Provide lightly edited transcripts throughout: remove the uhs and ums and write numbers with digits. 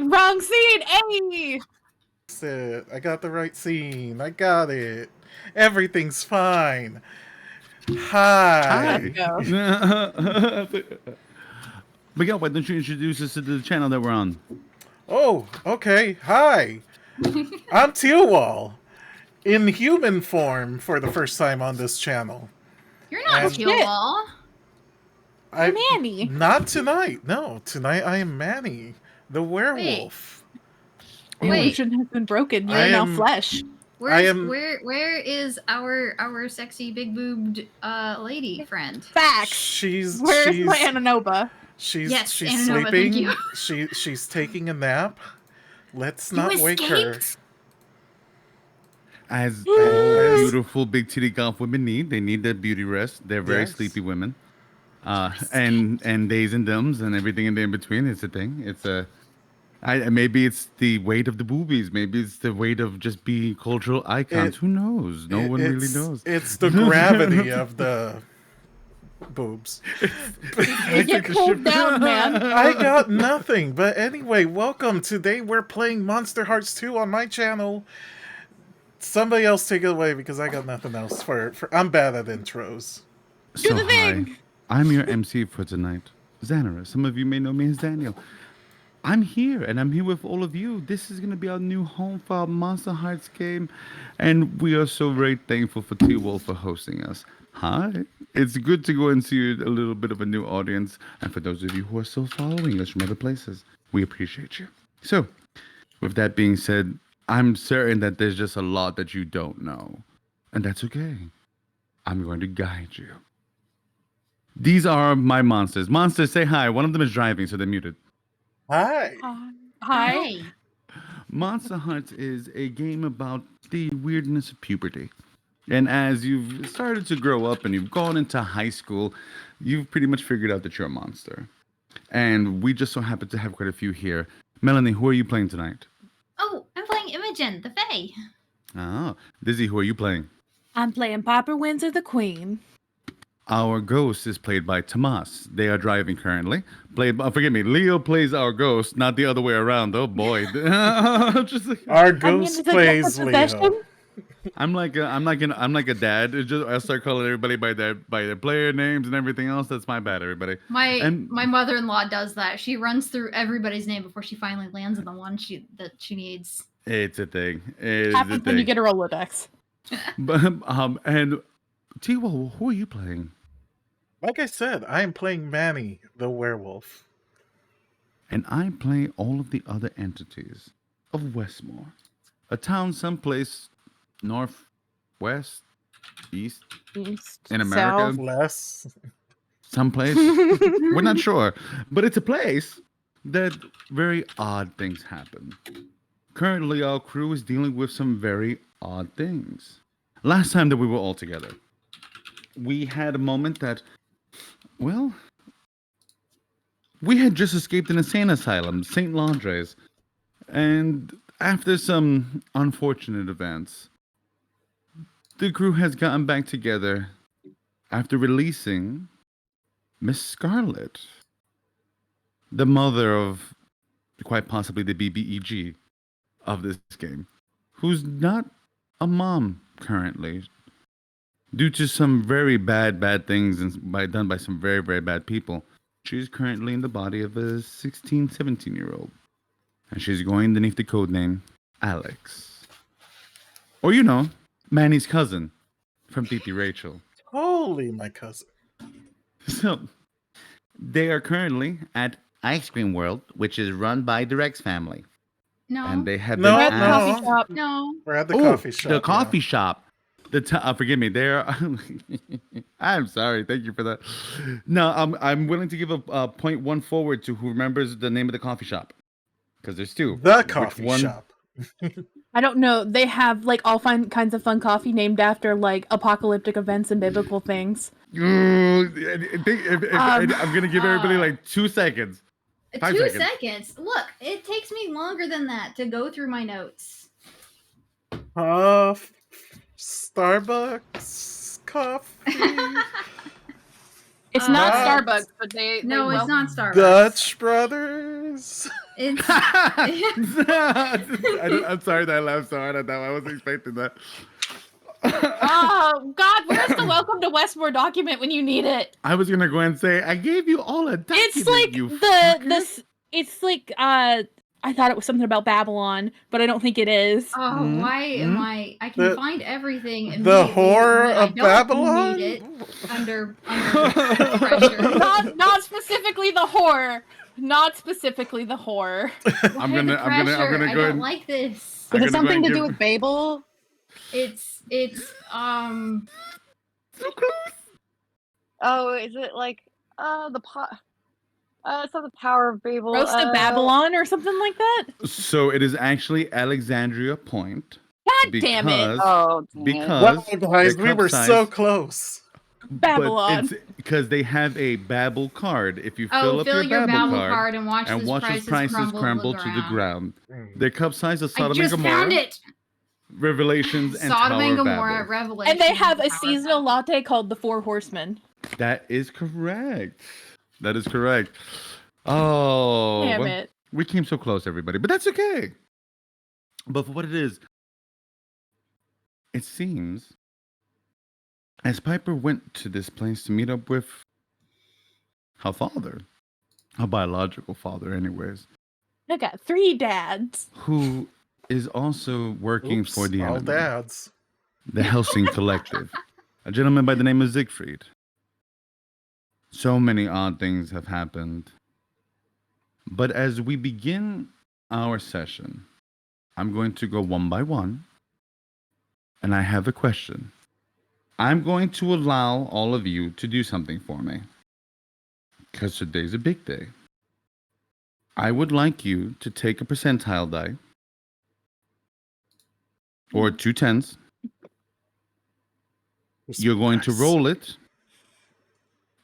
Wrong scene. Hey. That's it. I got the right scene. I got it. Everything's fine. Hi. Miguel, why don't you introduce us to the channel that we're on? Oh, okay. Hi. I'm Tealwall. In human form for the first time on this channel. You're not Tealwall. I'm Manny. Not tonight. No, tonight I am Manny, the werewolf. Illusion has been broken. You're now flesh. Where is our sexy big boobed lady friend? Facts. Where's my Ananoba? She's Ananoba, sleeping. She's taking a nap. Let's not wake her. As beautiful big titty golf women need, they need that beauty rest. They're very sleepy women. And days and dumbs and everything in between. It's a thing. It's maybe it's the weight of the boobies. Maybe it's the weight of just being cultural icons. Who knows? No one really knows. It's the gravity of the boobs. You get pulled down, man. I got nothing. But anyway, welcome. Today we're playing Monsterhearts 2 on my channel. Somebody else take it away because I got nothing else for I'm bad at intros. Do the thing. I'm your MC for tonight, Xanara. Some of you may know me as Daniel. I'm here, and I'm here with all of you. This is going to be our new home for our Monsterhearts game, and we are so very thankful for Tealwall for hosting us. Hi. It's good to go and see a little bit of a new audience, and for those of you who are still following us from other places, we appreciate you. So, with that being said, I'm certain that there's just a lot that you don't know, and that's okay. I'm going to guide you. These are my monsters. Monsters, say hi. One of them is driving, so they're muted. Hi. Hi. Monsterhearts is a game about the weirdness of puberty. And as you've started to grow up and you've gone into high school, you've pretty much figured out that you're a monster. And we just so happen to have quite a few here. Melanie, who are you playing tonight? Oh, I'm playing Imogen, the Fae. Ah, Dizzy, who are you playing? I'm playing Papa Windsor, the Queen. Our ghost is played by Tomas. They are driving currently. Forgive me, Leo plays our ghost, not the other way around. Oh boy. Our ghost plays Leo. I'm like a dad. I start calling everybody by their player names and everything else. That's my bad, everybody. My mother-in-law does that. She runs through everybody's name before she finally lands on the one that she needs. It's a thing. Happens when you get a Rolodex. And Tealwall, who are you playing? Like I said, I am playing Manny, the werewolf. And I play all of the other entities of Westmore, a town someplace north, west, east in America. Less. Someplace. We're not sure. But it's a place that very odd things happen. Currently, our crew is dealing with some very odd things. Last time that we were all together, we had a moment that, well, we had just escaped an insane asylum, St. Landres. And after some unfortunate events, the crew has gotten back together after releasing Miss Scarlet, the mother of quite possibly the BBEG of this game, who's not a mom currently, due to some very bad things and done by some very, very bad people. She's currently in the body of a 16, 17-year-old. And she's going underneath the code name Alex. Or, Manny's cousin from TT Rachel. Holy, my cousin. So, they are currently at Ice Cream World, which is run by the Rex family. No. And they have No. We're at the coffee shop. The coffee shop. Forgive me. I'm sorry. Thank you for that. No, I'm willing to give a 0.1 forward to who remembers the name of the coffee shop, because there's two. The coffee shop. I don't know. They have all kinds of fun coffee named after apocalyptic events and biblical things. I'm gonna give everybody 2 seconds. 2 seconds. Look, it takes me longer than that to go through my notes. Starbucks coffee. It's not Starbucks, but they it's not Starbucks. Dutch Brothers. It's I'm sorry that I laughed so hard at that. I wasn't expecting that. Oh God, where's the welcome to Westmore document when you need it? I was gonna go and say I gave you all a document. It's like you the fucker. this. It's like I thought it was something about Babylon, but I don't think it is. why am I can The- find everything The immediately horror when I of don't Babylon? need it under pressure. Not specifically the horror. Not specifically the horror. I'm gonna Pressure. go I ahead. don't like this. I'm Is it gonna go something to and do give- with Babel? It's So close. Oh, is it like the pot? It's not the Tower of Babel. Roast of Babylon or something like that. So it is actually Alexandria Point. God damn it. Oh, dang it. Because Wow, guys, the we cup were size- so close. Babylon. But it's because they have a Babel card. If you fill fill up your your Babel, Babel card and watch and those watch those prices crumble to the ground. Their cup size is I Sodom and just found Gomorrah, it. Revelations, and Sodom Tower and of Gomorrah, Babel. Revelation. And they have a Tower of seasonal Babel. latte called the Four Horsemen. That is correct. That is correct. Oh, Damn well, it. we came so close, everybody, but that's okay. But for what it is, it seems as Piper went to this place to meet up with her father, her biological father, anyways, I got 3 dads. who is also working Oops, for the all enemy, dads. the Helsing Collective, a gentleman by the name of Siegfried. So many odd things have happened. But as we begin our session, I'm going to go one by one, and I have a question. I'm going to allow all of you to do something for me, because today's a big day. I would like you to take a percentile die, or 2 tens. You're going to roll it,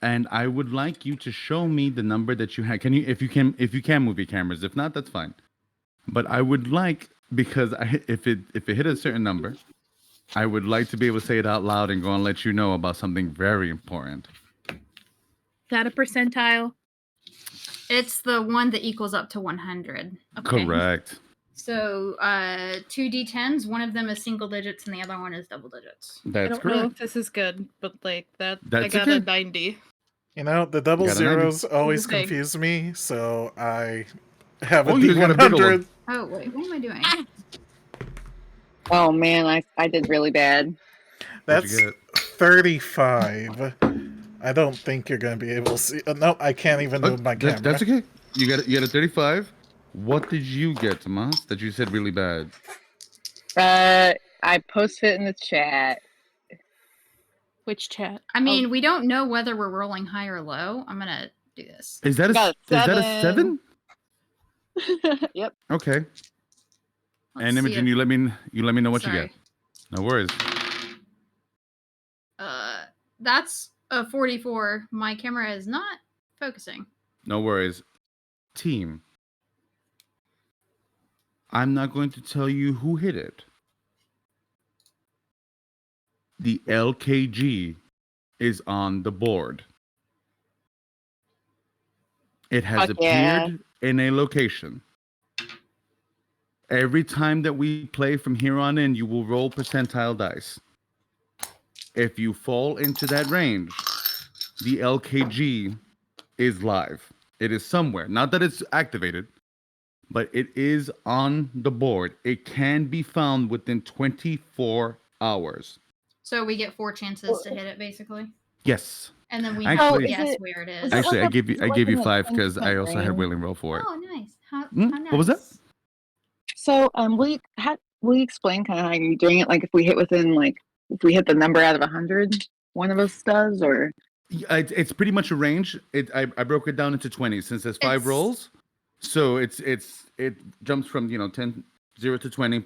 and I would like you to show me the number that you had. Can you, if you can move your cameras. If not, that's fine. But I would like, because if it hit a certain number, I would like to be able to say it out loud and go and let you know about something very important. Is that a percentile? It's the one that equals up to 100. Okay. Correct. So 2 d10s. One of them is single digits, and the other one is double digits. I That's don't know correct. if this is good, but like that, I That's got okay. a 90. You know, the double Got an idea. zeros always Big. confuse me, so I have a Oh, you got a big ol' D100. one. Oh wait, what am I doing? Oh man, I did really bad. What'd That's you get? 35. I don't think you're going to be able to see. No, I can't even move my camera. That's okay. You got a 35. What did you get, Tomas? That you said really bad. I posted it in the chat. Which chat? I mean, we don't know whether we're rolling high or low. I'm gonna do this. Is that Got a a 7? Yep. Okay. Let's And see Imogen, if- you let me know what you Sorry. get. No worries. That's a 44. My camera is not focusing. No worries. Team. I'm not going to tell you who hit it. The LKG is on the board. It has Fuck yeah. appeared in a location. Every time that we play from here on in, you will roll percentile dice. If you fall into that range, the LKG is live. It is somewhere. Not that it's activated, but it is on the board. It can be found within 24 hours. So we get 4 chances to hit it, basically. Yes. And then we Actually- have to Oh, is guess it- where it is is. it Actually, like I gave you is it like an 5 because I 10% also had range? Wailing Roll for it. Oh, nice. How nice. What was that? So will you explain kind of how you're doing it? Like if we hit if we hit the number out of 100, one of us does, or Yeah, it's pretty much a range. I broke it down into 20 since there's 5 It's- rolls. So it jumps from 10 0 to 20.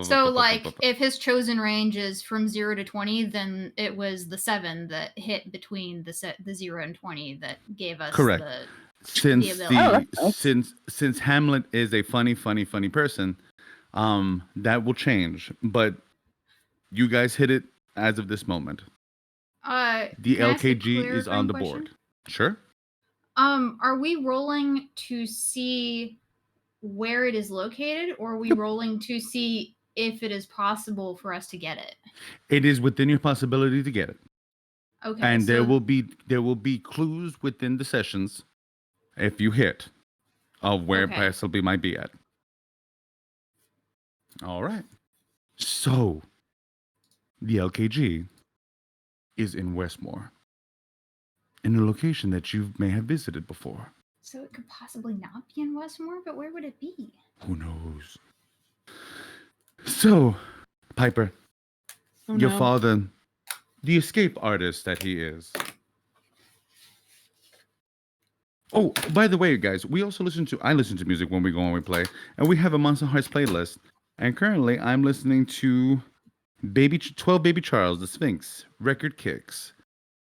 So, like, if his chosen range is from 0 to 20, then it was the 7 that hit between the 0 and 20 that gave us Correct. the. since the the ability. since Hamlet is a funny person, that will change. But you guys hit it as of this moment. The Can I ask a LKG is on clarifying the question? board. Sure. Are we rolling to see where it is located, or are we rolling to see if it is possible for us to get it? It is within your possibility to get it. Okay. And so there will be clues within the sessions if you hit of where Okay. possibly might be at. All right. So the LKG is in Westmore, in a location that you may have visited before. So it could possibly not be in Westmore, but where would it be? Who knows? So, Piper, Oh, your no. father, the escape artist that he is. Oh, by the way, guys, I listen to music when we go and we play, and we have a Monsterhearts playlist. And currently, I'm listening to 12 Baby Charles, The Sphinx, Record Kicks.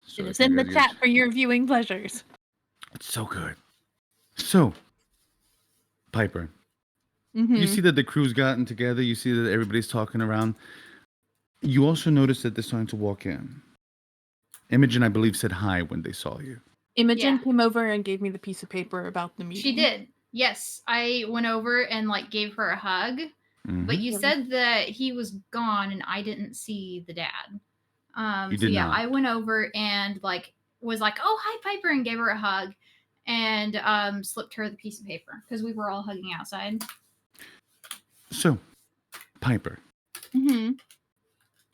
So It if is you in the guys chat for your viewing pleasures. It's so good. So, Piper, Mm-hmm. you see that the crew's gotten together. You see that everybody's talking around. You also notice that they're starting to walk in. Imogen, I believe, said hi when they saw you. Imogen Yeah. came over and gave me the piece of paper about the meeting. She did. Yes, I went over and gave her a hug. But you said that he was gone and I didn't see the dad. You So did yeah, not. I went over and was like, "Oh, hi Piper," and gave her a hug and slipped her the piece of paper because we were all hugging outside. So, Piper, Mm-hmm.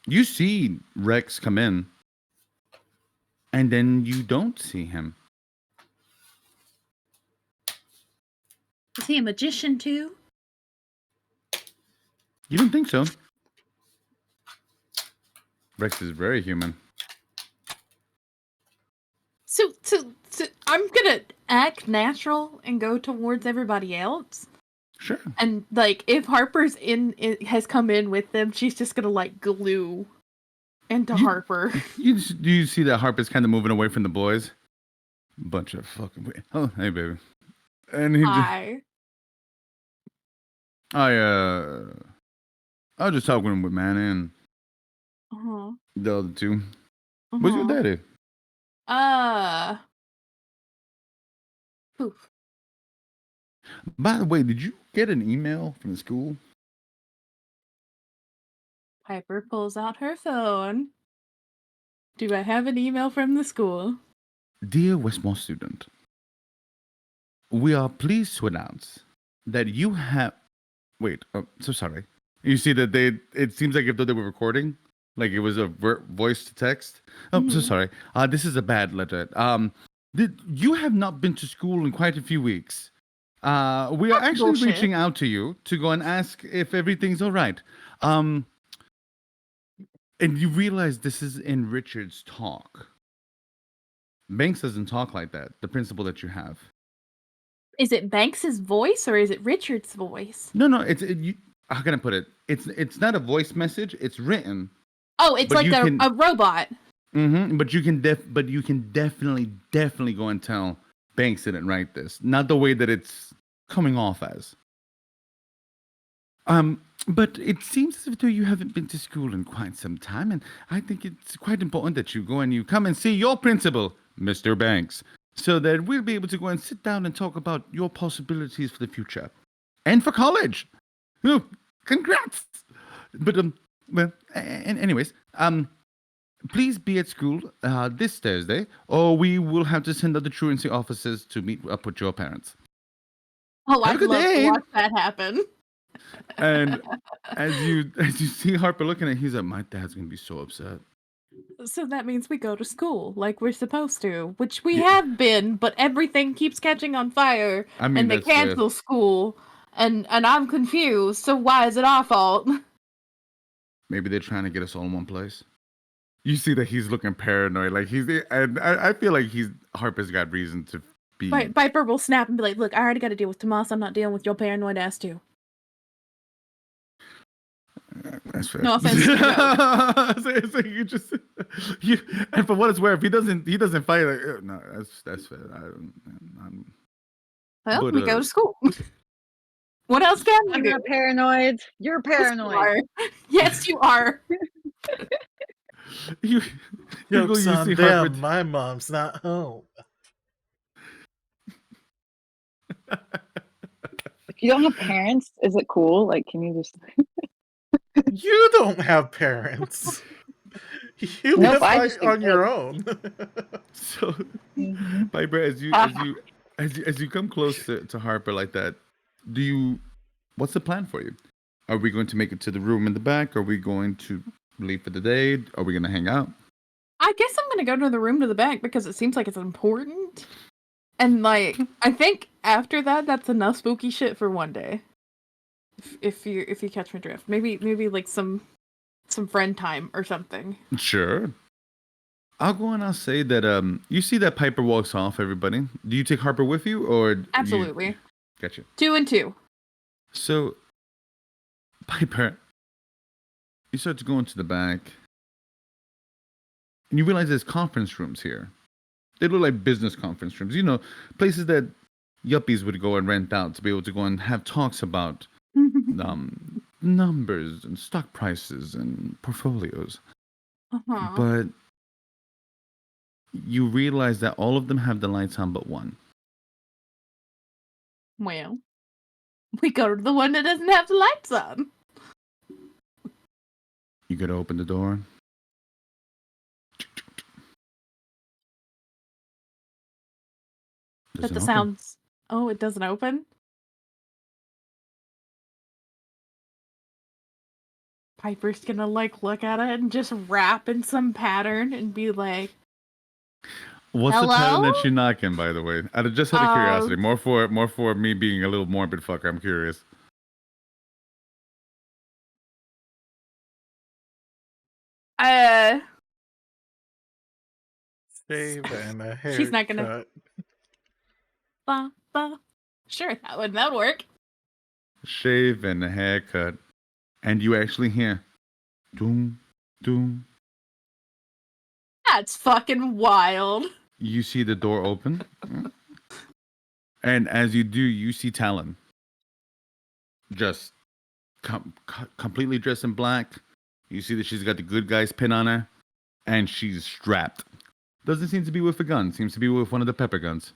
you see Rex come in, and then you don't see him. Is he a magician too? You don't think so? Rex is very human. So I'm gonna act natural and go towards everybody else. Sure. And if Harper's has come in with them, she's just gonna glue into Harper. You see that Harper's kind of moving away from the boys. Bunch of fucking. Oh, hey, baby. And he Hi. I was just talking with Manny and Uh-huh. the other two. Where's your daddy? Poof. By the way, did you get an email from the school? Piper pulls out her phone. Do I have an email from the school? Dear Westmore student, we are pleased to announce that you have. Wait, so sorry. You see that it seems like if though they were recording, like it was a voice to text. Oh, so sorry. This is a bad letter. You have not been to school in quite a few weeks. We are That's actually bullshit. reaching out to you to go and ask if everything's all right. And you realize this is in Richard's talk. Banks doesn't talk like that. The principal that you have. Is it Banks's voice or is it Richard's voice? No. How can I put it? It's not a voice message. It's written. Oh, it's But like you a can- robot. Mm-hmm. But you can definitely go and tell Banks didn't write this. Not the way that it's coming off as. But it seems as though you haven't been to school in quite some time, and I think it's quite important that you go and you come and see your principal, Mr. Banks, so that we'll be able to go and sit down and talk about your possibilities for the future and for college. Oh, congrats! But anyways, please be at school this Thursday, or we will have to send out the truancy officers to meet up with your parents. Oh, Have a I'd good love day. to watch that happen. And as you see Harper looking at it, he's like, my dad's gonna be so upset. So that means we go to school like we're supposed to, which we have been, but everything keeps catching on fire, I mean, and they that's fair. cancel school, and I'm confused. So why is it our fault? Maybe they're trying to get us all in one place. You see that he's looking paranoid, like and I feel like Harper's got reason to be. Piper will snap and be like, "Look, I already got to deal with Tomas. I'm not dealing with your paranoid ass too." That's fair. No offense. So you and for what it's worth, he doesn't fight. Like, no, that's fair. Well, But, we go to school. What else can we I'm do? not paranoid. You're Yes, you paranoid. are. Yes, you are. you Joke's on see them. Harper. My mom's not home. Look you don't have parents, is it cool? Like, can you just? You don't have parents. You Nope, live I just on your exist. own. So, Mhm. Piper, as you come close to Harper like that, do you? What's the plan for you? Are we going to make it to the room in the back? Are we going to leave for the day? Are we going to hang out? I guess I'm gonna go to the room to the back because it seems like it's important. And like, I think after that, that's enough spooky shit for one day. If you catch my drift, maybe like some friend time or something. Sure. I'll go and I'll say that you see that Piper walks off, everybody. Do you take Harper with you or Absolutely. Gotcha. 2 and 2. So Piper, you start to go into the back and you realize there's conference rooms here. They look like business conference rooms, places that yuppies would go and rent out to be able to go and have talks about numbers and stock prices and portfolios. Uh-huh. But you realize that all of them have the lights on but one. Well, we go to the one that doesn't have the lights on. You gotta open the door. But the Doesn't open. sounds. Oh, it doesn't open? Piper's gonna look at it and just rap in some pattern and be like, What's hello? the pattern that you knock in, by the way? Out of curiosity, more for me being a little morbid fucker. I'm curious. Shave and a haircut. She's not gonna. Sure, that would work. Shave and a haircut, and you actually hear, doom, doom. That's fucking wild. You see the door open, and as you do, you see Talon, just completely dressed in black. You see that she's got the good guy's pin on her, and she's strapped. Doesn't seem to be with a gun. Seems to be with one of the pepper guns.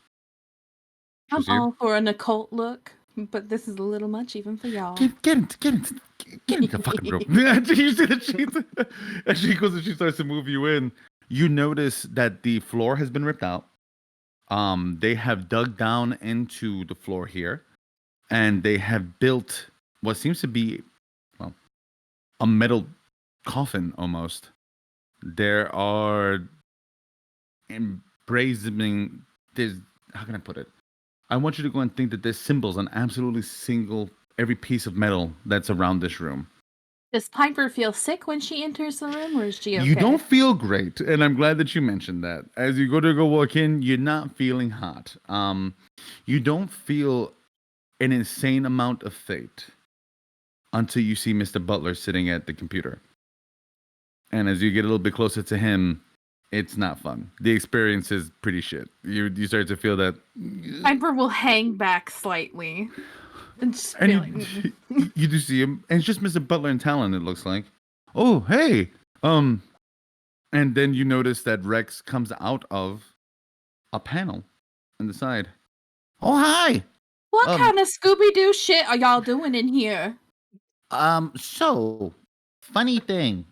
I'm all for an occult look, but this is a little much even for y'all. Get into the fucking room. You see that as she goes and she starts to move you in. You notice that the floor has been ripped out. They have dug down into the floor here, and they have built what seems to be, well, a metal coffin almost. There are embrazoning. There's, how can I put it? I want you to go and think that there's symbols on absolutely every piece of metal that's around this room. Does Piper feel sick when she enters the room, or is she okay? You don't feel great, and I'm glad that you mentioned that. As you go walk in, you're not feeling hot. You don't feel an insane amount of fate until you see Mr. Butler sitting at the computer. And as you get a little bit closer to him, it's not fun. The experience is pretty shit. You start to feel that Piper will hang back slightly. And you do see him, and it's just Mr. Butler and Talon, it looks like. Oh, hey. And then you notice that Rex comes out of a panel on the side. Oh, hi. What kind of Scooby-Doo shit are y'all doing in here? So, funny thing.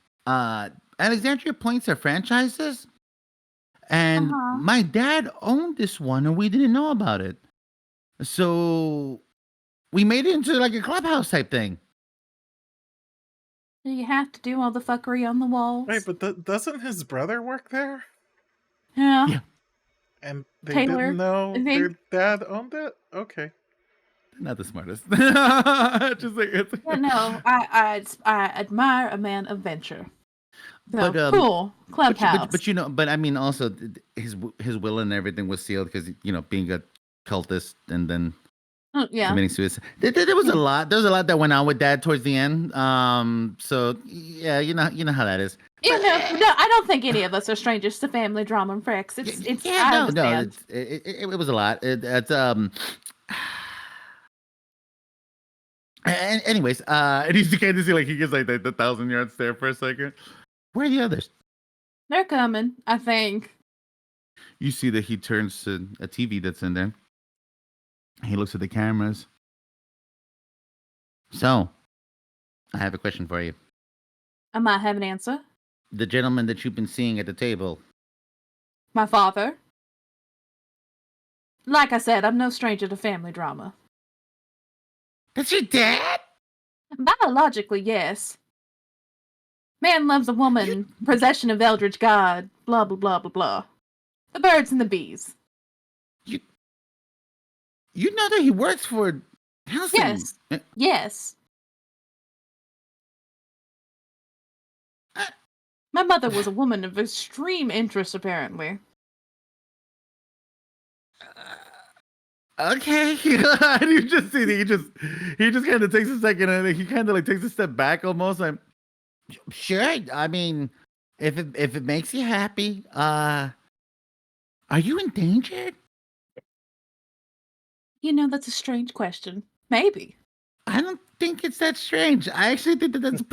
Alexandria Points are franchises, and my dad owned this one, and we didn't know about it. So, we made it into like a clubhouse type thing. Do you have to do all the fuckery on the walls? Wait, but doesn't his brother work there? Yeah. And they Taylor, didn't know their dad owned it? Okay. Not the smartest. Just like it's. Yeah, no, I admire a man of venture. So, But, cool clubhouse. But I mean, also his will and everything was sealed because being a cultist and then committing suicide. There was a lot. There was a lot that went on with Dad towards the end. So yeah, you know how that is. No, I don't think any of us are strangers to family drama and fricks. It was a lot. It's Anyways, and you kind of see like he gets like the 1,000-yard stare for a second. Where are the others? They're coming, I think. You see that he turns to a TV that's in there. He looks at the cameras. So, I have a question for you. I might have an answer. The gentleman that you've been seeing at the table. My father. Like I said, I'm no stranger to family drama. That's your dad? Biologically, yes. Man loves a woman, possession of Eldritch God, blah blah blah blah blah. The birds and the bees. You know that he works for Helsing. Yes. Yes. My mother was a woman of extreme interest, apparently. Okay. And you just see that he just kind of takes a second and he kind of like takes a step back almost like, Sure. I mean, if it makes you happy, are you endangered? You know, that's a strange question. Maybe. I don't think it's that strange. I actually think that's a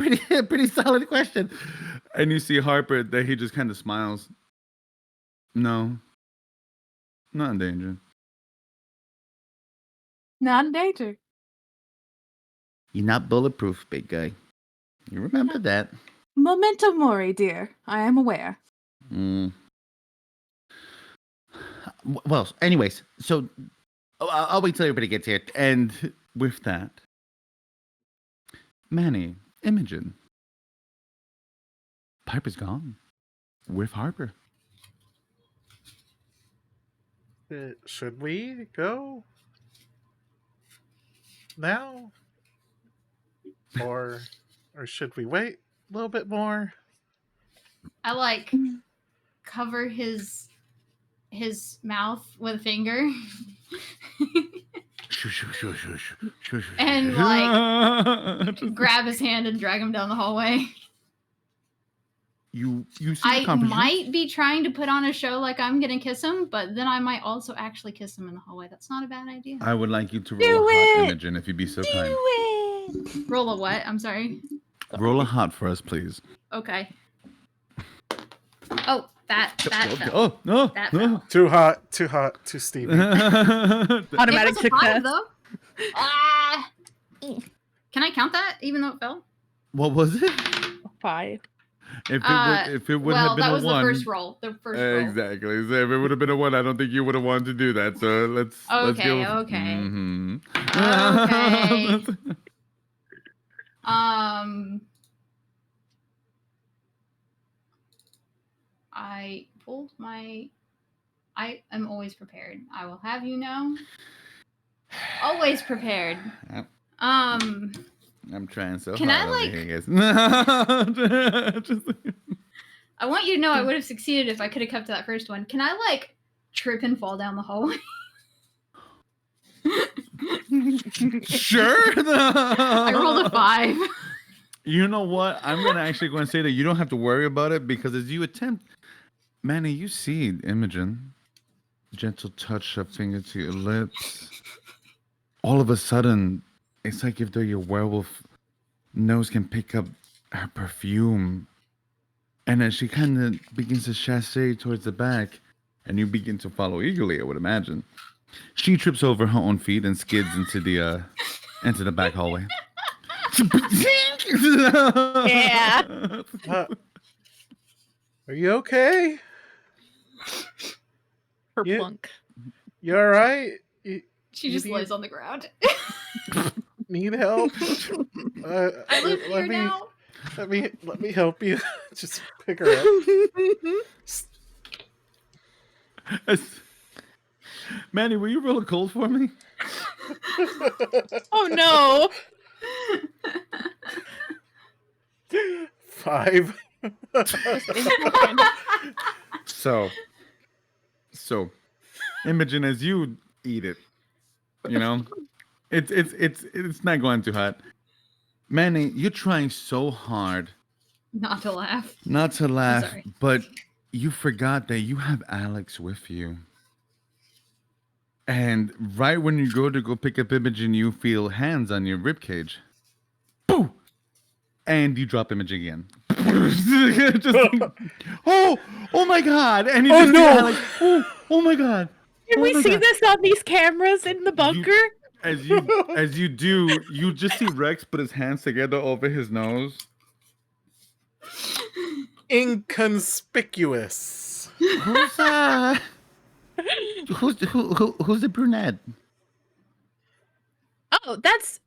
pretty solid question. and you see Harper that he just kind of smiles. No. Not in danger. Not in danger. You're not bulletproof, big guy. You remember that. Memento mori, dear. I am aware. Well, anyways, so I'll wait till everybody gets here. And with that, Manny, Imogen, Piper's gone with Harper. Should we go now, or should we wait a little bit more? I like cover his mouth with a finger. And like grab his hand and drag him down the hallway. You see I might be trying to put on a show like I'm gonna kiss him, but then I might also actually kiss him in the hallway. That's not a bad idea. I would like you to roll a hot, Imogen, if you'd be so kind. Do it! Roll a what? I'm sorry. Roll a hot for us, please. Okay. Oh, that fell. Oh, no, That no. Too hot, too steamy. Automatic It was a success. 5, though. Ah. Can I count that even though it fell? What was it? 5. If it would well, have been that a was 1. the first roll. The first roll. Exactly. So if it would have been a 1, I don't think you would have wanted to do that. So let's go. Okay. Mhm. Okay. I pulled my. I am always prepared. I will have you know. Always prepared. Yep. Um. I'm trying so Can hard I, like- over here, guys. Just- I want you to know I would have succeeded if I could have kept to that first one. Can I like trip and fall down the hallway? Sure. I rolled a 5. You know what? I'm gonna actually go and say that you don't have to worry about it because as you attempt, Manny, you see Imogen, gentle touch of finger to your lips. All of a sudden, it's like if though your werewolf nose can pick up her perfume, and as she kind of begins to chasse towards the back, and you begin to follow eagerly, I would imagine. She trips over her own feet and skids into the back hallway. Yeah. Are you okay? Kerplunk. You all right? You She just need- lays on the ground. Need help? I live here now. Let me help you. Just pick her up. Manny, will you roll a cold for me? Oh no! 5. So, Imogen, as you eat it, you know, it's not going too hot. Manny, you're trying so hard Not to laugh. not to laugh, sorry. but you forgot that you have Alex with you. And right when you go to pick up Imogen, you feel hands on your ribcage. Boo! And you drop Imogen again. Just like, oh my God! And you just see Alex, oh my God! Can Oh we my see God. this on these cameras in the bunker? as you do, you just see Rex put his hands together over his nose. Inconspicuous. Who's who's the brunette? Oh, that's.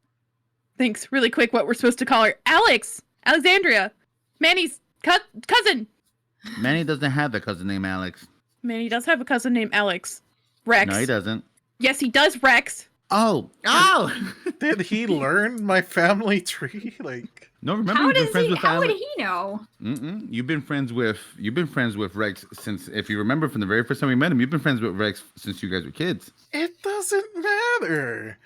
Thanks. Really quick, what we're supposed to call her? Alexandria, Manny's cousin. Manny doesn't have a cousin named Alex. Manny does have a cousin named Alex. Rex. No, he doesn't. Yes, he does, Rex. Oh. Did he learn my family tree? Like, No, remember How you've been does friends he? with How would Alex. he know? You've been friends with Rex since, if you remember from the very first time we met him, you've been friends with Rex since you guys were kids. it doesn't matter.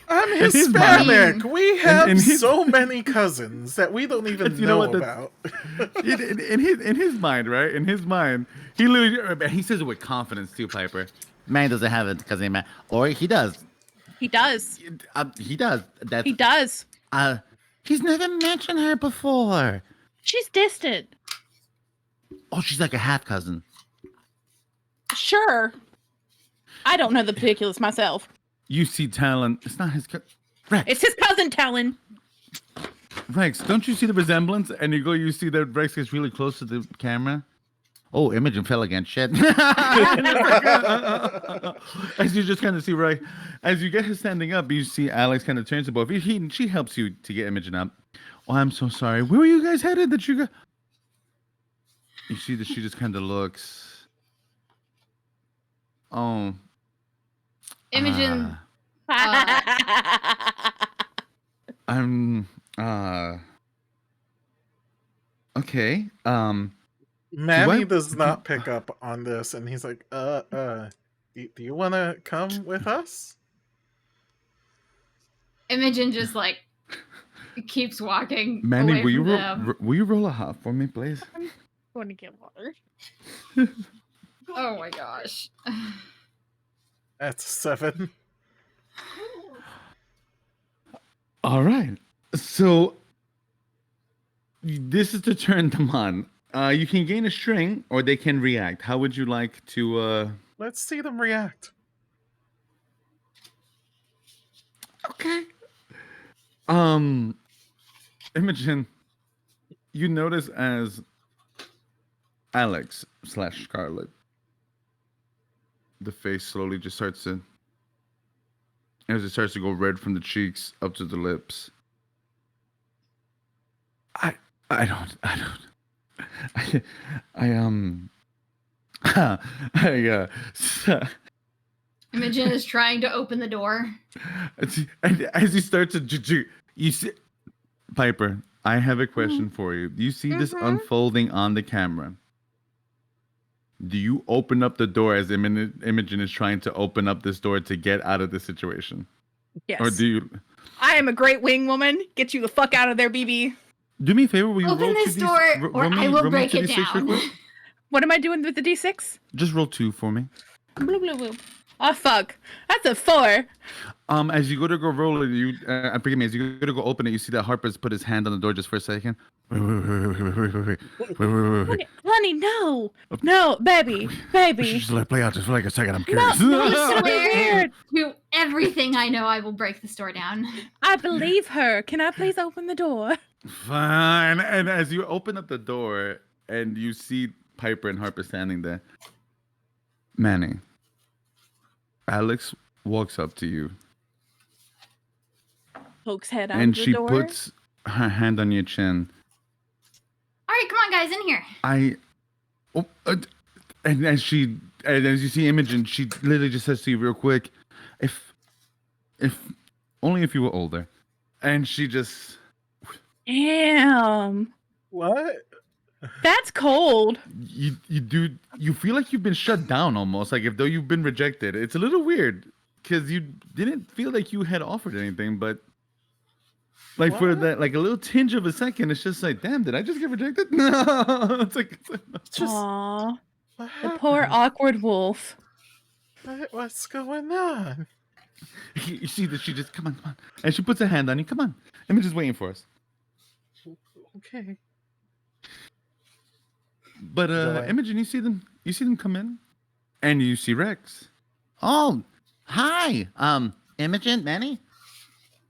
I'm his Hispanic. mind- We have in his- so many cousins that we don't even You know know what, about. in his mind, right? In his mind, he says it with confidence too, Piper. Manny doesn't have a cousin named Matt. Or he does. He does. He does. That's, He does. He's never mentioned her before. She's distant. Oh, she's like a half cousin. Sure. I don't know the particulars myself. You see Talon. It's not his Rex. It's his cousin Talon. Rex, don't you see the resemblance? And you see that Rex gets really close to the camera. Oh, Imogen fell again. Shit. As you just kind of see, right, as you get his standing up, you see Alex kind of turns to both. She helps you to get Imogen up. Oh, I'm so sorry. Where were you guys headed? That you got? You see that she just kind of looks. Oh. Imogen. I'm. Okay. Manny What? does not pick up on this, and he's like, do you want to come with us? Imogen just like keeps walking. Manny, away will you from them. will you roll a hop for me, please? I'm going to get water. Oh my gosh. That's 7. All right. So this is to turn them on. You can gain a string, or they can react. How would you like to? Let's see them react. Okay. Imogen, you notice as Alex / Scarlet, the face slowly just starts to, as it starts to go red from the cheeks up to the lips. I don't. Imogen is trying to open the door. And as you start to, you see, Piper, I have a question for you. You see this unfolding on the camera. Do you open up the door as Imogen is trying to open up this door to get out of the situation? Yes. Or do you... I am a great wing woman. Get you the fuck out of there, BB. Do me a favor, will you Open roll this 2d6 door, or I will roll me break it 2d6 real down. quick? What am I doing with the D6? Just roll 2 for me. Blue, blue, blue. Oh, fuck. That's a 4. As you go to go roll it, forgive me, as you go to go open it, you see that Harper's put his hand on the door just for a second. Wait. Honey, no. No, baby. Baby. Just let it play out just for like a second. I'm No, curious. no, I it's swear weird. to everything I know, I will break this door down. I believe her. Can I please open the door? Fine. And as you open up the door and you see Piper and Harper standing there, Manny, Alex walks up to you Pokes head out and the she door. puts her hand on your chin. All right, come on, guys, in here. And as you see Imogen, she literally just says to you real quick, if only if you were older. And she just... Damn. What? That's cold. You feel like you've been shut down almost, like if though you've been rejected. It's a little weird because you didn't feel like you had offered anything, but like for that, like a little tinge of a second, it's just like, damn, did I just get rejected? No, it's like Just Aww. what The poor happened? awkward wolf. What's going on? you see that she just come on, and she puts a hand on you. Come on, Imogen's waiting for us. Okay. But Go Imogen, you see them come in, and you see Rex. Oh, hi. Imogen, Manny?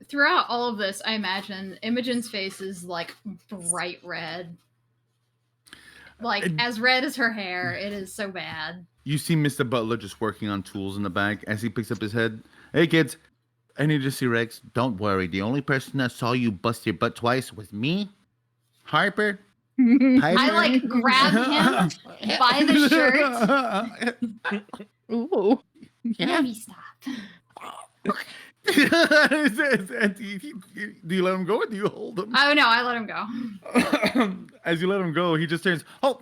Throughout all of this, I imagine Imogen's face is like bright red. Like as red as her hair. It is so bad. You see Mr. Butler just working on tools in the back as he picks up his head. Hey, kids. I need to see Rex. Don't worry. The only person that saw you bust your butt twice was me, Harper, I like grab him by the shirt. Ooh. Yeah. Maybe stop. Do you let him go or do you hold him? Oh no, I let him go. As you let him go, he just turns. Oh,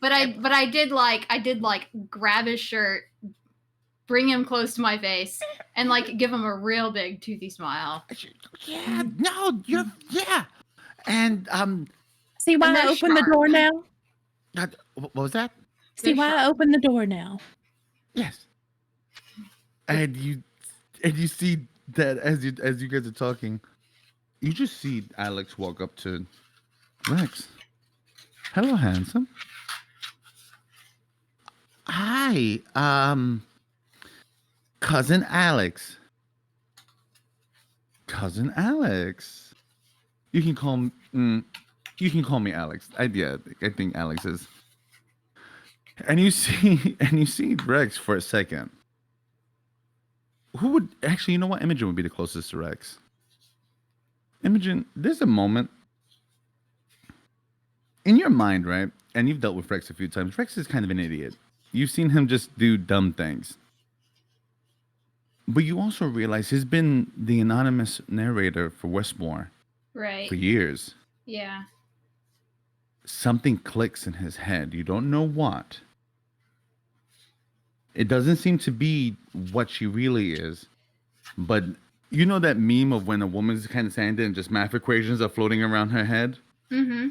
But I did grab his shirt, bring him close to my face, and like give him a real big toothy smile. Yeah. No. Yeah. And See why I opened the door now? what was that? See why I opened the door now? Yes. and you see that as you guys are talking, you just see Alex walk up to Rex. Hello, handsome. Hi, cousin Alex. Cousin Alex. You can call me Alex. I think Alex is. And you see Rex for a second. Who would actually? You know what? Imogen would be the closest to Rex. Imogen, there's a moment in your mind, right? And you've dealt with Rex a few times. Rex is kind of an idiot. You've seen him just do dumb things. But you also realize he's been the anonymous narrator for Westmore Right. for years. Yeah. Something clicks in his head. You don't know what. It doesn't seem to be what she really is. But you know that meme of when a woman's kind of standing and just math equations are floating around her head? Mm-hmm.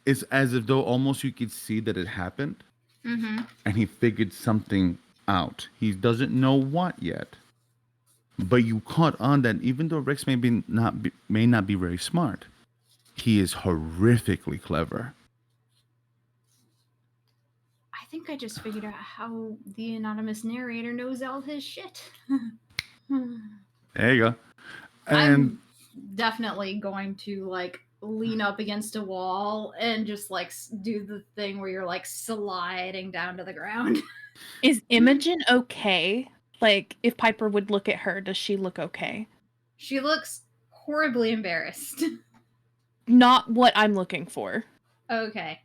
It's as if though almost you could see that it happened. Mm-hmm. And he figured something out. He doesn't know what yet. But you caught on that even though Rex may not be very smart, he is horrifically clever. I think I just figured out how the anonymous narrator knows all his shit. There you go. And I'm definitely going to like lean up against a wall and just like do the thing where you're like sliding down to the ground. Is Imogen okay? Like, if Piper would look at her, does she look okay? She looks horribly embarrassed. Not what I'm looking for. Okay.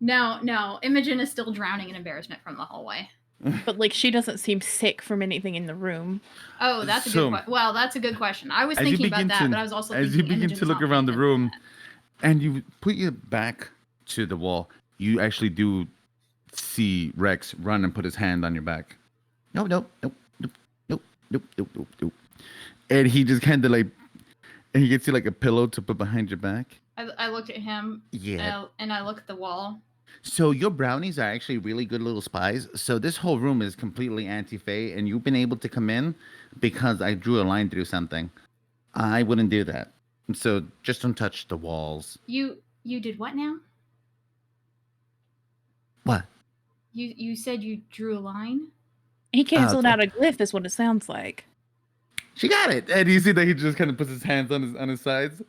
No, Imogen is still drowning in embarrassment from the hallway. But, like, she doesn't seem sick from anything in the room. Oh, that's a So- good question. Well, that's a good question. I was as you thinking about begin that, to- but I was also as thinking you begin Imogen's to look not around the thinking about room, that. and you put your back to the wall, you actually do see Rex run and put his hand on your back. Nope. And he just kind of like, and he gets you like a pillow to put behind your back. I looked at him Yeah. and I looked at the wall. So your brownies are actually really good little spies. So this whole room is completely anti-Fae, and you've been able to come in because I drew a line through something. I wouldn't do that. So just don't touch the walls. You did what now? What? You said you drew a line? He canceled okay. out a glyph, is what it sounds like. She got it. And you see that he just kind of puts his hands on his sides.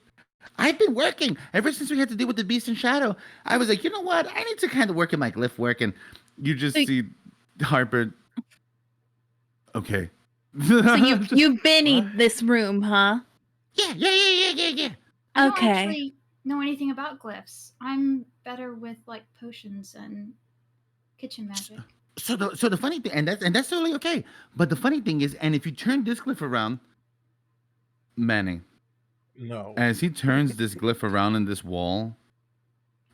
I've been working ever since we had to deal with the beast in shadow. I was like, you know what? I need to kind of work in my glyph work. And You just Like- see Harper. Okay. So you've been in this room, huh? yeah. I don't Okay. actually know anything about glyphs. I'm better with like potions and kitchen magic. So the funny thing, and that's totally okay. But the funny thing is, and if you turn this glyph around, Manny, No. as he turns this glyph around in this wall,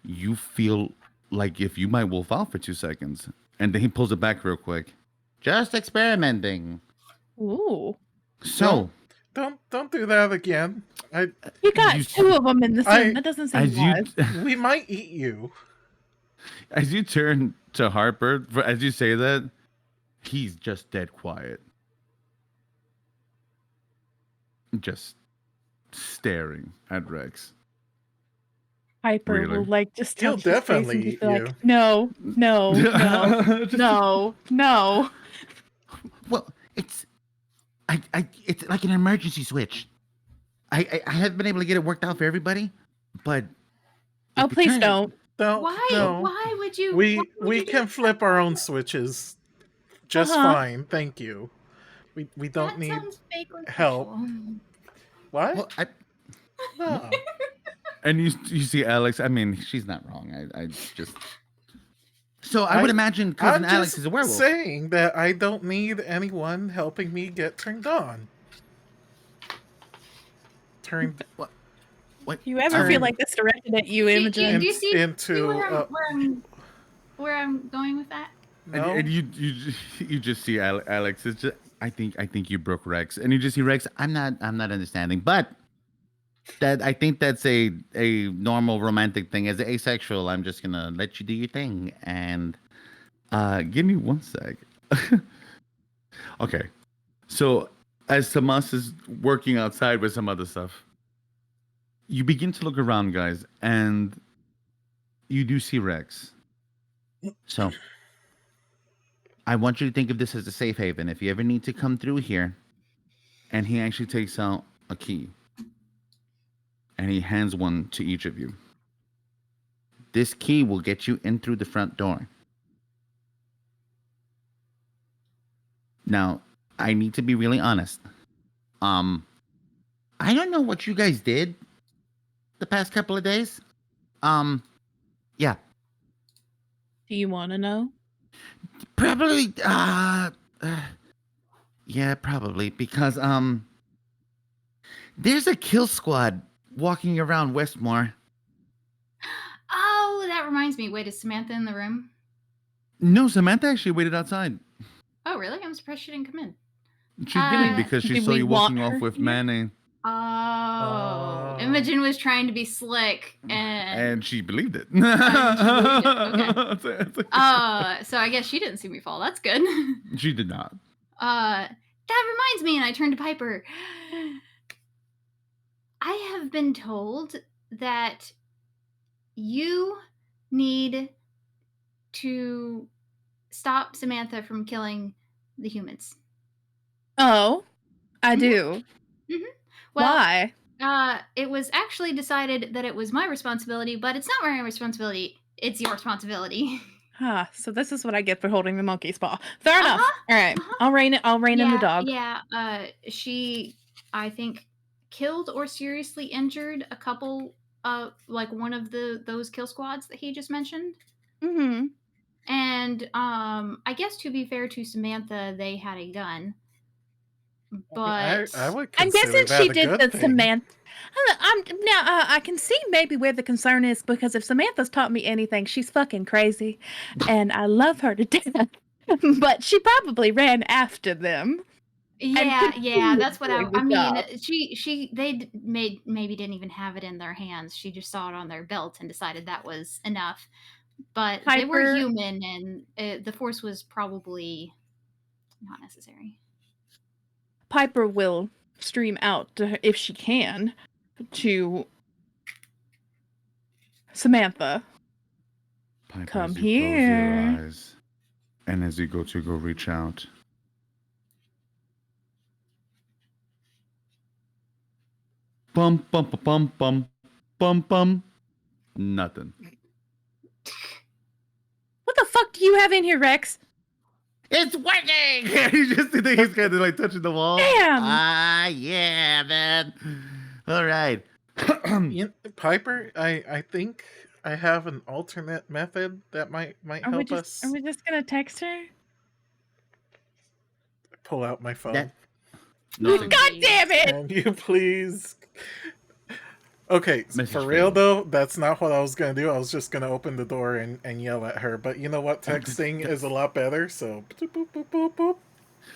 you feel like if you might wolf out for 2 seconds. And then he pulls it back real quick. just experimenting. Ooh. So, Don't do that again. You got You- two of them in the I- room. That doesn't seem as you wise. We might eat you. as you turn to Harper, as you say that, he's just dead quiet. Just staring at Rex. Piper Really? will like just He'll touch his face definitely and just eat be like, you. no, Just- no. Well, it's like an emergency switch. I haven't been able to get it worked out for everybody, but Oh, if you please turn it- don't. No, Why? no. Why would you? We why would we you do can that? flip our own switches just Uh-huh. fine, thank you. We don't That need sounds vaguely help. sexual. What? Well, No. And you see Alex. I mean, she's not wrong. I just so I would imagine cousin I'm Alex just is a werewolf. saying that I don't need anyone helping me get turned on. Turned What? You ever Turn- feel like this directed at you, Do Imogen? you see into where I'm going with that? no. and you just see Alex. It's just I think you broke Rex, and you just see Rex. I'm not understanding, but that I think that's a normal romantic thing. As an asexual, I'm just gonna let you do your thing, and Give me one sec. Okay, so as Tomas is working outside with some other stuff, you begin to look around, guys, and you do see Rex. so I want you to think of this as a safe haven. If you ever need to come through here, And he actually takes out a key and he hands one to each of you. this key will get you in through the front door. Now, I need to be really honest. I don't know what you guys did the past couple of days. Yeah, Do you want to know? probably. Yeah, probably because there's a kill squad walking around Westmore. Oh, that reminds me. Wait, is Samantha in the room? No, Samantha actually waited outside. Oh, really? I'm surprised she didn't come in. She didn't because she Did saw we you want walking her off with here? Manny, Oh, Imogen was trying to be slick, and she believed it. so I guess she didn't see me fall. That's good. She did not. That reminds me, and I turned to Piper. I have been told that you need to stop Samantha from killing the humans. Oh, I Mhm. do. Well, Why? it was actually decided that it was my responsibility, but it's not my responsibility. It's your responsibility. Huh, so this is what I get for holding the monkey's paw. Fair enough. Uh-huh, All right, uh-huh. I'll rein in the dog. Yeah. She, I think, killed or seriously injured a couple, like one of those kill squads that he just mentioned. Mm-hmm. And I guess to be fair to Samantha, they had a gun. But I would I'm consider guessing that she a did good the thing. Samantha. I can see maybe where the concern is because if Samantha's taught me anything, she's fucking crazy, and I love her to death. But she probably ran after them. yeah, that's what doing I the mean. job. Maybe didn't even have it in their hands. She just saw it on their belt and decided that was enough. But they were Piper- human, and the force was probably not necessary. Piper will stream out to her, if she can, to Samantha. Piper, Come as you close your here. eyes, and as you go to reach out, bum bum ba, bum bum bum bum, nothing. What the fuck do you have in here, Rex? It's working. You just think he's kind of like touching the wall. Damn! Yeah, man. All right. Piper, I think I have an alternate method that might help us. Are we just gonna text her? Pull out my phone. That- Oh, God geez. damn it! Can you please? Okay, Message for real failed. though, that's not what I was gonna do. I was just gonna open the door and yell at her. But you know what? Texting is a lot better. So boop, boop, boop, boop, boop.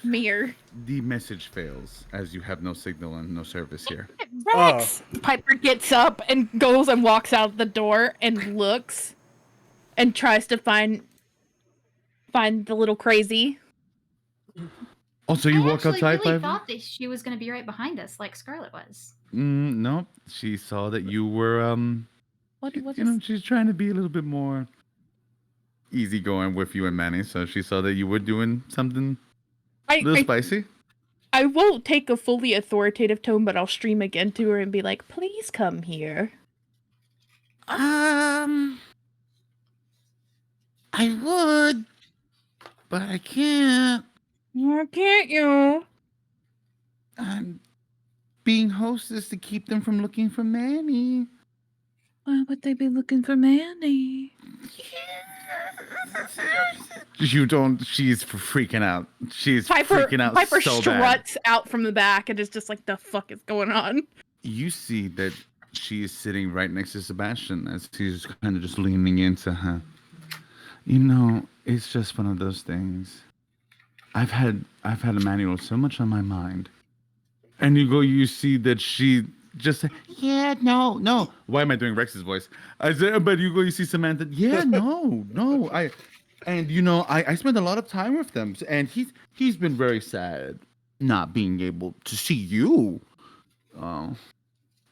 Mirror. The message fails as you have no signal and no service here. Rex! Piper gets up and goes and walks out the door and looks and tries to find the little crazy. Oh, so you I walk actually outside, really Piper? thought that she was going to be right behind us, like Scarlet was. No, she saw that you were What you is know, she's trying to be a little bit more easygoing with you and Manny, so she saw that you were doing something a little spicy. I won't take a fully authoritative tone, but I'll stream again to her and be like, please come here. I would, but I can't. Why can't you? I'm being hostess to keep them from looking for Manny. Why would they be looking for Manny? You don't. She's freaking out. She's Piper freaking out Piper so bad. struts out from the back and is just like, the fuck is going on? You see that she is sitting right next to Sebastian as he's kind of just leaning into her. You know, it's just one of those things. I've had Emmanuel so much on my mind, and you see that she just said, yeah, no. Why am I doing Rex's voice? I said, but you see Samantha, yeah, no. I spent a lot of time with them, and he's been very sad not being able to see you. Oh,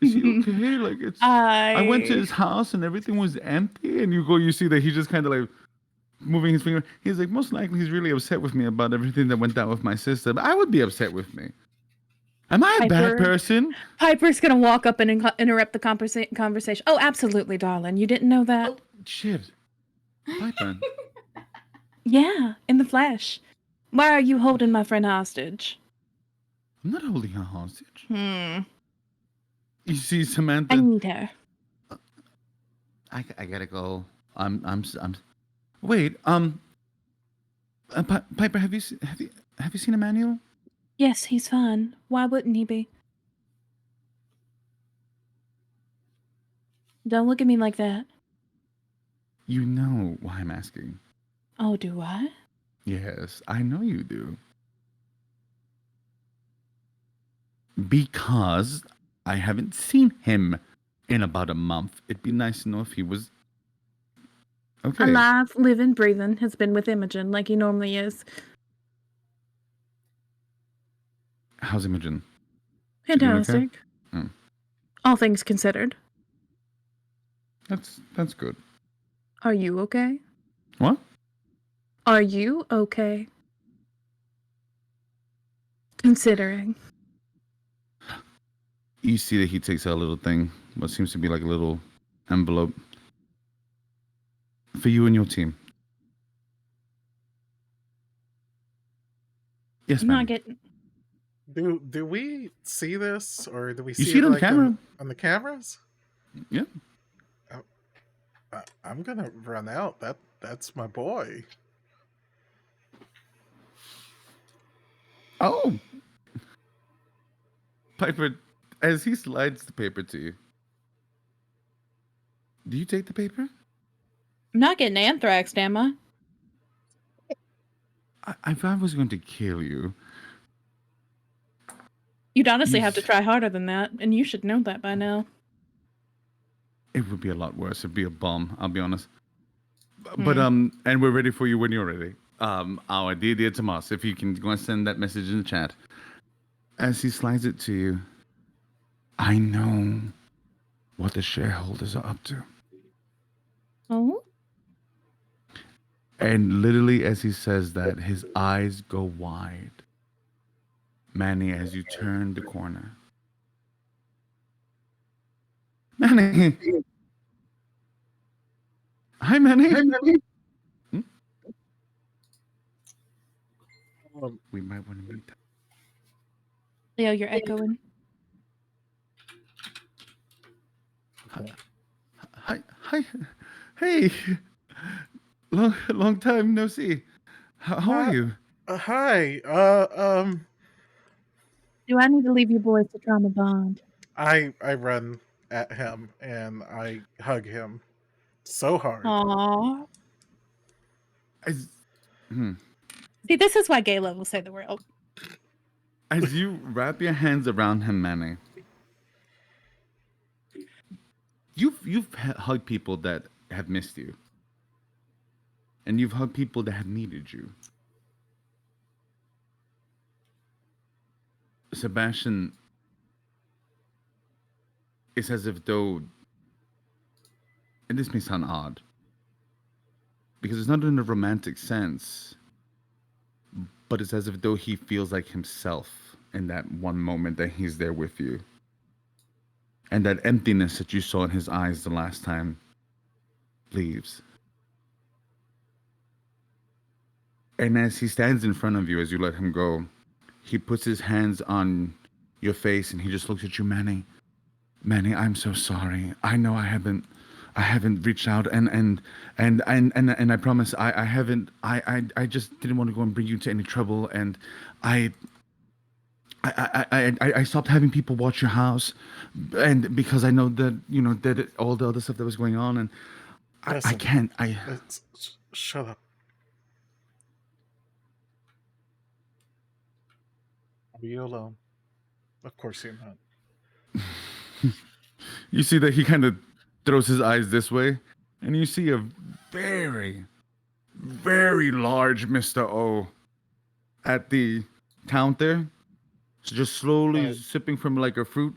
is he okay? Like I went to his house and everything was empty, and you see that he's just kind of like moving his finger. He's like, most likely he's really upset with me about everything that went down with my sister, but I would be upset with me. Am I a bad person? Piper's gonna walk up and interrupt the conversation. Oh, absolutely, darling. You didn't know that? Oh, shit. Piper. Yeah, in the flesh. Why are you holding my friend hostage? I'm not holding her hostage. You see, Samantha. I need her. I gotta go. I'm. Wait. Piper, have you seen Emmanuel? Yes, he's fine. Why wouldn't he be? Don't look at me like that. You know why I'm asking. Oh, do I? Yes, I know you do. Because I haven't seen him in about a month. It'd be nice to know if he was okay. Alive, living, breathing, has been with Imogen like he normally is. How's Imogen? Fantastic. Okay? All things considered. That's good. Are you okay? What? Are you okay? Considering. You see that he takes out a little thing, what seems to be like a little envelope for you and your team. Yes, I'm ma'am. not getting. Do we see this, or do we You see see it on like camera. on the cameras? Yeah. I'm gonna run out. That's my boy. Oh. Piper, as he slides the paper to you, do you take the paper? I'm not getting anthraxed, am I? If I was going to kill you, You'd honestly have to try harder than that, and you should know that by now. it would be a lot worse. It'd be a bomb, I'll be honest. But and we're ready for you when you're ready. Our dear Tomas, if you can go and send that message in the chat. As he slides it to you, I know what the shareholders are up to. Oh? And literally as he says that, his eyes go wide. Manny, as you turn the corner. Manny! Hi, Manny! Hmm? We might want to meet. Leo, you're echoing. Hi. Hey! Long time no see. How are you? Hi. Do I need to leave you boys to trauma bond? I run at him and I hug him so hard. Aww. See, this is why gay love will save the world. As you wrap your hands around him, Manny, you've hugged people that have missed you, and you've hugged people that have needed you. Sebastian, it's as if though, and this may sound odd, because it's not in a romantic sense, but it's as if though he feels like himself in that one moment that he's there with you. And that emptiness that you saw in his eyes the last time leaves. And as he stands in front of you, as you let him go, he puts his hands on your face and he just looks at you, Manny. Manny, I'm so sorry. I know I haven't reached out and I promise I haven't I just didn't want to go and bring you to any trouble, and I stopped having people watch your house, and because I know that all the other stuff that was going on, and I Listen, can't shut up. Are you alone? Of course you're not. You see that he kind of throws his eyes this way, and you see a very, very large Mr. O at the counter, so just slowly sipping from like a fruit,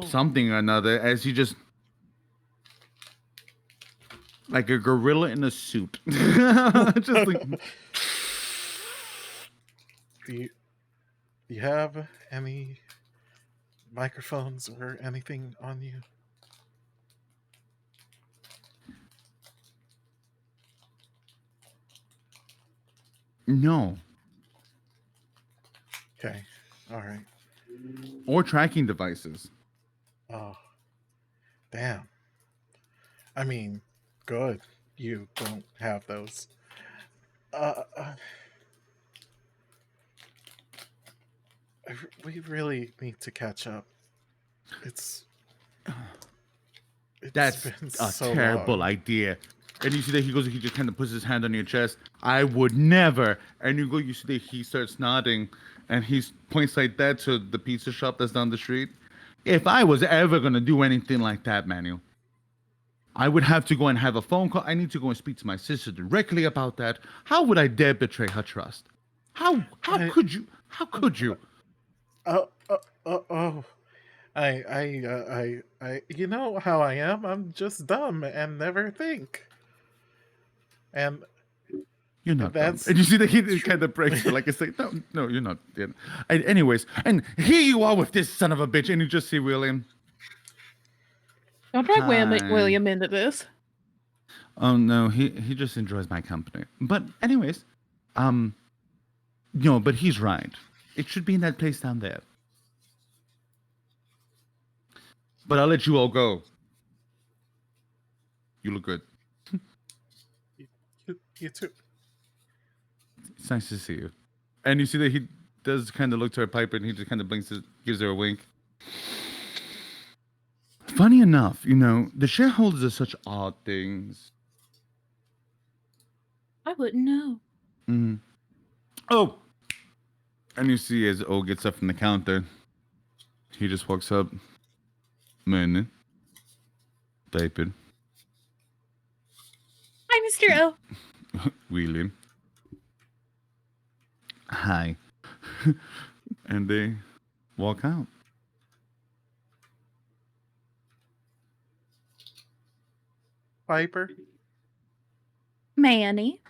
something or another, as he just like a gorilla in a suit. Just like, Do you have any microphones or anything on you? no. Okay. All right. Or tracking devices. Oh, damn. I mean, good. You don't have those. Uh, uh, we really need to catch up. It's That's been a so terrible long. idea. And you see that he just kind of puts his hand on your chest. I would never. And you see that he starts nodding, and he points like that to the pizza shop that's down the street. If I was ever going to do anything like that, Manuel, I would have to go and have a phone call. I need to go and speak to my sister directly about that. How would I dare betray her trust? How could you? How could you? Oh. You know how I am. I'm just dumb and never think. And You're not dumb. that's And you see that he kind of breaks it, like I say, no, you're not. Yeah. And anyways, and here you are with this son of a bitch, and you just see William. Don't drag Hi. William into this. Oh no, he just enjoys my company. But anyways, but he's right. It should be in that place down there. But I'll let you all go. You look good. you too. It's nice to see you. And you see that he does kind of look to her Piper, and he just kind of blinks, gives her a wink. Funny enough, the shareholders are such odd things. I wouldn't know. Mm. Oh! And you see as O gets up from the counter, he just walks up. Man, Piper. Hi, Mr. O. William. Hi. And they walk out. Piper, Manny.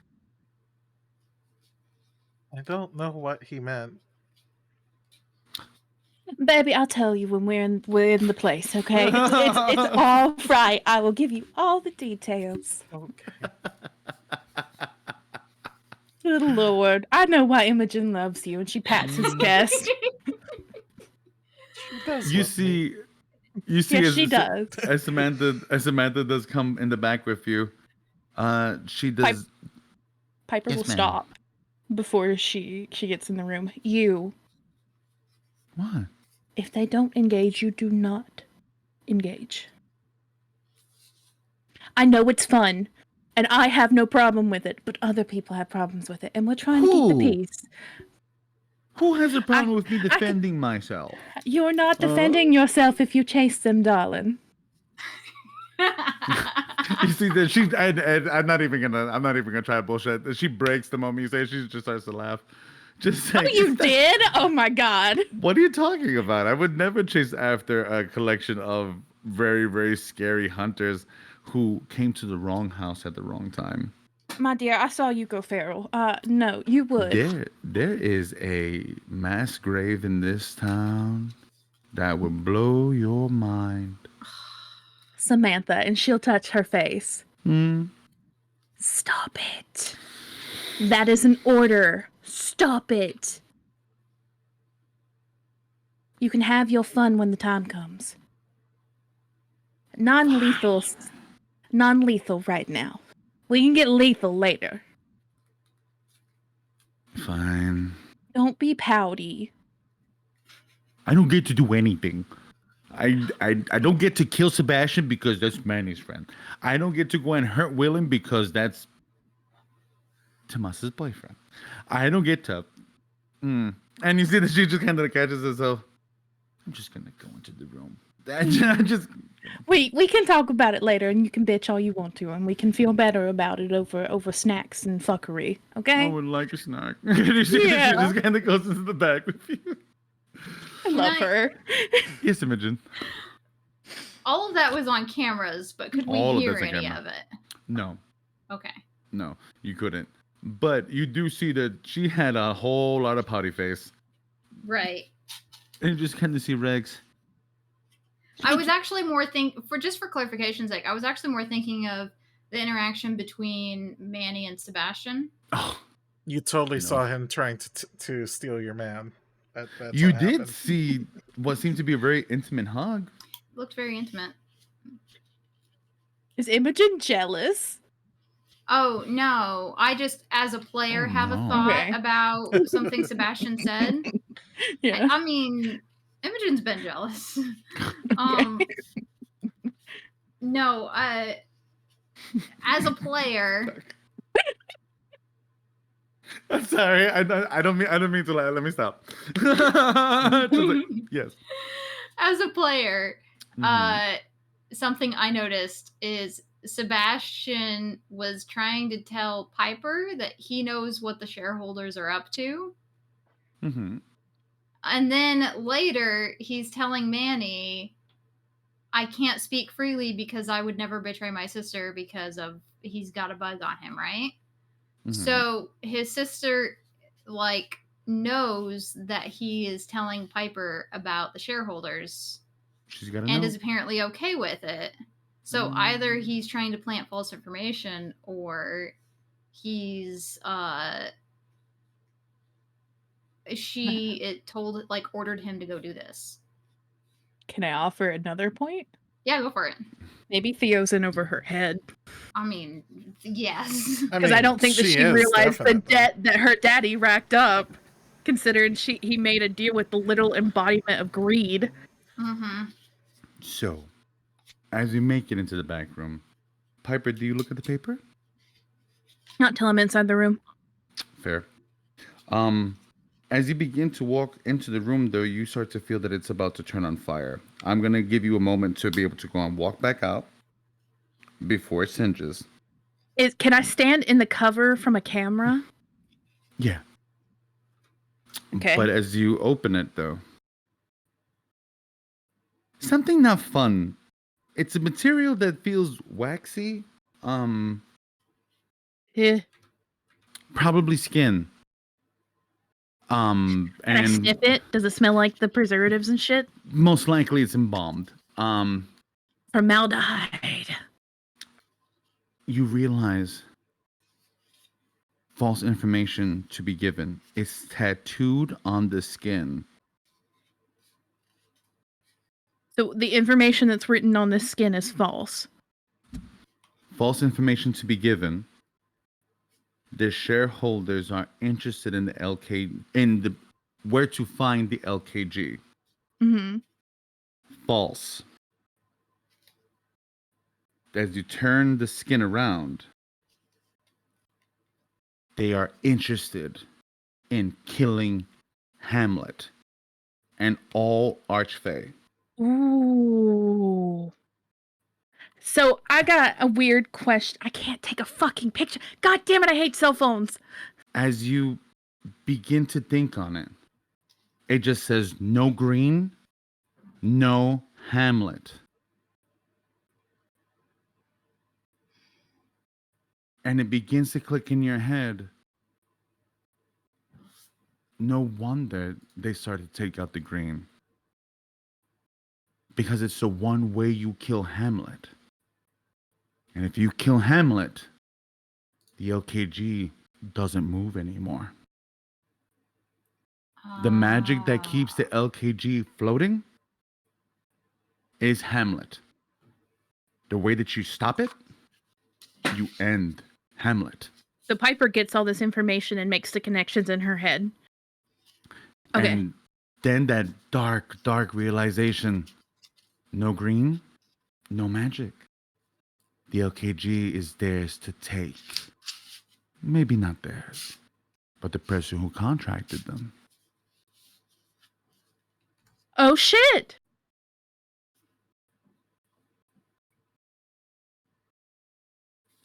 I don't know what he meant. Baby, I'll tell you when we're in the place, okay? It's all right. I will give you all the details. Okay. Good Lord. I know why Imogen loves you, and she pats his chest. She does You love see, me. Yes, she does. As Samantha does come in the back with you, she does. Piper Yes, will ma'am. stop before she gets in the room. You, What? if they don't engage, you do not engage. I know it's fun, and I have no problem with it, but other people have problems with it, and we're trying to keep the Who? peace. Who has a problem with me defending myself? You're not defending yourself if you chase them, darling. You see that she and I'm not even gonna try to bullshit. She breaks the moment you say it, she just starts to laugh. Just saying. Oh, you did? Oh my God. What are you talking about? I would never chase after a collection of very, very scary hunters who came to the wrong house at the wrong time. My dear, I saw you go feral. No, you would. There is a mass grave in this town that would blow your mind. Samantha, and she'll touch her face. Hmm. Stop it. That is an order. Stop it. You can have your fun when the time comes. Non-lethal right now. We can get lethal later. Fine. Don't be pouty. I don't get to do anything. I don't get to kill Sebastian because that's Manny's friend. I don't get to go and hurt Willem because that's Tomas's boyfriend. I don't get to. And you see that she just kind of catches herself. I'm just gonna go into the room. Just We can talk about it later, and you can bitch all you want to, and we can feel better about it over snacks and fuckery. Okay? I would like a snack. She just kind of goes into the back with you. I love her. Yes, Imogen. All of that was on cameras, but could we All of hear that's on any camera. of it? No, Okay. no, you couldn't. But you do see that she had a whole lot of pouty face. Right. And you just kind of see Rex. I was actually more for clarification's sake, I was actually more thinking of the interaction between Manny and Sebastian. Oh, You totally No. saw him trying to steal your man. That's you what did happened. see what seemed to be a very intimate hug. Looked very intimate. Is Imogen jealous? Oh no! I just, as a player, Oh, have a no. thought Okay. about something Sebastian said. Yeah. I mean, Imogen's been jealous. No, as a player, I'm sorry. I don't mean to lie. Let me stop. Just like, yes. as a player, Mhm. something I noticed is Sebastian was trying to tell Piper that he knows what the shareholders are up to. Mm-hmm. And then later, he's telling Manny, I can't speak freely because I would never betray my sister because of he's got a bug on him, right? Mhm. So his sister, like, knows that he is telling Piper about the shareholders She's got to and know. is apparently okay with it. So either he's trying to plant false information or he's ordered him to go do this. Can I offer another point? Yeah, go for it. Maybe Theo's in over her head. I mean, yes. Because I don't think that she is, realized the definitely. debt that her daddy racked up, considering he made a deal with the literal embodiment of greed. Mm-hmm. So, as you make it into the back room, Piper, do you look at the paper? Not till I'm inside the room. Fair. As you begin to walk into the room, though, you start to feel that it's about to turn on fire. I'm going to give you a moment to be able to go and walk back out before it singes. Can I stand in the cover from a camera? Yeah. Okay. But as you open it, though, something not fun. It's a material that feels waxy. Yeah. Probably skin. Can I And sniff it? Does it smell like the preservatives and shit? most likely it's embalmed. Formaldehyde. You realize false information to be given. It's tattooed on the skin. So the information that's written on this skin is false. False information to be given. The shareholders are interested in the where to find the LKG. Mm-hmm. False. As you turn the skin around, they are interested in killing Hamlet and all Archfey. Ooh. So I got a weird question. I can't take a fucking picture. God damn it, I hate cell phones. As you begin to think on it, it just says no green, no Hamlet. and it begins to click in your head. No wonder they started to take out the green. Because it's the one way you kill Hamlet. And if you kill Hamlet, the LKG doesn't move anymore. The magic that keeps the LKG floating is Hamlet. The way that you stop it, you end Hamlet. So Piper gets all this information and makes the connections in her head. Okay. And then that dark realization. No green, no magic. The LKG is theirs to take. Maybe not theirs, but the person who contracted them. Oh shit!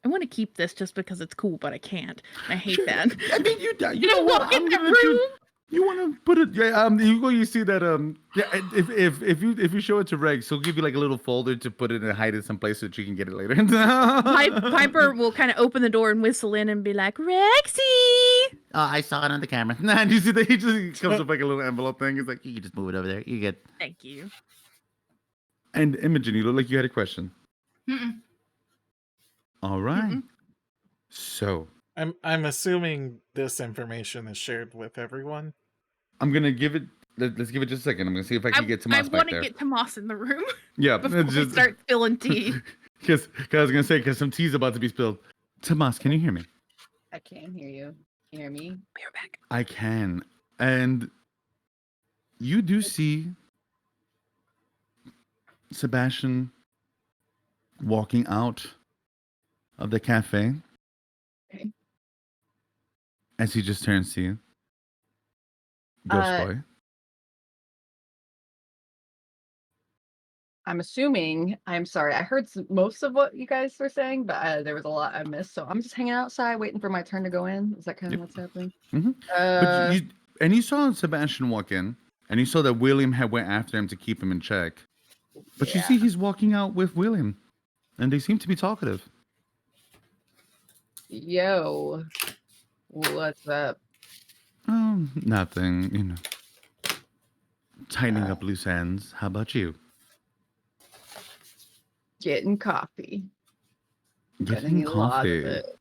I want to keep this just because it's cool, but I can't. I hate that. I mean, you know what? In the room. You want to put it? Yeah. You see that? Yeah. If you show it to Rex, he'll give you like a little folder to put it and hide it someplace so that you can get it later. Piper will kind of open the door and whistle in and be like, Rexy! Oh, I saw it on the camera. Nah, you see that he comes up like a little envelope thing. He's like, You can just move it over there. You get. Thank you. and Imogen, you look like you had a question. Mm-mm. All right. Mm-mm. So I'm assuming this information is shared with everyone. I'm gonna give it. Let's give it just a second. I'm gonna see if I can get Tomas I back want there. to get Tomas in the room Yeah, before we start spilling tea. Because I was gonna say because some tea's about to be spilled. Tomas, can you hear me? I can hear you. Can you hear me? Be right back. I can, and you do see Sebastian walking out of the cafe. Okay. As he just turns to you. Ghost boy. I'm assuming. I'm sorry. I heard most of what you guys were saying, but there was a lot I missed. So I'm just hanging outside, waiting for my turn to go in. Is that kind of what's happening? Mm-hmm. But you saw Sebastian walk in, and you saw that William had went after him to keep him in check. But you see, he's walking out with William, and they seem to be talkative. Yo, what's up? Nothing. You know, tightening up loose ends. How about you? Getting coffee. Getting a lot of coffee. it.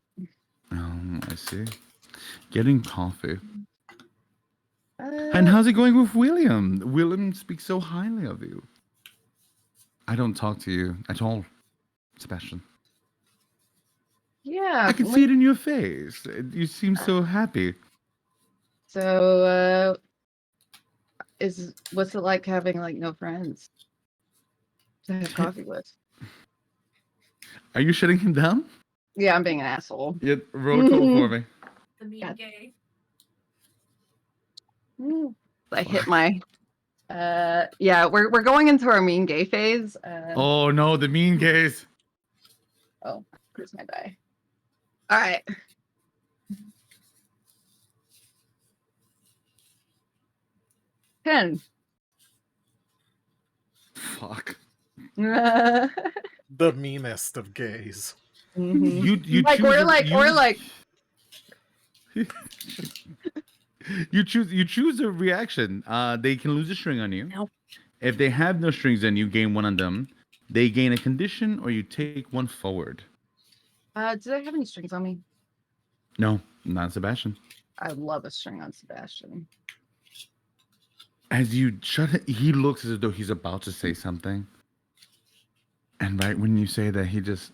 I see. Getting coffee. And how's it going with William? William speaks so highly of you. I don't talk to you at all, Sebastian. Yeah, I can see it in your face. You seem so happy. So, what's it like having like no friends to have coffee with? Are you shutting him down? Yeah, I'm being an asshole. Yeah, roll a call for me. The mean gay. I hit my. Yeah, we're going into our mean gay phase. Oh no, the mean gays. Oh, here's my die. All right. Ten. Fuck. The meanest of gays. You like choose we're like you choose a reaction. They can lose a string on you. No. If they have no strings on you, gain one on them. They gain a condition, or you take one forward. do they have any strings on me? No, not Sebastian. I love a string on Sebastian. As you shut it, he looks as though he's about to say something. And right when you say that, he just...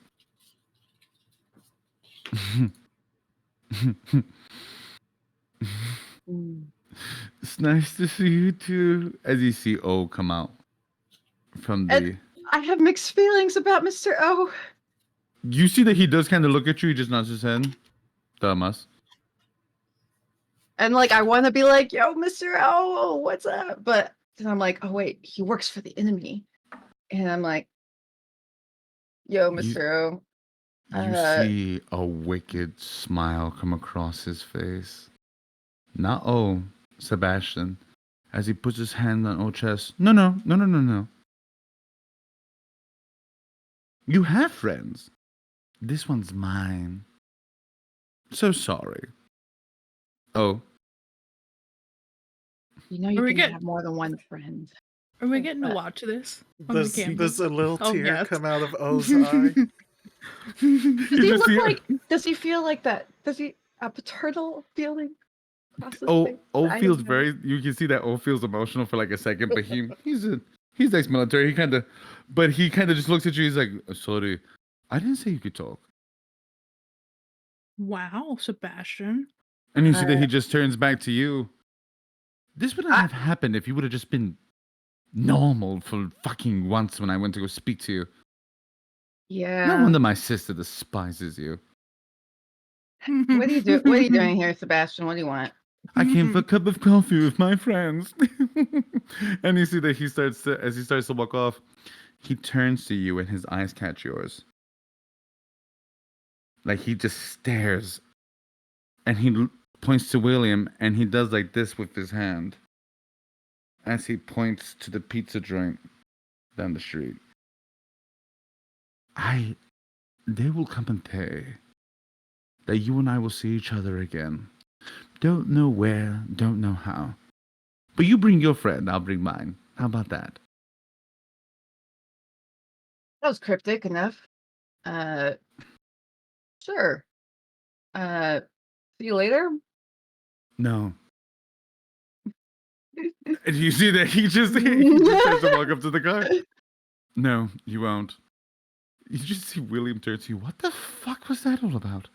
It's nice to see you too. As you see O come out from the... And I have mixed feelings about Mr. O. You see that he does kind of look at you, he just nods his head. Thomas. And like I want to be like, yo, Mr. O, what's up? But then I'm like, oh wait, he works for the enemy. And I'm like, yo, Mr. O. You see a wicked smile come across his face. Not O, Sebastian. As he puts his hand on O's chest. No. You have friends. This one's mine. So sorry. Oh, You know Are you we can good? have more than one friend. Are we getting to But watch this on the camera? Does a little Oh, tear yes. come out of O's eye? does You he just look see- like? Does he feel like that? Does he a paternal feeling across his O face? O I feels don't know. very. You can see that O feels emotional for like a second, but he's ex-military. He kind of just looks at you. He's like, "Sorry, I didn't say you could talk." Wow, Sebastian. And you see that Uh, he just turns back to you. This wouldn't I- have happened if you would have just been normal for fucking once when I went to go speak to you. Yeah. No wonder my sister despises you. What are you doing? What are you doing here, Sebastian? What do you want? I came for a cup of coffee with my friends. And you see that as he starts to walk off, he turns to you and his eyes catch yours. Like he just stares. And he points to William and he does like this with his hand as he points to the pizza joint down the street. They will come and day that you and I will see each other again. Don't know where, don't know how. But you bring your friend, I'll bring mine. How about that? That was cryptic enough. Sure. See you later. No. And you see that he just starts to walk up to the car. No, you won't. You just see William turn to you. What the fuck was that all about?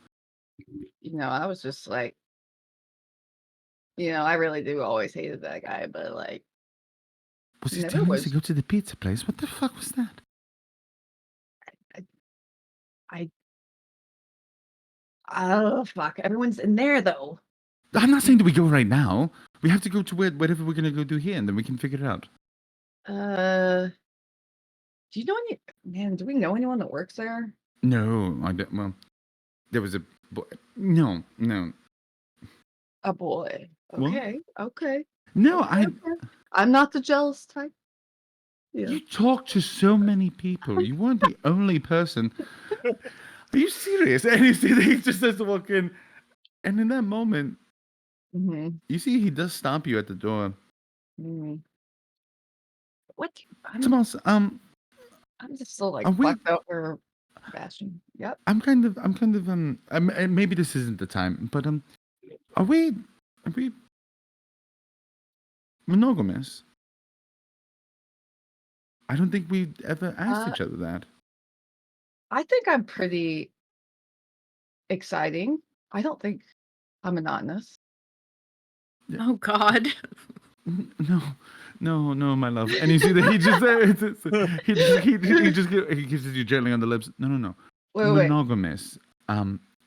I was just like, I really do always hated that guy, but like, Was he never telling us to was. go to the pizza place? What the fuck was that? I oh fuck, everyone's in there though. I'm not saying that we go right now. We have to go to whatever we're gonna go do here, and then we can figure it out. Do you know any man? Do we know anyone that works there? No, I don't. Well, there was a boy. No, no, A boy. What? Okay. no. Okay. I'm not the jealous type. Yeah. You talk to so many people. You weren't the only person. Are you serious? And you see that he just starts to walk in, and in that moment, hmm you see he does stop you at the door. hmm What? Tomas, I'm just still like are we? fucked up for Bastion. Yep. I'm kind of, and maybe this isn't the time, but are we monogamous? I don't think we ever asked Uh, each other that. I think I'm pretty exciting. I don't think I'm monotonous. Oh God. No, my love. And you see that he just he kisses you gently on the lips. No. Wait. Monogamous.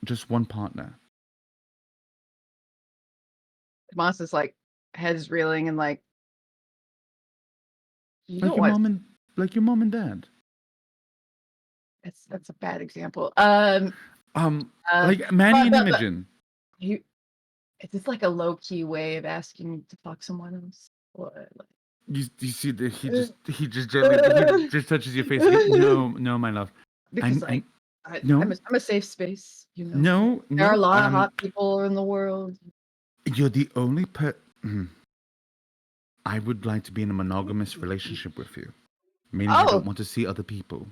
Just one partner. Tomas is like head's reeling and like you Like know your what? like your mom and dad. That's a bad example. Like Manny and but Imogen. you is this like a low key way of asking to fuck someone else? What? Like, You see that he just gently he just touches your face. No, my love. because I I'm a safe space. no. There are a lot of hot people in the world. You're the only I would like to be in a monogamous relationship with you. Meaning I Oh. don't want to see other people.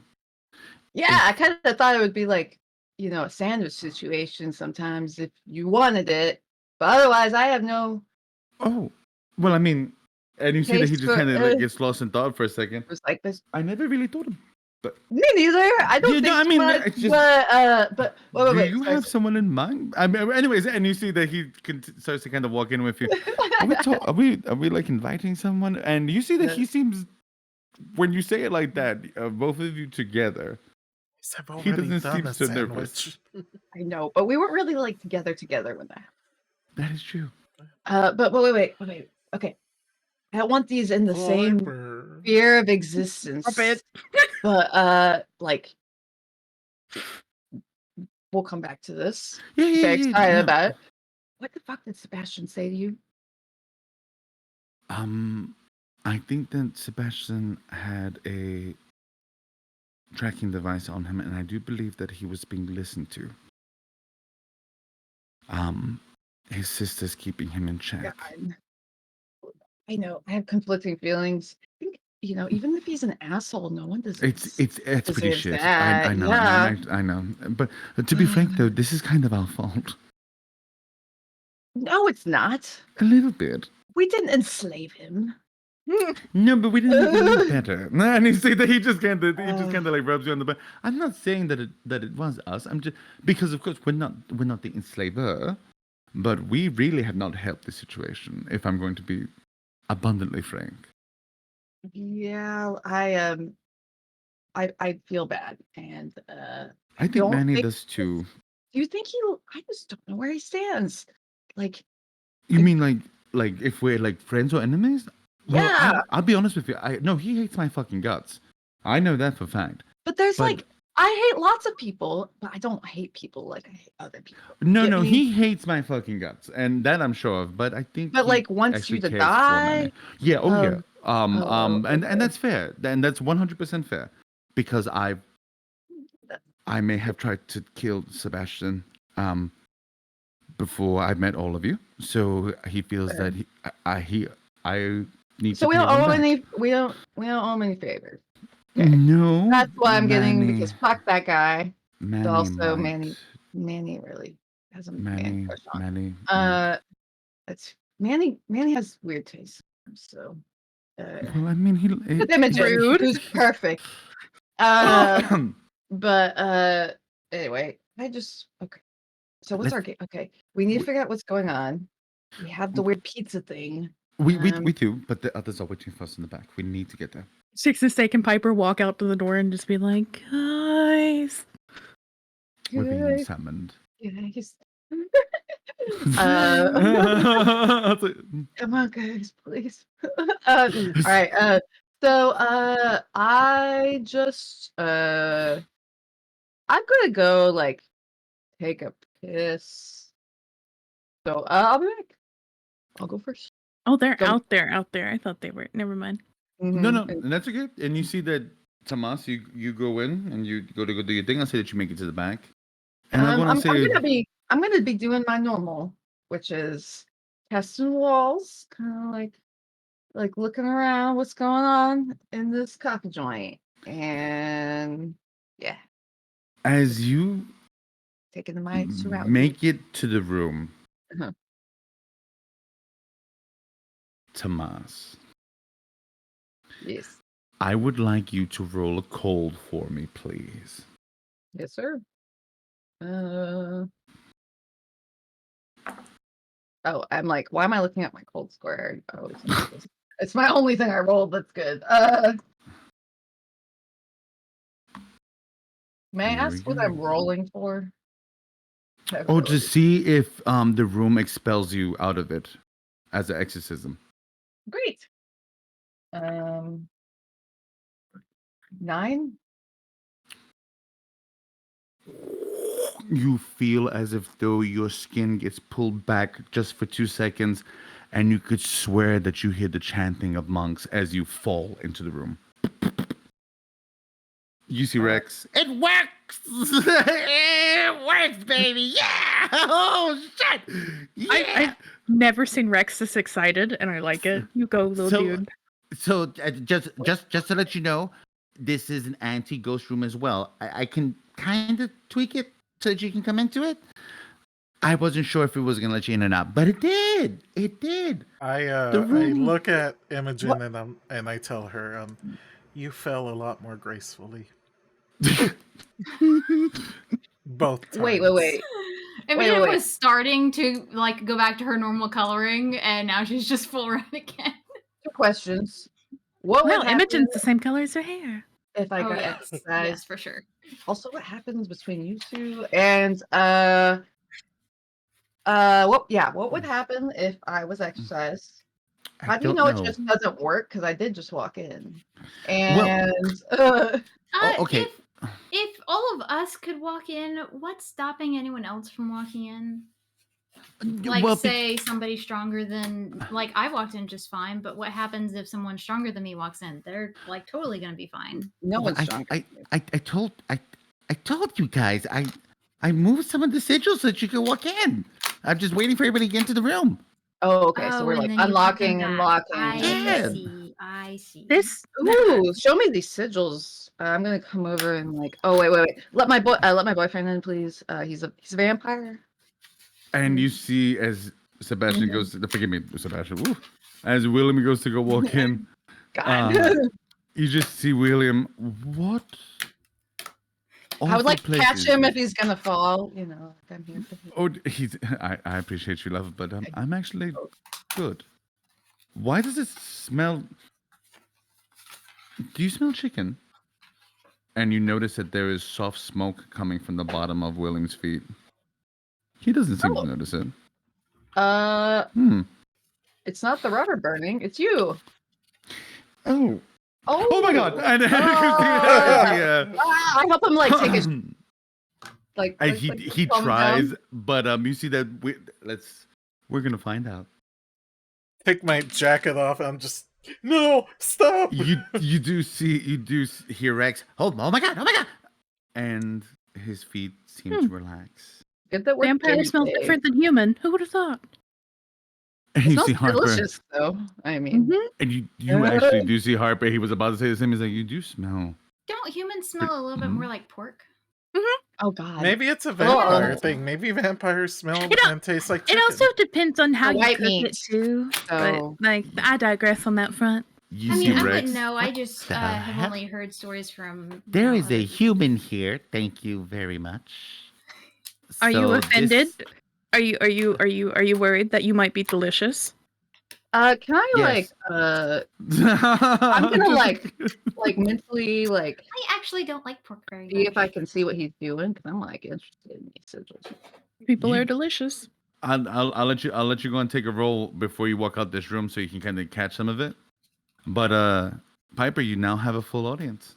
Yeah, I kind of thought it would be like, a sandwich situation sometimes if you wanted it. But otherwise, I have no Oh, well, I mean, and you see that he taste just for kind of gets lost in thought for a second. It's like this. I never really thought of. Me neither. I don't Yeah, no, think I too mean, much, it's just- but wait, Do wait, you sorry, have someone in mind? I mean, anyways, and you see that he starts to kind of walk in with you. Are we like inviting someone? And you see that he seems, when you say it like that, both of you together, I've he already doesn't done seem a so nervous. sandwich. I know, but we weren't really like together when that happened. That is true. But wait. Okay. I don't want these in the same Forever. sphere of existence. Stop it. But like we'll come back to this. Yeah, Very excited yeah. about it. What the fuck did Sebastian say to you? I think that Sebastian had a tracking device on him, and I do believe that he was being listened to. His sister's keeping him in check. God. I know. I have conflicting feelings. I think, even if he's an asshole, no one deserves It's pretty deserves shit. that. I know. Yeah. I know. But to be frank, though, this is kind of our fault. No, it's not. A little bit. We didn't enslave him. No, but we didn't make it any better. And you see that he just kind of like rubs you on the back. I'm not saying that it was us. I'm just because of course we're not the enslaver, but we really have not helped the situation. If I'm going to be abundantly frank. Yeah, I feel bad, and I think don't Manny think does too. do you think I just don't know where he stands. Like, You I- mean like if we're like friends or enemies? Well, Yeah. I'll be honest with you. No, he hates my fucking guts. I know that for a fact. but there's But- like I hate lots of people, but I don't hate people like I hate other people. No, Get no, me? he hates my fucking guts, and that I'm sure of. But I think, But he like wants actually you to cares for die. Manny. Yeah, yeah. oh, And okay. that's fair, and that's 100% fair, because I may have tried to kill Sebastian, before I met all of you, so he feels Fair. that I need So to we pay don't him owe back. any we don't owe him any favors. Okay. No, That's what I'm getting Manny, because fuck that guy. Manny But also might. Manny really has a man Manny, crush on. Manny. might. It's Manny has weird taste. So Well, I mean, Imogen, Rude. who's perfect. But anyway, okay. So what's our game? Okay, we need to figure out what's going on. We have the weird pizza thing. we do, but the others are waiting for us in the back. We need to get there. Six and Steak and Piper walk out to the door and just be like, guys. We're being Guys, summoned. guys. It's like, Come on, guys, please. All right. So I just I'm gonna go like take a piss. So I'll be back. I'll go first. Oh, they're Go- out there. I thought they were. Never mind. No, Mhm. and that's okay. And you see that, Tomas, you go in and you go do your thing. I'll say that you make it to the back. And I want to say, I'm gonna be doing my normal, which is testing walls, kind of like looking around what's going on in this coffee joint, and yeah, as you taking in my surroundings. make it to the room, Uh-huh. Tomas, Yes, I would like you to roll a cold for me, please. yes, sir. Oh, I'm like, why am I looking at my cold square? Oh, it's my only thing I rolled that's good. May I Here ask we what go. I'm rolling for? Oh, to see if the room expels you out of it as an exorcism. Great. 9. You feel as if though your skin gets pulled back just for 2 seconds, and you could swear that you hear the chanting of monks as you fall into the room. You see Rex. It works! It works, baby! Yeah! Oh, shit! Yeah! I've never seen Rex this excited, and I like it. You go, little dude. So just to let you know, this is an anti-ghost room as well. I can kind of tweak it so that you can come into it. I wasn't sure if it was gonna let you in or not, but it did. It did. I room- look at Imogen and I tell her, you fell a lot more gracefully. Both times. Wait. Imogen wait. was starting to like go back to her normal coloring, and now she's just full red again. 2 questions. What Well, would happen Imogen's the same color as her hair. if I Oh got yes, exercised? yes, for sure. Also, what happens between you two? And what would happen if I was exercised? How do you know it just doesn't work? Because I did just walk in. And okay. If all of us could walk in, what's stopping anyone else from walking in? Like, say somebody stronger than, like, I walked in just fine, but what happens if someone stronger than me walks in? They're like totally gonna be fine. no one's stronger. I told you guys. I moved some of the sigils so that you could walk in. I'm just waiting for everybody to get into the room. Oh, okay. So we're and like then you put them unlocking and back. locking. I Yeah. see. I see. This Ooh, show me these sigils. I'm gonna come over and like. Oh wait. Let my boyfriend in, please. He's a vampire. And you see as Sebastian goes to forgive me, Sebastian. Woo, as William goes to go walk in, God. you just see William. What? I would like to awful catch place him is if he's gonna fall. You know, like I'm here for him. Oh, he's. I appreciate you, love, but I'm actually good. Why does it smell? Do you smell chicken? And you notice that there is soft smoke coming from the bottom of William's feet. He doesn't seem to notice it. It's not the rubber burning. It's you. Oh. Oh, Oh my God! And I help him like take a he calm tries, down. but you see that we're gonna find out. Take my jacket off. I'm just no stop. You do hear Rex. Oh my God! And his feet seem to relax. Good that we're vampire smells guinea different than human. Who would have thought? And It you smells see Harper. delicious, though. I mean, And you actually do see Harper. He was about to say the same. He's like, you do smell. Don't humans smell a little bit more like pork? oh God. Maybe it's a vampire thing. Maybe vampires smell and taste like chicken. It also depends on how you white cook it meat. too. So- But like, I digress on that front. You I see mean, I Rex. wouldn't know. I just the have heck? only heard stories from. There is a other- human here. Thank you very much. Are you So offended? this- Are you worried that you might be delicious? Can I Yes. I'm gonna like mentally like I actually don't like pork very see much. if I can see what he's doing because I'm like interested in these sigils. People You- are delicious. I'll let you go and take a roll before you walk out this room so you can kind of catch some of it. But Piper, you now have a full audience.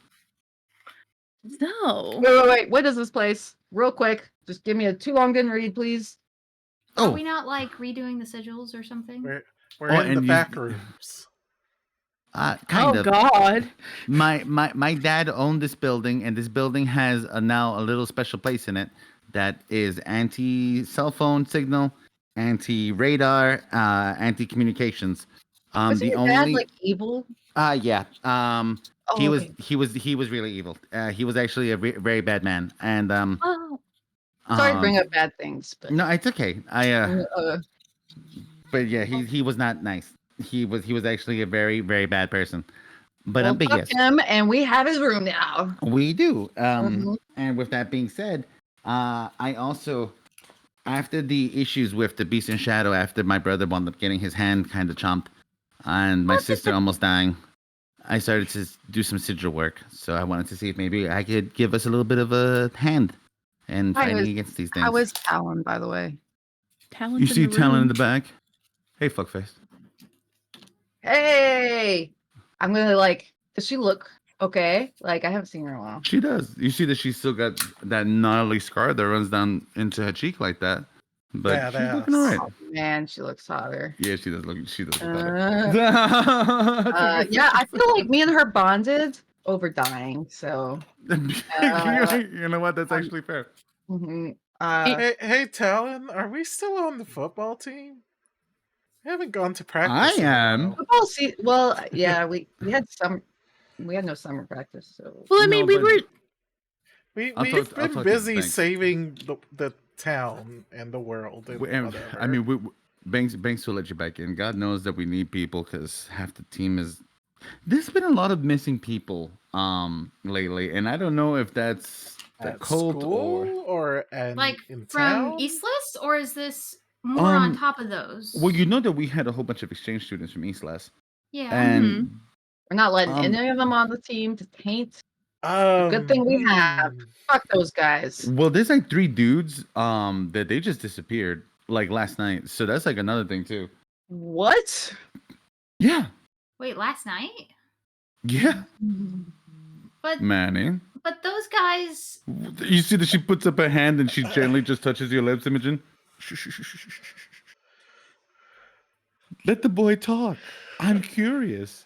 No. Wait. What is this place? Real quick, just give me a too long didn't read, please. Are Oh, we not like redoing the sigils or something? We're Oh, in the and you- back rooms. kind Oh of. God. My dad owned this building, and this building has now a little special place in it that is anti-cell phone signal, anti-radar, anti-communications. Was The your dad only like evil? yeah. Oh, He okay. was really evil. He was actually a very bad man, and Oh. Sorry to bring up bad things, but No, it's okay. uh, But yeah, he was not nice. He was actually a very bad person. But well, but fuck yes, him, and we have his room now. we do. Mhm. And with that being said, I also, after the issues with the Beast in Shadow, after my brother wound up getting his hand kind of chomped, and my sister almost dying, I started to do some sigil work. So I wanted to see if maybe I could give us a little bit of a hand in How fighting is- against these things. How is Talon, by the way? Talent You in see the Talon in room. the back. Hey, fuckface. Hey, I'm gonna like. Does she look okay? Like I haven't seen her in a while. She does. You see that she's still got that gnarly scar that runs down into her cheek like that. But she's looking Badass. alright. Oh, man, she looks hotter. Yeah, she does look better. Yeah, I feel like me and her bonded over dying. So, You know what? That's actually fair. mhm. Hey, Talon, are we still on the football team? We haven't gone to practice. I in a am. while. Football well, yeah, we had no summer practice. So Well, I mean, No, we but- were. We've I'll been talk to you, busy thanks. saving the town and the world. And whatever. I mean, Banks will let you back in. God knows that we need people because half the team is. There's been a lot of missing people lately, and I don't know if that's the At cult school or. Like in from town? Eastless, or is this more on Um, top of those? Well, you know that we had a whole bunch of exchange students from East Last, yeah. and we're not letting Um, any of them on the team to taint. Good thing we have. Fuck those guys. well, there's like 3 dudes that they just disappeared like last night, so that's like another thing too. What? Yeah, Wait, last night? yeah, But Manny. but those guys. You see that she puts up her hand and she gently just touches your lips, Imogen. Shh, shh, shh, shh, shh, shh, shh. Let the boy talk. I'm curious.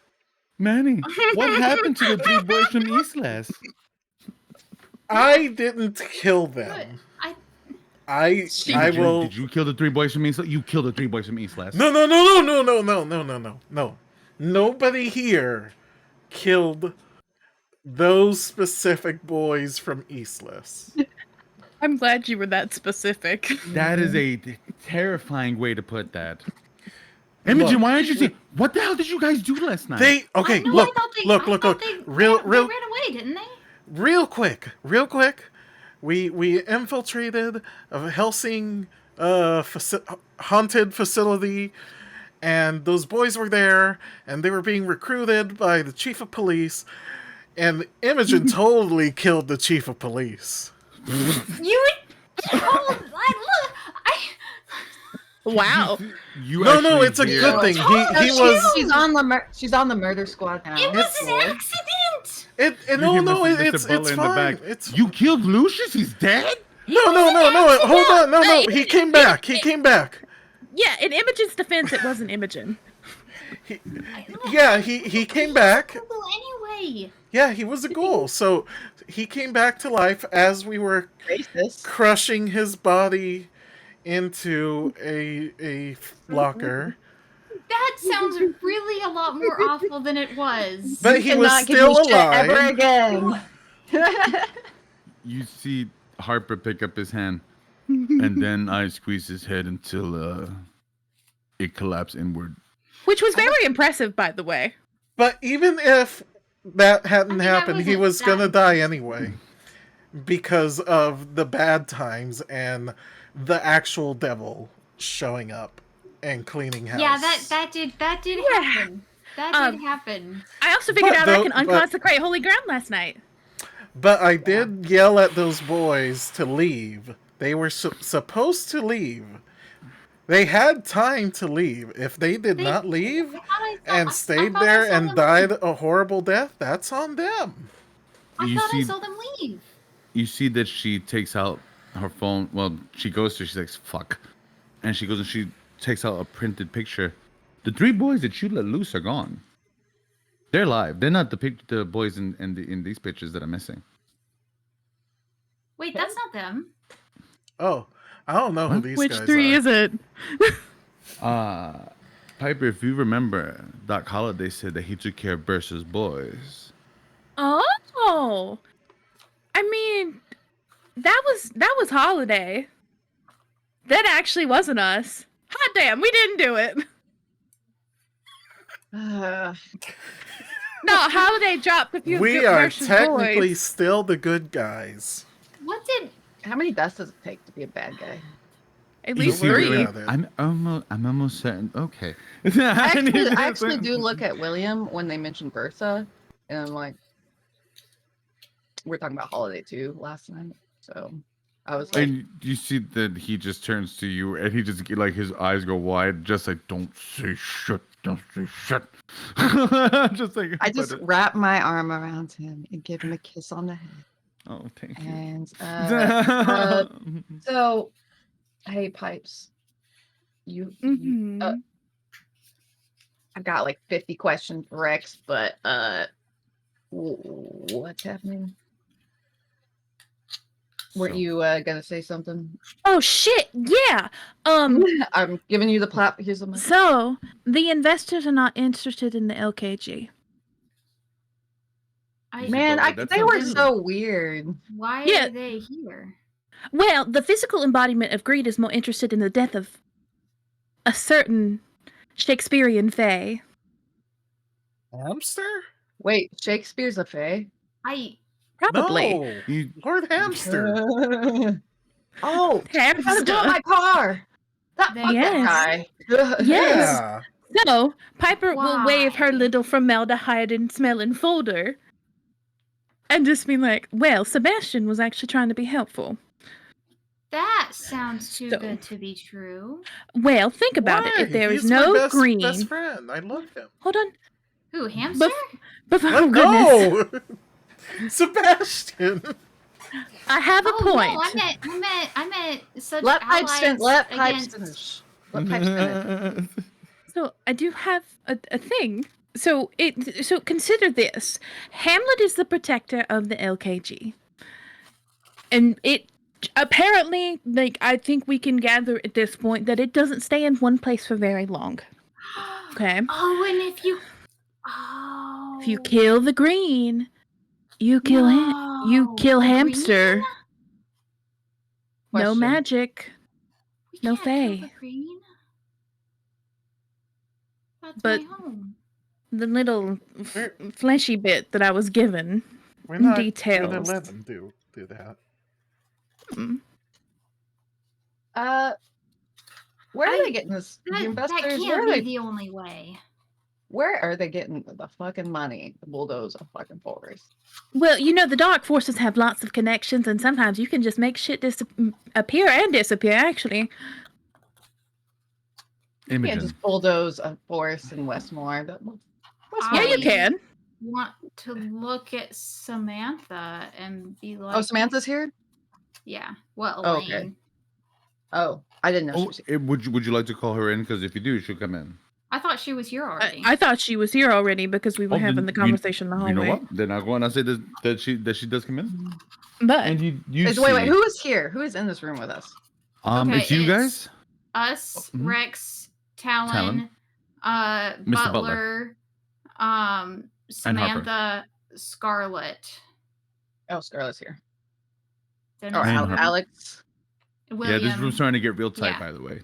Manny, what happened to the 3 boys from East Last? I didn't kill But them. I Imogen, will. Did you kill the 3 boys from East? You killed the 3 boys from East West. No. Nobody here killed those specific boys from Eastless. I'm glad you were that specific. That is a terrifying way to put that. Imogen, why aren't you saying? What the hell did you guys do last night? They okay. I Look, thought look. they Real, ran away, didn't they? real quick. We infiltrated a Helsing haunted facility, and those boys were there, and they were being recruited by the chief of police, and Imogen totally killed the chief of police. You told Wow. No, it's a good thing. He was. She's on the murder squad now. it was an accident. It's Butler in the fine. back. It's You killed Lucius? He's dead? no. Hold on, no. He came back. Yeah, in Imogen's defense, it wasn't Imogen. He came back. Anyway. Yeah, he was a ghoul. So he came back to life as we were Racist. crushing his body into a locker. That sounds really a lot more awful than it was. But he was Cannot give still me shit alive. ever again. You see Harper pick up his hand, and then I squeeze his head until it collapsed inward. Which was very impressive, by the way. But even if that hadn't I happened, he wasn't was that gonna die anyway. Because of the bad times and the actual devil showing up and cleaning house. Yeah, that did happen. That did happen. I also figured But out though- I can unconsecrate holy ground last night. But I did yell at those boys to leave. They were supposed to leave. They had time to leave. If they did not leave and stayed there and died a horrible death, that's on them. I thought I saw them leave. You see that she takes out her phone. Well, she goes to. She's like, "Fuck," and she goes and she takes out a printed picture. The 3 boys that you let loose are gone. They're alive. They're not the boys in these pictures that are missing. Wait, that's not them. Oh, I don't know who these Which guys 3 are. is it? Piper, if you remember, Doc Holliday said that he took care of Bersa's boys. Oh. I mean, that was Holiday. That actually wasn't us. Hot damn, we didn't do it. No, Holiday dropped a few We are Bersa's technically boys. still the good guys. What did? How many deaths does it take to be a bad guy? At You least see, 3. yeah, then. I'm almost certain. Okay. I actually do look at William when they mention Bertha, and I'm like, we're talking about Holiday 2 last night, so I was like, And you see that he just turns to you, and he just like his eyes go wide, just like don't say shit, don't say shit. Just like I just wrap my arm around him and give him a kiss on the head. Oh, thank you. And so, hey, Pipes, Mhm. I've got like 50 questions for Rex, but what's happening? Were you gonna say something? Oh shit, yeah. I'm giving you the plat. Here's the mic. So the investors are not interested in the LKG. Man, That's they not were true. so weird. Why Yeah. are they here? Well, the physical embodiment of greed is more interested in the death of a certain Shakespearean fae. Hamster? Wait, Shakespeare's a fae? Probably. No, You- Lord Hamster. Oh, I gotta Hamster. do my car. Fuck that Yes. guy. Yes. Yeah. So, Piper will wave her Why? little formaldehyde and smelling folder and just be like, well, Sebastian was actually trying to be helpful. That sounds too So- good to be true. Well, think about it. If Why? there He's is my no green... best friend. I love him. Hold on. Who, hamster? Before, Let oh, goodness. go, Sebastian. I have a point. No, I meant such Let Pipes allies finish. Let Pipes against- finish. Let Pipes finish. So I do have a thing. So consider this. Hamlet is the protector of the LKG. And it Apparently, like, I think we can gather at this point that it doesn't stay in one place for very long. Okay? Oh, and if you If you kill the green, you kill him. You kill the hamster. green? No Question. magic. We No can't kill the fae. green. That's But- my home. The little We're- fleshy bit that I was given. We're not Details. gonna let them do that. Mm. Where are they getting this? The That investors, where can't are be they? the only way. Where are they getting the fucking money to bulldoze a fucking forest? Well, you know, the dark forces have lots of connections, and sometimes you can just make shit appear and disappear, actually. You can't Imogen. just bulldoze a forest in Westmore. Yeah, you I- can. Want to look at Samantha and be like, Oh, Samantha's here? yeah. Well, Oh, Elaine. okay. Oh, I didn't know she Oh, was here. would you like to call her in? Because if you do, she'll come in. I thought she was here already. I thought she was here already because we were Oh, having then the conversation in the hallway. You know what? Then I'll go on and say that she does come in. But And you see, Wait, who is here? Who is in this room with us? Okay, it's you it's- guys. Us, Mhm. Rex, Talon, Talon. Mr. Butler, Samantha, Scarlet. Oh, Scarlett's here. Then Oh, I am it's her. Alex. William. Yeah, this room's starting to get real tight, Yeah. by the way.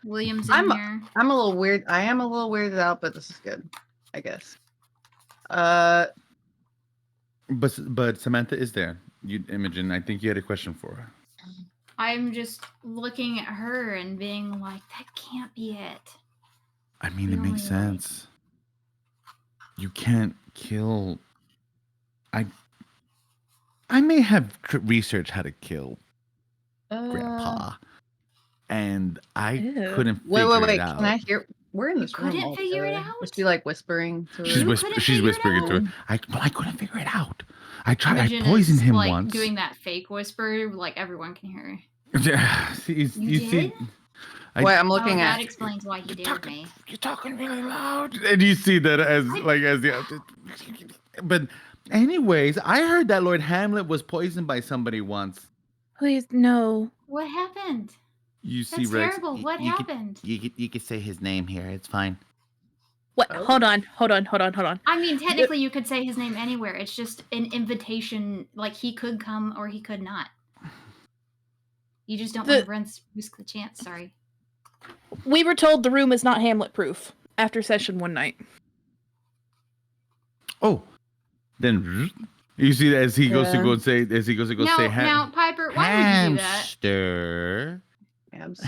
William's in I'm- here. I'm a little weird. I am a little weirded out, but this is good, I guess. Uh, But Samantha is there. Imogen, I think you had a question for her. I'm just looking at her and being like, that can't be it. I mean, The it makes only way. sense. You can't kill. I may have researched how to kill Grandpa, and I Ew. couldn't figure wait. it out. Can I hear? We're in You this room. couldn't all figure it together. out? Must be like whispering to She's, her. You couldn't she's figure it whispering to out? her. I couldn't figure it out. I tried. Imogen I poisoned is, him like, once. doing that fake whisper, like everyone can hear. you You see, did? Wait, I'm Oh, looking that at. explains why he dared me. You're talking really loud, and you see that as the. But anyways, I heard that Lord Hamlet was poisoned by somebody once. please, no. What happened? You see, That's Rex. terrible. What happened? You could say his name here. It's fine. What? Oh. Hold on. I mean, technically, you could say his name anywhere. It's just an invitation. Like, he could come or he could not. You just don't want to risk the chance. Sorry. We were told the room is not Hamlet proof after session one night. Oh, then you see that as he goes to Yeah. go say Now, Piper, why would you do that?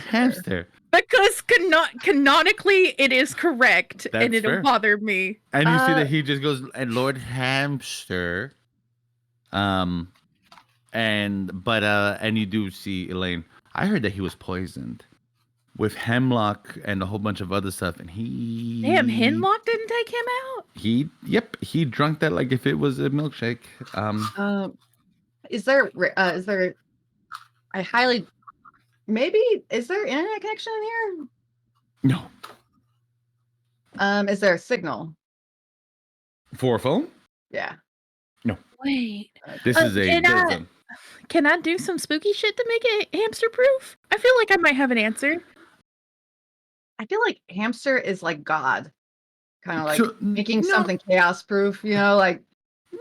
hamster. Because canonically it is correct, That's and it'll fair. bother me. And you see that he just goes and Lord Hamster. And you do see Elaine. I heard that he was poisoned with hemlock and a whole bunch of other stuff, and he Damn, Hemlock didn't take him out? he drunk that like if it was a milkshake. Is there? I highly. Maybe is there internet connection in here? No, Is there a signal? for a phone. Yeah. Wait. This is a. Can I do some spooky shit to make it hamster proof? I feel like I might have an answer. I feel like hamster is like God, kind of like So, making no. something chaos proof. You know, like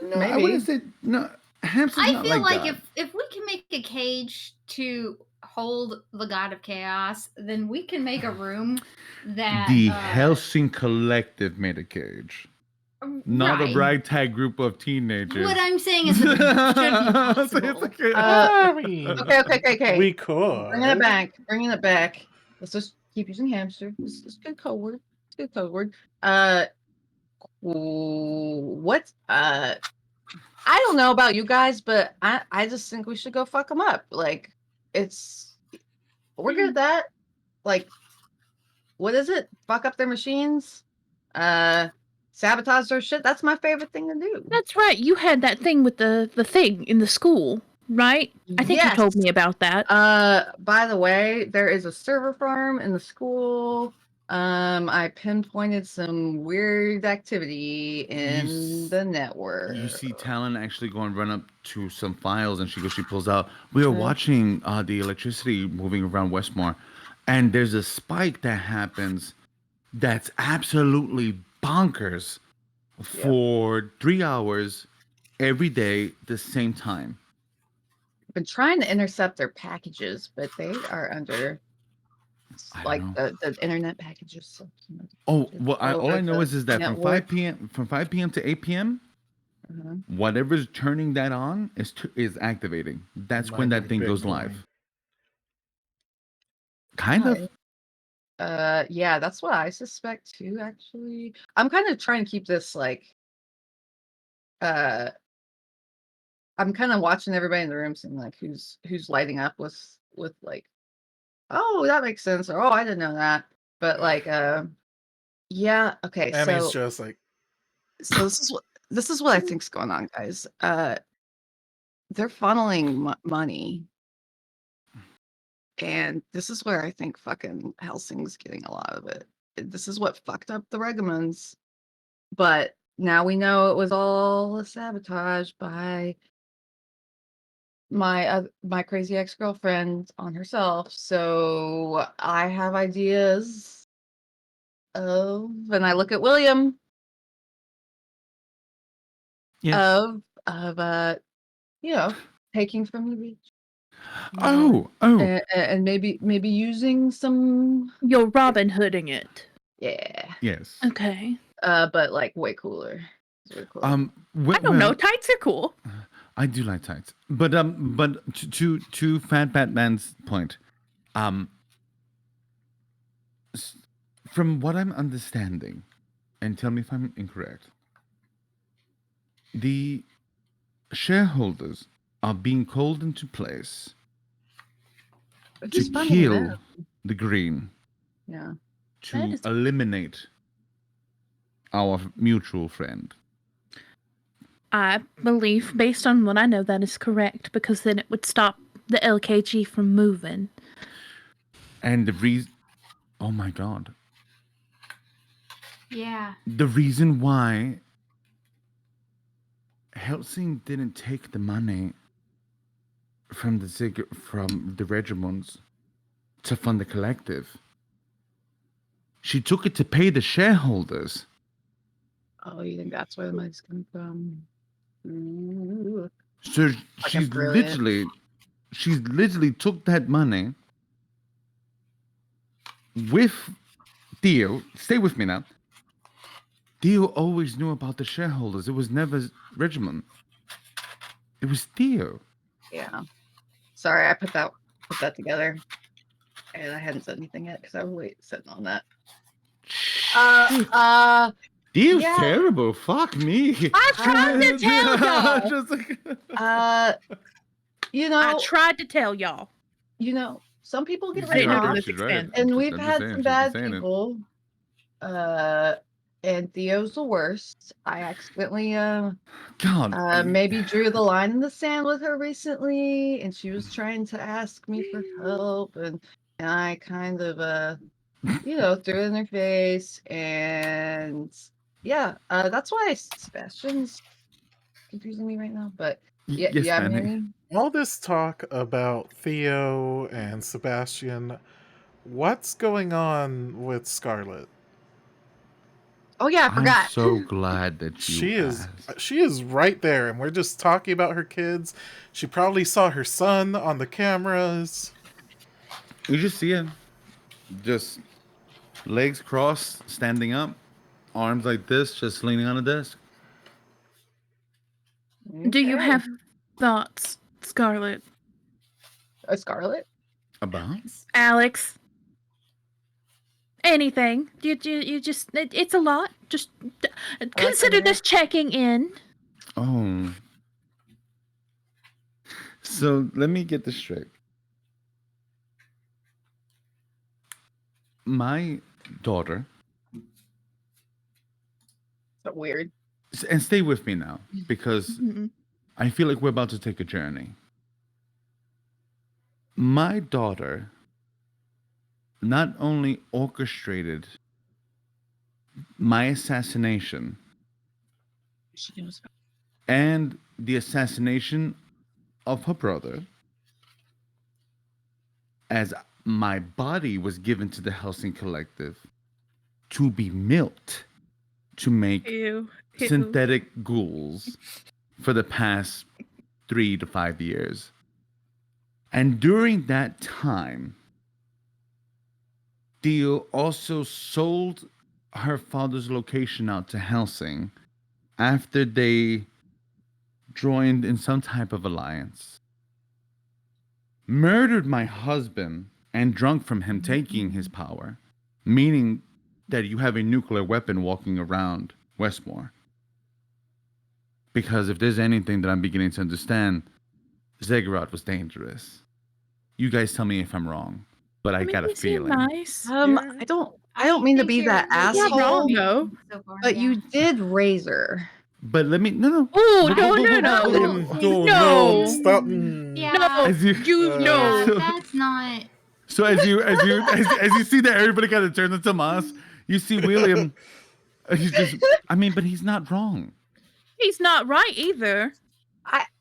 No, I maybe. wouldn't say no. Hamster's I not feel like God. if we can make a cage to hold the god of chaos, then we can make a room that The Helsing Collective made a cage, not a right. ragtag group of teenagers. What I'm saying is that it should be possible. Okay. We could. Bringing it back. Let's just keep using hamster. This is good code word. It's good code word. What? I don't know about you guys, but I just think we should go fuck them up. Like, we're good at that. Like, what is it? Fuck up their machines. Sabotage their shit. That's my favorite thing to do. That's right. You had that thing with the thing in the school, right? I think you told me about that. By the way, there is a server farm in the school. I pinpointed some weird activity in s- the network. You see Talon actually go and run up to some files, and she pulls out. We are Uh, watching the electricity moving around Westmore, and there's a spike that happens that's absolutely bonkers Yep. for 3 hours every day, the same time. Been trying to intercept their packages, but they are under I don't like know. the internet packages. So, Oh, just well, all over I know the is that network. from 5 p.m. to 8 p.m. Uh-huh. whatever's turning that on is activating. That's when Might be that thing goes Bitcoin. live. Kind of. Yeah, that's what I suspect too, actually. I'm kind of trying to keep this like uh I'm kind of watching everybody in the room seeing like who's lighting up with like, oh, that makes sense, or oh, I didn't know that. But like yeah, okay, And he's so just like, this is what I think's going on, guys. They're funneling money, and this is where I think fucking Helsing's getting a lot of it. This is what fucked up the Regamons. But now we know it was all a sabotage by my crazy ex-girlfriend on herself. So I have ideas and I look at William Yes. of you know, taking from the beach. Oh. And maybe using some, You're Robin Hooding it. yeah. Yes. Okay. But like way cooler. It's way cooler. I don't know. Tights are cool. I do like tights, but to Fat Batman's point, um, from what I'm understanding, and tell me if I'm incorrect, the shareholders are being called into place But to who's funding them? kill the green, Yeah. to is- eliminate our mutual friend. I believe, based on what I know, that is correct, because then it would stop the LKG from moving. And the reason, oh my god, Yeah. the reason why Helsing didn't take the money from the regiments to fund the collective. She took it to pay the shareholders. Oh, you think that's where the money's coming from? Ooh, So fucking brilliant. she's literally took that money with Theo. Stay with me now. Theo always knew about the shareholders. It was never Regiment. It was Theo. Yeah. Sorry, I put that together, and I hadn't said anything yet because I was sitting on that. Theo's Yeah. terrible. Fuck me. I tried to tell y'all. Just like... You I know, tried to tell y'all. Some people get I didn't know written to off, this She's right. extent. and we've I'm just had saying, some she's bad saying it. people. And Theo's the worst. I accidentally God. maybe drew the line in the sand with her recently, and she was trying to ask me for help, and I kind of threw it in her face, and yeah, that's why Sebastian's confusing me right now. But Yes, yeah, Manny. Manny. all this talk about Theo and Sebastian, what's going on with Scarlet? Oh yeah, I I'm forgot. so glad that you She is asked. she is right there, and we're just talking about her kids. She probably saw her son on the cameras. You just see him, just legs crossed, standing up, arms like this, just leaning on a desk. Do you Okay. have thoughts, Scarlet? Scarlet? About? Alex? Anything? You just, it's a lot. Just consider her this checking in. Oh. So let me get this straight. My daughter, So weird. and stay with me now, because Mhm. I feel like we're about to take a journey. My daughter not only orchestrated my assassination She knows. and the assassination of her brother, as my body was given to the Helsing Collective to be milked to make Ew. synthetic ghouls for the past 3 to 5 years. And during that time, Theo also sold her father's location out to Helsing after they joined in some type of alliance. Murdered my husband and drunk from him taking his power, meaning that you have a nuclear weapon walking around Westmore. Because if there's anything that I'm beginning to understand, Zegarath was dangerous. You guys tell me if I'm wrong, but I got a he seemed feeling. nice. I don't mean to think be you're that really Not wrong, asshole, though. so far, but yeah. you did raise her. But let me no. Oh, Whoa, no, whoa, no, whoa, no. whoa, whoa. No, No. stop. Yeah. No, As you, Yeah, So- that's not. So as you see that everybody kind of turns to Tomas, you see William. He's just. I mean, but he's not wrong. he's not right either.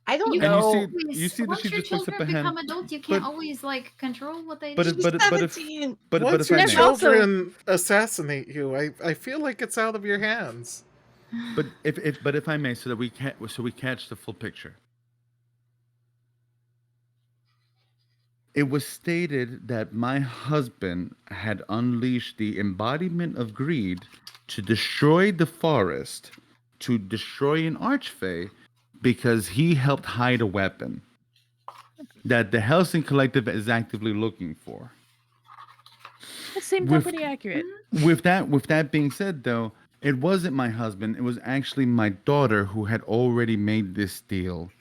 I don't You And know. you see that once she your just puts up children a hand. become adults, you can't But- always like control what they But do. if, but, She's but if 17. but Once if I your may, children assassinate you, I feel like it's out of your hands. but if I may, so we catch the full picture. It was stated that my husband had unleashed the embodiment of greed to destroy the forest, to destroy an archfey, because he helped hide a weapon that the Helsing Collective is actively looking for. That seemed With- pretty accurate. With that being said, though, it wasn't my husband. It was actually my daughter who had already made this deal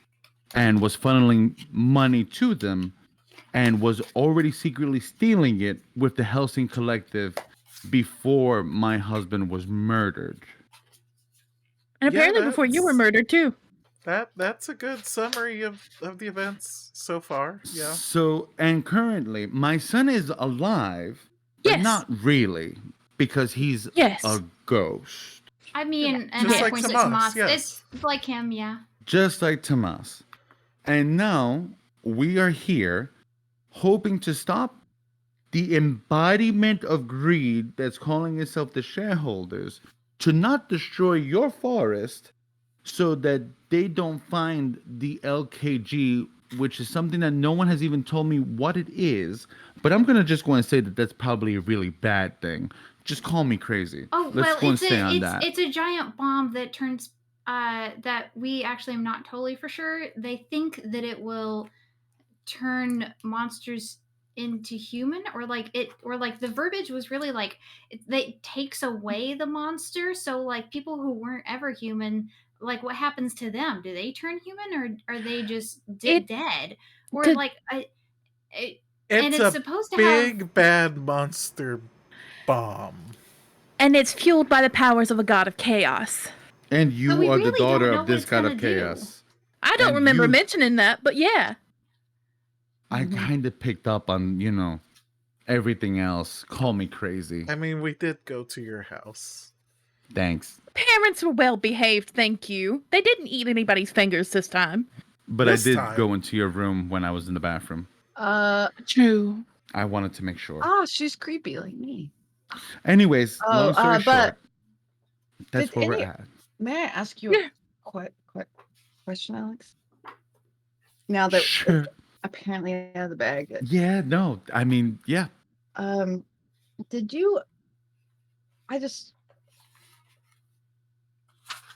and was funneling money to them and was already secretly stealing it with the Helsing Collective before my husband was murdered. And Yeah, apparently before you were that's- murdered, too. That's a good summary of the events so far. Yeah. So, and currently, my son is alive, but Yes. not really, because he's Yes. a ghost. I mean, and Just I like point to Tomas, Tomas. yes. It's like him, yeah. Just like Tomas. And now we are here hoping to stop the embodiment of greed that's calling itself the shareholders to not destroy your forest so that they don't find the LKG, which is something that no one has even told me what it is. But I'm going to just go and say that that's probably a really bad thing. Just call me crazy. Oh Let's well, go and stay on that. it's a giant bomb that turns. That we actually am not totally for sure. They think that it will turn monsters into human, or like the verbiage was really like it takes away the monster. So like people who weren't ever human, like what happens to them? Do they turn human, or are they just dead? Or the- like and It's it's a supposed to big have. bad monster bomb. And it's fueled by the powers of a god of chaos. And But you we are really the daughter don't know of what this it's god gonna of do. chaos. I don't And remember you- mentioning that, but yeah. I kind of picked up on, everything else. Call me crazy. I mean, we did go to your house. Thanks. Parents were well behaved, thank you. They didn't eat anybody's fingers this time. But This I did time. go into your room when I was in the bathroom. True. I wanted to make sure. She's creepy like me. Anyways, Oh, long story but short, that's did where we're any- at. May I ask you Yeah. a quick question, Alex? Now that Sure. it's apparently out of the bag, Yeah, no. I mean, yeah. did you?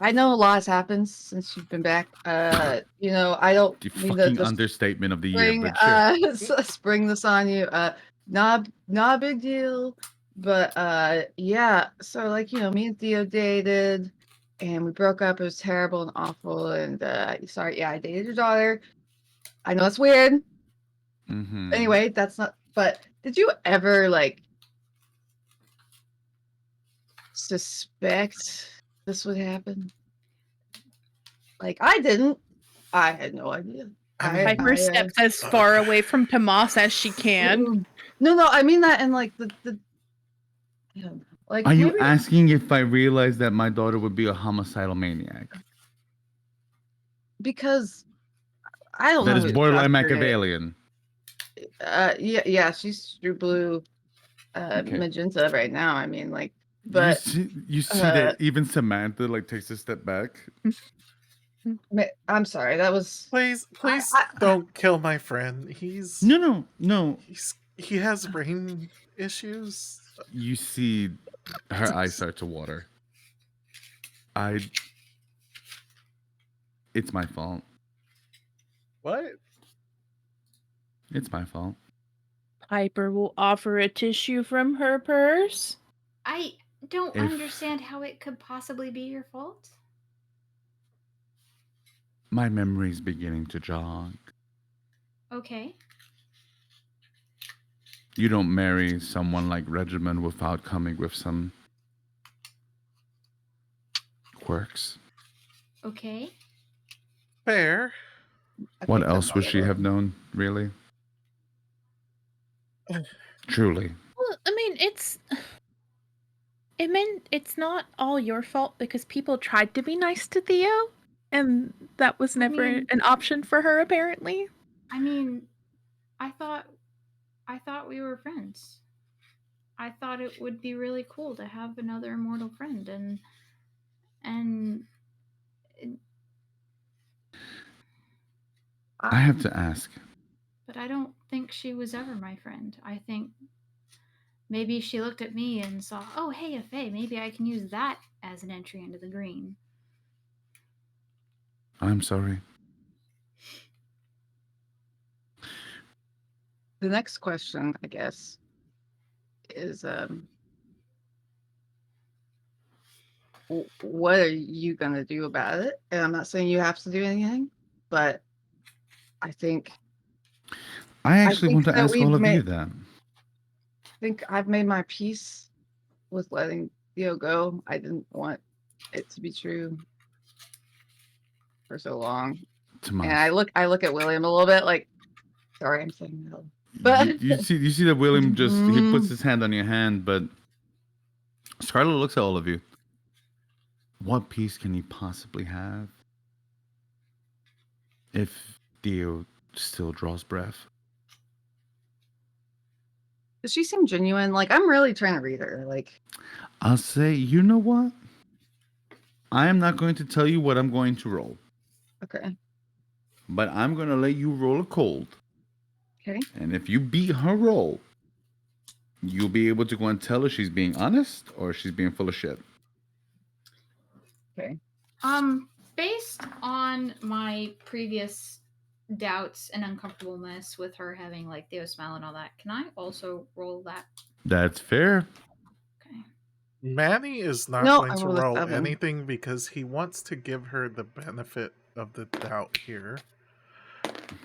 I know a lot has happened since you've been back. I don't The mean to fucking just understatement of the year, spring, but sure. spring this on you. Not a big deal, but yeah. So like me and Theo dated, and we broke up. It was terrible and awful. And sorry, yeah, I dated your daughter. I know it's weird. Mhm. Anyway, that's not. But did you ever like suspect this would happen? Like I didn't. I had no idea. Piper steps as far away from Tomas as she can. No, I mean that in like the like. Are you maybe- asking if I realized that my daughter would be a homicidal maniac? Because I don't That know is who to borderline trust her. Machiavellian. Yeah, she's true blue, Okay. magenta right now. I mean, like, You but see that even Samantha like takes a step back. I'm sorry. That was Please I- don't kill my friend. No. He has brain issues. You see her eyes start to water. It's my fault. What? It's my fault. Piper will offer a tissue from her purse. I don't If- understand how it could possibly be your fault. My memory's beginning to jog. Okay. You don't marry someone like Regimen without coming with some quirks. Okay. Fair. What think else that's would all she I have known, really? Truly. Well, I mean, it's not all your fault because people tried to be nice to Theo, and that was never an option for her, apparently. I mean, I thought we were friends. I thought it would be really cool to have another immortal friend, and I have to ask. but I don't think she was ever my friend. I think maybe she looked at me and saw, oh, hey, a Fae, maybe I can use that as an entry into the green. I'm sorry. The next question, I guess, is what are you gonna do about it? And I'm not saying you have to do anything, but I think I actually think want to that ask we've all of you made- that. I think I've made my peace with letting Theo go. I didn't want it to be true for so long. Tomas. And I look at William a little bit like, sorry, I'm saying no. But you see that William just he puts his hand on your hand, but Scarlet looks at all of you. What peace can he possibly have if Theo still draws breath? does she seem genuine? Like, I'm really trying to read her. Like, I'll say, you know what? I am not going to tell you what I'm going to roll, okay. but I'm going to let you roll a cold. Okay. And if you beat her roll, you'll be able to go and tell her she's being honest or she's being full of shit. Okay. Based on my previous doubts and uncomfortableness with her having like Theo smile and all that, can I also roll that? That's fair. Okay. Manny is not No, going I to rolled a roll 7. anything because he wants to give her the benefit of the doubt here.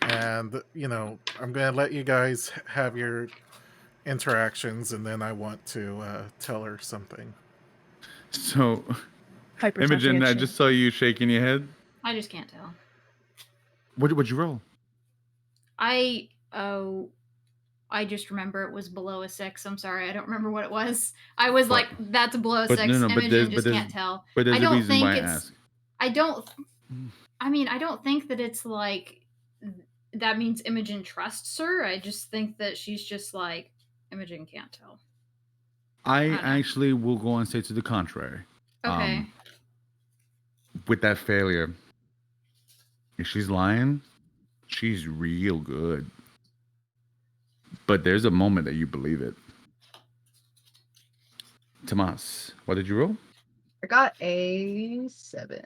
And, I'm going to let you guys have your interactions, and then I want to tell her something. So, Piper's Imogen, I just saw you shaking your head. I just can't tell. What'd you roll? I just remember it was below a 6. I'm sorry, I don't remember what it was. I was like, that's below a 6. Imogen just can't tell. But there's I don't a reason think why I it's. ask. I don't think that it's like that means Imogen trusts her. I just think that she's just like Imogen can't tell. I don't know. actually will go and say to the contrary. Okay. With that failure, if she's lying, she's real good. But there's a moment that you believe it. Tomas, what did you roll? I got a 7.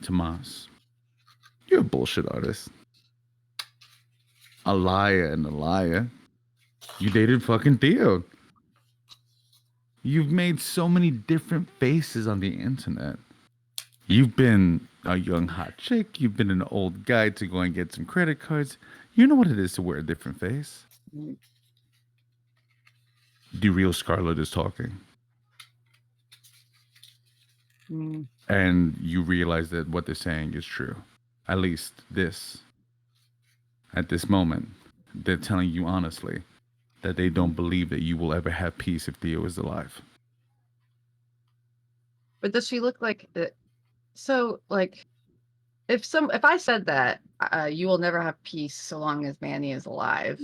Tomas, you're a bullshit artist. A liar and a liar. You dated fucking Theo. You've made so many different faces on the internet. You've been a young hot chick. You've been an old guy to go and get some credit cards. You know what it is to wear a different face. The real Scarlet is talking. And you realize that what they're saying is true. at least this, at this moment, they're telling you honestly that they don't believe that you will ever have peace if Theo is alive. But does she look like it? So, like, if I said that you will never have peace so long as Manny is alive,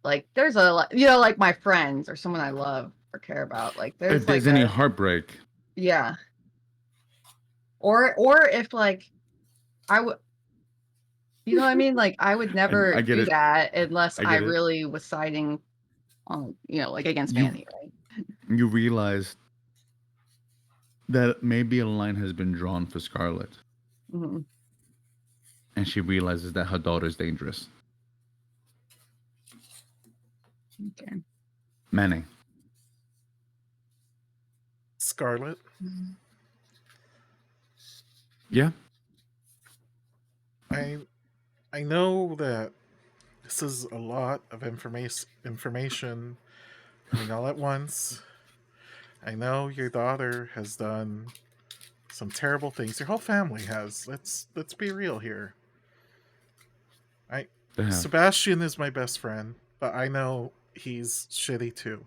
like there's like my friends or someone I love or care about, like If there's there's like any a heartbreak, yeah, or if like I would, you know what I mean? Like I would never I get do it. that unless I I get it. really was siding on, like against You Manny, right? you realize that maybe a line has been drawn for Scarlet, Mm-hmm. and she realizes that her daughter's dangerous. Okay. Manny. Scarlet, Yeah. I know that this is a lot of information coming all at once. I know your daughter has done some terrible things. Your whole family has. Let's be real here. I They have. Sebastian is my best friend, but I know he's shitty too.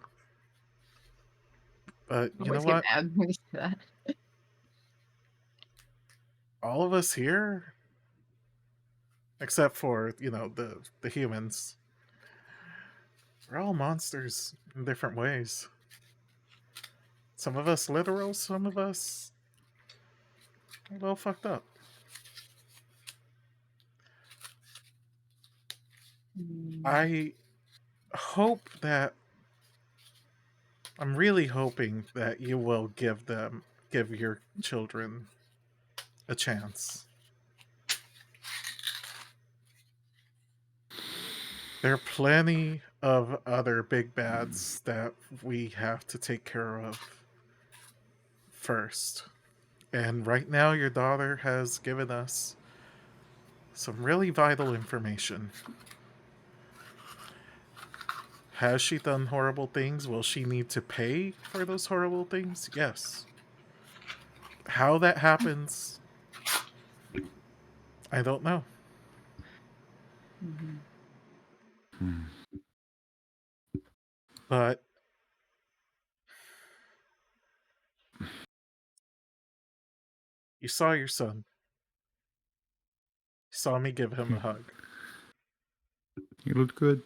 But you know Always get what? mad when you say that. All of us here, except for the humans, we're all monsters in different ways. Some of us literal, some of us a little fucked up. I hope that I'm really hoping that you will give your children a chance. There are plenty of other big bads that we have to take care of first. And right now, your daughter has given us some really vital information. Has she done horrible things? Will she need to pay for those horrible things? Yes. How that happens, I don't know. Mm-hmm. But you saw your son. You saw me give him a hug. You look good.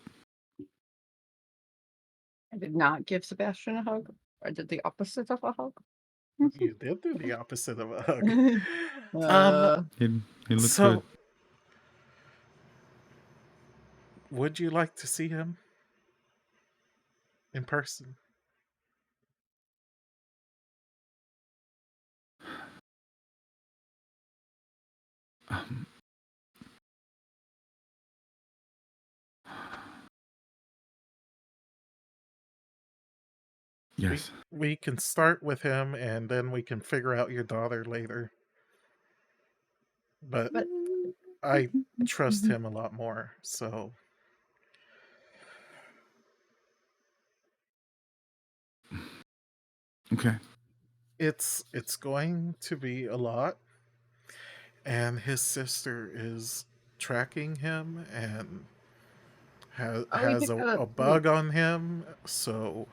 I did not give Sebastian a hug. I did the opposite of a hug. You did do the opposite of a hug. uh, He looked So, good. would you like to see him in person? Um, yes. We can start with him and then we can figure out your daughter later. But but I trust him a lot more, so Okay. it's going to be a lot. And his sister is tracking him and we has picked a bug on him, so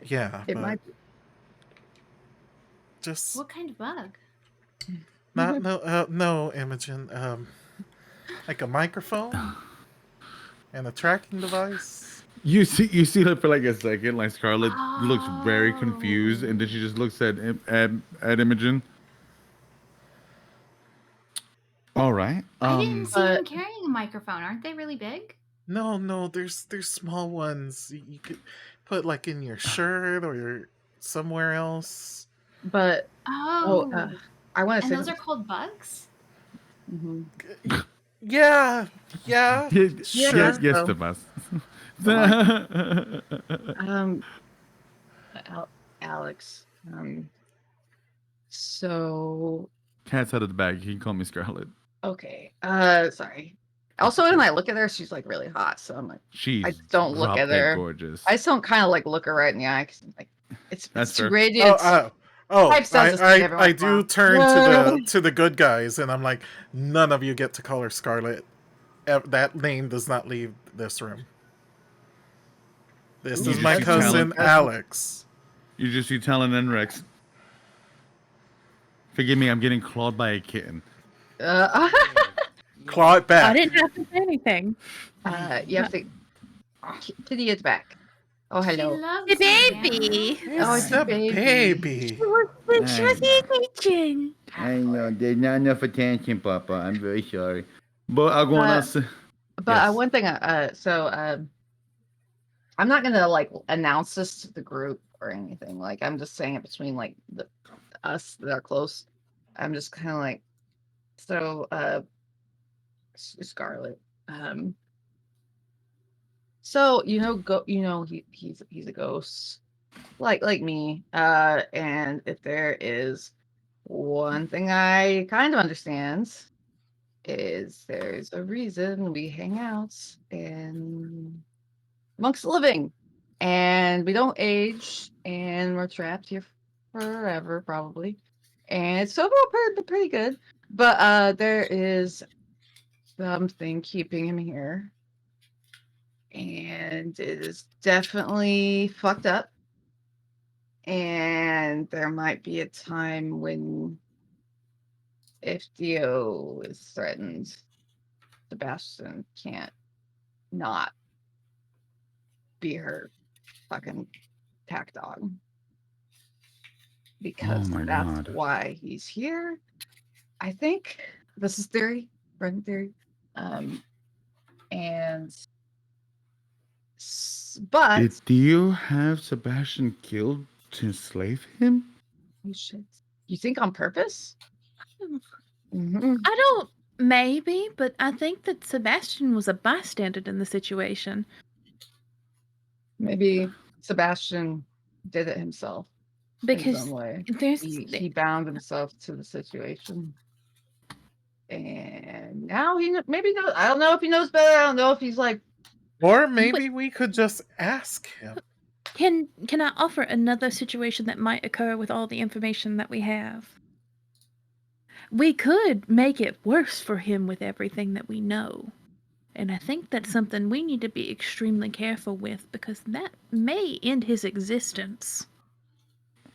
yeah, it but might. just What kind of bug? not no Imogen, like a microphone and a tracking device. You see her for like a second, like Scarlett looks very confused, and then Oh. she just looks at Imogen. All right. I didn't see him But carrying a microphone. Aren't they really big? No, there's small ones you could put like in your shirt or your somewhere else. but oh, Oh. I want to And say those are something. called bugs? Mhm. Yeah, Yes, sure. Yes, yes, so Tomas. um, Alex, so Cat's out of the bag. You can call me Scarlett. okay, sorry. Also, when I look at her, she's like really hot, so I'm like, I She's just don't look drop at dead her. gorgeous. I just don't kind of like look her right in the eye, 'cause I'm like it's That's too fair. radiant. Oh, Pipes does this thing every I once in a do while. turn to the good guys, and I'm like, none of you get to call her Scarlet. That name does not leave this room. This You is just my see cousin Talon. Alex. You just see Talon and Rex. Forgive me, I'm getting clawed by a kitten. Claw it I back. didn't have to say anything. You have to. Kitty is back. Oh, She hello. loves The you, baby. Oh, It's it's the a baby. baby. She was in the kitchen. I know, there's not enough attention, Papa. I'm very sorry. But I'm gonna say... But Yes. one thing, I'm not gonna like announce this to the group or anything. Like, I'm just saying it between like us that are close. I'm just kind of like, so, Scarlet. So he's a ghost, like me. And if there is one thing I kind of understand is there's a reason we hang out and amongst the living, and we don't age, and we're trapped here forever probably, and it's overall pretty good. But there is something keeping him here, and it is definitely fucked up. And there might be a time when, if Dio is threatened, Sebastian can't not be her fucking tack dog, Oh because my that's god. why he's here. I think this is theory, Brendan theory. And but Did Dio have Sebastian killed to enslave him? oh shit, you think on purpose? Mm-hmm. I don't. Maybe, but I think that Sebastian was a bystander in the situation. Maybe Sebastian did it himself in his Because own way. there's. He bound himself to the situation. And now he maybe knows. I don't know if he knows better. I don't know if he's like. Or maybe we could just ask him. Can I offer another situation that might occur with all the information that we have? We could make it worse for him with everything that we know. And I think that's something we need to be extremely careful with, because that may end his existence.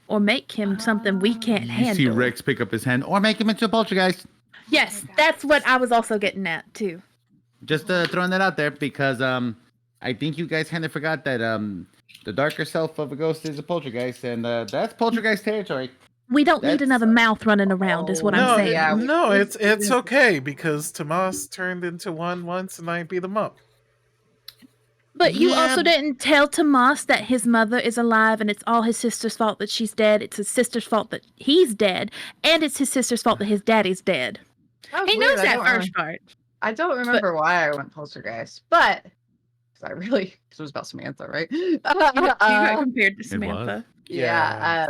Or make him something we can't You see handle. Rex pick up his hand, or make him into a poltergeist. Yes, that's what I was also getting at, too. Just throwing that out there because I think you guys kind of forgot that the darker self of a ghost is a poltergeist, and that's poltergeist territory. We don't need That's- another mouth running around, is what I'm No, saying. yeah, no, it's okay because Tomas turned into one once and I beat him up. But you Yeah. also didn't tell Tomas that his mother is alive and it's all his sister's fault that she's dead. It's his sister's fault that he's dead. And it's his sister's fault that his daddy's dead. that was He weird. knows that first part. I don't remember why I went poltergeist, but because it was about Samantha, right? You got compared to was. Samantha. Yeah.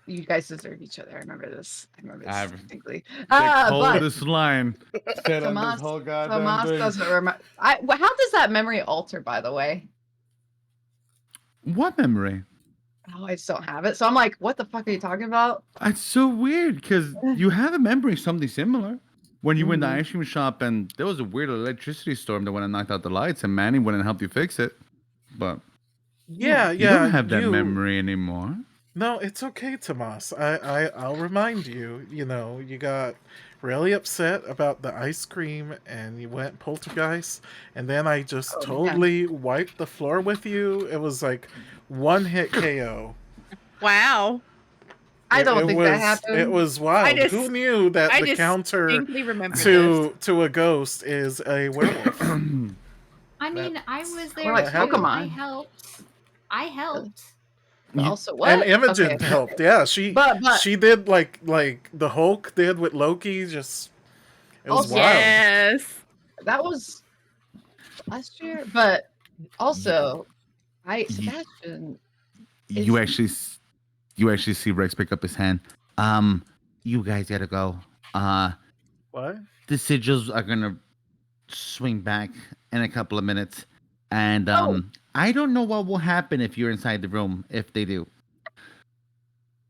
You guys deserve each other. I remember this. I've- Distinctly. The But coldest line said on Tomas, this whole goddamn Tomas thing. doesn't remember. How does that memory alter, by the way? What memory? Oh, I just don't have it. So I'm like, what the fuck are you talking about? It's so weird because you have a memory of something similar. When you went to the Mhm. ice cream shop and there was a weird electricity storm that went and knocked out the lights, and Manny went and helped you fix it. But Yeah, you don't have that memory anymore. No, it's okay, Tomas. I'll remind you. You know, you got really upset about the ice cream and you went poltergeist, and then I just Oh, totally wiped the floor with you. It was like one hit KO. Wow. I don't think that was, happened. It was wild. just- Who knew that I the just counter distinctly remember this. to a ghost is a werewolf? I mean, I was there like too. Pokemon. I helped. But You- also, what? And Imogen Okay. helped. Yeah, she But- she did like the Hulk did with Loki. Just it was Also- wild. Yes. That was last year. But also, Ye- Sebastian. You actually see Rex pick up his hand. You guys gotta go. What? The sigils are gonna swing back in a couple of minutes, and Oh. I don't know what will happen if you're inside the room if they do.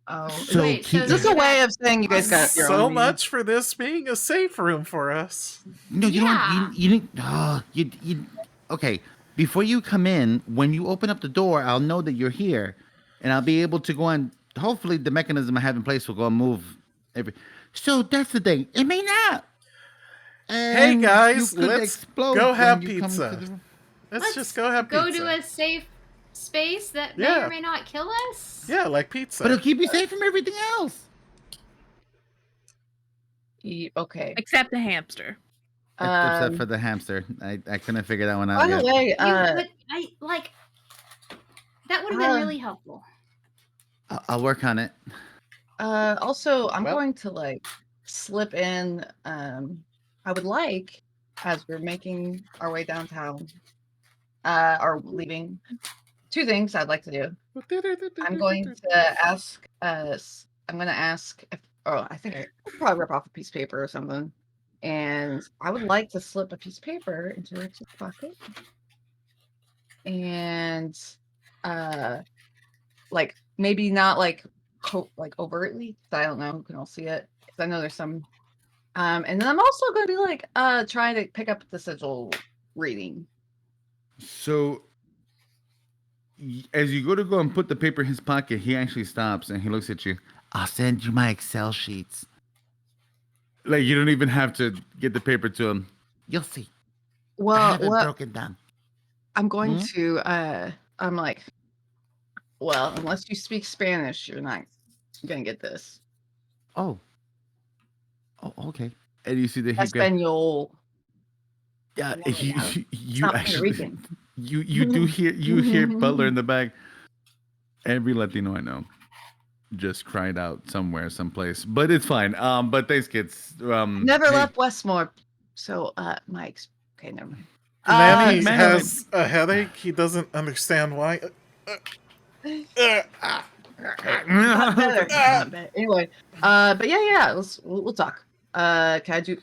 Oh, So Wait, so is this a way of saying you guys got your So own? much for this being a safe room for us. No, you don't want Yeah. you need you okay. Before you come in, when you open up the door, I'll know that you're here, and I'll be able to go on. Hopefully, the mechanism I have in place will go and move every. So that's the thing. It may not. Hey And you guys, could let's explode go when have you come to pizza. the room. Let's just go have go pizza. to a safe space that may Yeah. or may not kill us. Yeah, like pizza. But it'll keep you safe from everything else. Okay. Except a hamster. Except for the hamster. I couldn't figure that one out By the yet. way, But I like that would have been really helpful. I'll work on it. also, I'm Well- going to like slip in. I would like, as we're making our way downtown, or leaving, two things I'd like to do. I'm going to ask. I'm going to ask if. Oh, I think I'll probably rip off a piece of paper or something, and I would like to slip a piece of paper into Rex's pocket, and like maybe not like like overtly, 'cause I don't know who can all see it. 'Cause I know there's some. And then I'm also going to be like trying to pick up the sigil reading. So, as you go and put the paper in his pocket, he actually stops and he looks at you. I'll send you my Excel sheets. Like, you don't even have to get the paper to him. You'll see. I Well, have it what broken down. I'm going Hmm? to I'm like, well, unless you speak Spanish, you're not gonna get this. Oh. Oh, okay. And you see that he grabs. Espanol. Yeah, No, you It's not actually Puerto Rican. you do hear Butler in the back. Every Latino I know just cried out somewhere, someplace, but it's fine. But thanks, kids. Never hey, left Westmore. So Mike's okay, never mind. Manny Manny- has a headache. He doesn't understand why. Not better. Not better. Anyway, but yeah, we'll talk. Can I do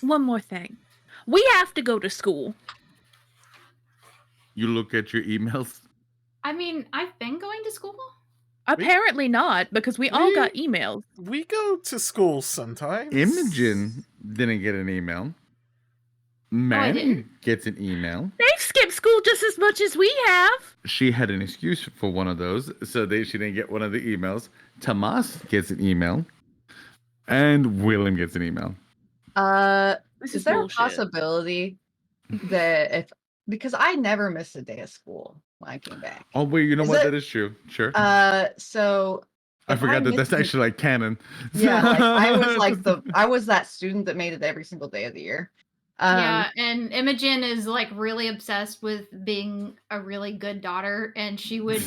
One more thing. We have to go to school. You look at your emails. I mean, I've been going to school. Apparently not, because we all got emails. We go to school sometimes. Imogen didn't get an email. I Manny didn't? gets an email. They've skipped school just as much as we have. She had an excuse for one of those, so she didn't get one of the emails. Tomas gets an email, and Willem gets an email. This is there bullshit. a possibility that because I never missed a day of school when I came back. Oh wait, you know Is what? it- That is true. Sure. So I if forgot that missed that's it- actually like canon. yeah, I was that student that made it every single day of the year. Yeah, and Imogen is like really obsessed with being a really good daughter, and she would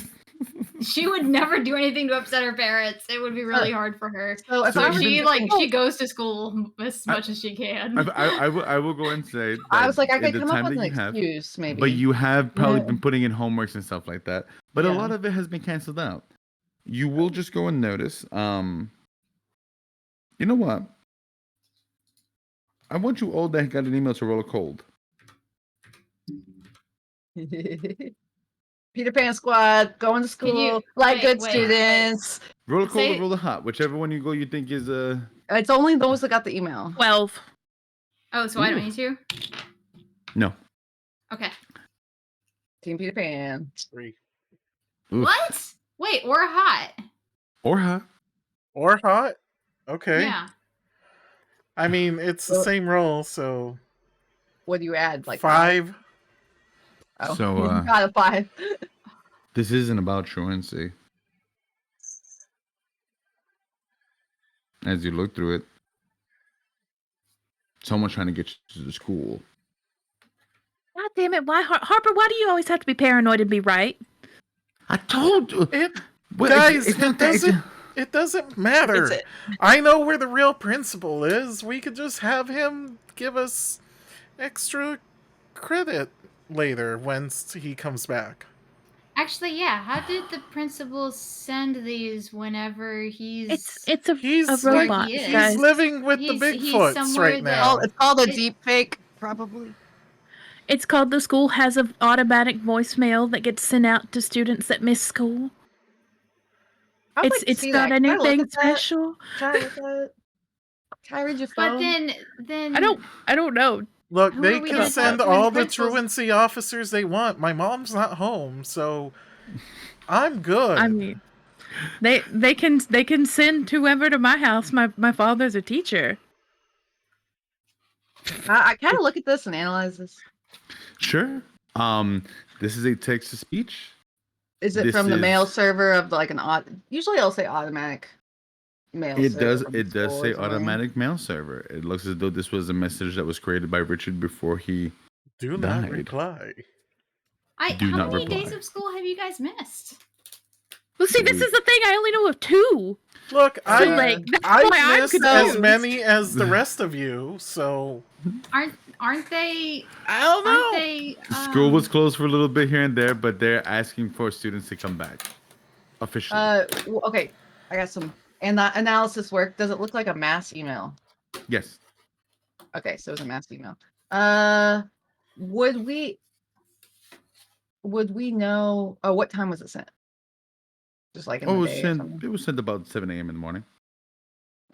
never do anything to upset her parents. It would be really hard for her. So if So I even- She goes to school as much as she can. I will go and say that I was like, I in could the come up time with that an you have, excuse, maybe. but you have probably Yeah. been putting in homeworks and stuff like that. But a Yeah. lot of it has been canceled out. You will just go and notice. You know what? I want you all that got an email to roll a cold. Peter Pan Squad, going to Can you- school, like good wait. students. Roll a cold Say- or roll a hot, whichever one you go. You think is It's only those that got the email. 12. Oh, so I don't need to? no. Okay. Team Peter Pan. 3. Oof. What? Wait, or hot. Or hot. Or hot. Okay. Yeah. I mean, it's the Well- same roll, so What do you add? Like 5. Oh, So, got a 5. This isn't about truancy. As you look through it, someone's trying to get you to the school. God damn it. Why, Harper, why do you always have to be paranoid and be right? I told you. It Well, guys, it's not it that- doesn't. It doesn't matter. I know where the real principal is. We could just have him give us extra credit later once he comes back. Actually, yeah. How did the principal send these whenever he's... It's a He's robot, he is. guys. He's living with the He's Bigfoots somewhere right that- now. It's called a It- deep fake, probably. It's called the school has an automatic voicemail that gets sent out to students that miss school. I'd It's like to it's see not that. Can I look anything at that? special. Can I look at it? Can I read your But phone? then I don't know. Look, who they are we can gonna talk send to in all the principal's? truancy officers they want. My mom's not home, so I'm good. I mean, they can send whoever to my house. My father's a teacher. I kind of look at this and analyze this. Sure. This is a text to speech. Is it This from the mail is- server of like an odd? Usually, I'll say automatic mail. It server does. from the It does school say or something. automatic mail server. It looks as though this was a message that was created by Richard before he Do died. not reply. Do How not many reply. days of school have you guys missed? Well, see, this is the thing. I only know of 2. Look, So, I like, that's I why I'm missed as confused. many as the rest of you, so Aren't they? I don't know. Aren't they? School was closed for a little bit here and there, but they're asking for students to come back officially. Okay, I got some analysis work. Does it look like a mass email? Yes. Okay, so it's a mass email. Would we know? Oh, what time was it sent? Just like in Oh, the it was day or sent. something? It was sent about 7 a.m. in the morning.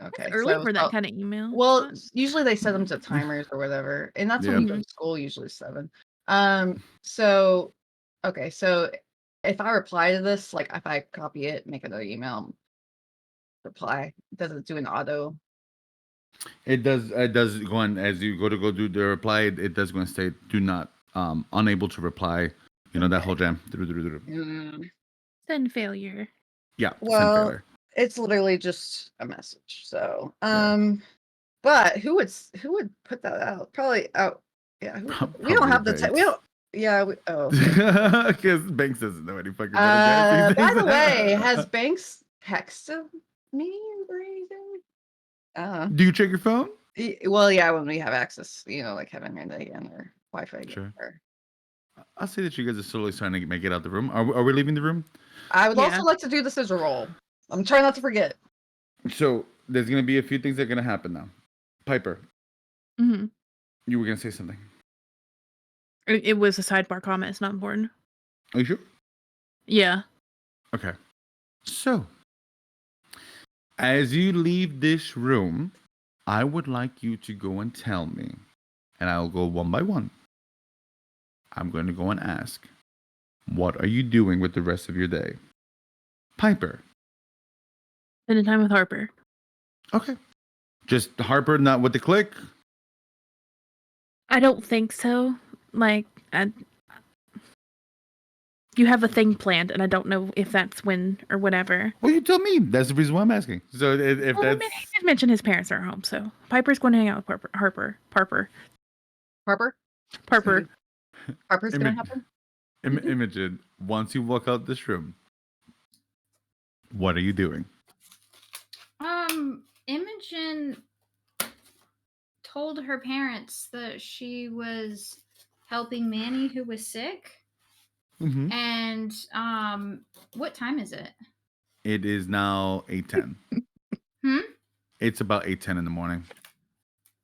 Okay, Early so for that kind of email. well, but- usually they set them to timers or whatever, and that's when Yeah. we go to school. Usually 7. So okay, so if I reply to this, like if I copy it, make another email, reply, does it do an auto? It does. It does go on as you go do the reply. It does go and state do not unable to reply. You know that whole jam. Send failure. Yeah. Send Well, failure. it's literally just a message. So, Yeah. but who would put that out? Probably out. Yeah, we don't Probably have the Banks. we don't. Yeah. Oh. Because Banks doesn't know any fucking better. By the way, has Banks texted me or anything? Do you check your phone? Well, yeah, when we have access, like having internet again or Wi-Fi again. Sure. Or... I'll say that you guys are slowly starting to make it out the room. Are we leaving the room? I would Yeah. also like to do this as a roll. I'm trying not to forget. So there's gonna be a few things that are gonna happen now. Piper, Hmm. you were gonna say something. It was a sidebar comment. It's not important. Are you sure? Yeah. Okay. So, as you leave this room, I would like you to go and tell me, and I'll go one by one. I'm going to go and ask, what are you doing with the rest of your day? Piper. Spending time with Harper. Okay. Just Harper, not with the click? I don't think so. Like, you have a thing planned, and I don't know if that's when or whatever. Well, you tell me. That's the reason why I'm asking. So if Well, that's... he did mention his parents are home, so Piper's going to hang out with Harper. Harper's gonna happen. Imogen, once you walk out this room, what are you doing? Imogen told her parents that she was helping Manny, who was sick. Mm-hmm. And what time is it? It is now 8:10. It's about 8:10 in the morning.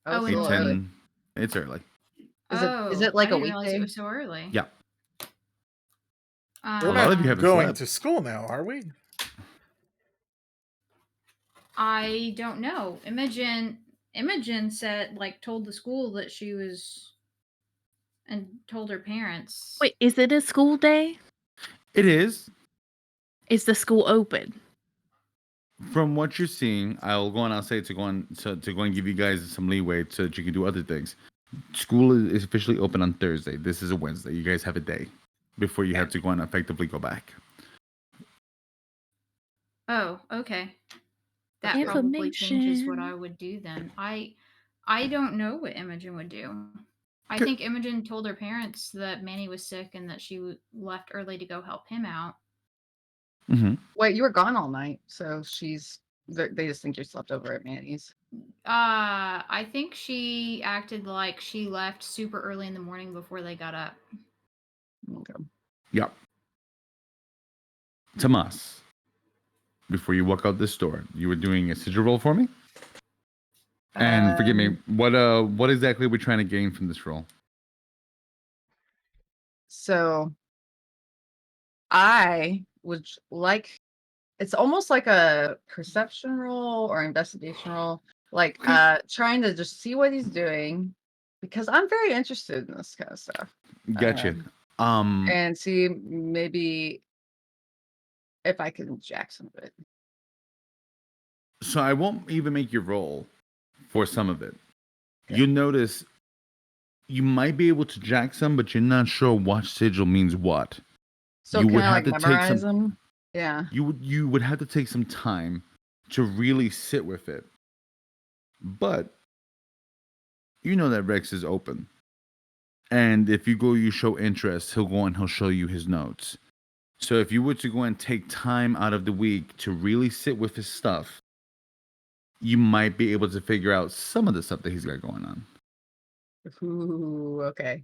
Oh, in the 8:10. morning. It's early. Is it like I a didn't realize it weekday? was so early. Yeah. We're A lot of you not haven't going slept. to school now, are we? I don't know. Imogen said, told the school that she was, and told her parents. Wait, is it a school day? It is. Is the school open? From what you're seeing, I'll go on. I'll say to go on to go and give you guys some leeway so that you can do other things. School is officially open on Thursday. This is a Wednesday. You guys have a day before you have to go and effectively go back. Oh, okay. That probably changes what Information. I would do then. I don't know what Imogen would do. I Okay. think Imogen told her parents that Manny was sick and that she left early to go help him out. Mm-hmm. Wait, you were gone all night, so they just think you slept over at Manny's. I think she acted like she left super early in the morning before they got up. Okay. Yeah. Tomas, before you walk out this door, you were doing a sigil roll for me? And forgive me, what exactly are we trying to gain from this roll? So I would like it's almost like a perception roll or investigation roll, like trying to just see what he's doing because I'm very interested in this kind of stuff. Gotcha. And see maybe if I can jack some of it. So I won't even make you roll for some of it. Okay. You notice you might be able to jack some, but you're not sure what sigil means what. So You can would I have like to take memorize some. them? Yeah. You would have to take some time to really sit with it. But you know that Rex is open. And if you go, you show interest, he'll go and he'll show you his notes. So if you were to go and take time out of the week to really sit with his stuff, you might be able to figure out some of the stuff that he's got going on. Ooh, okay.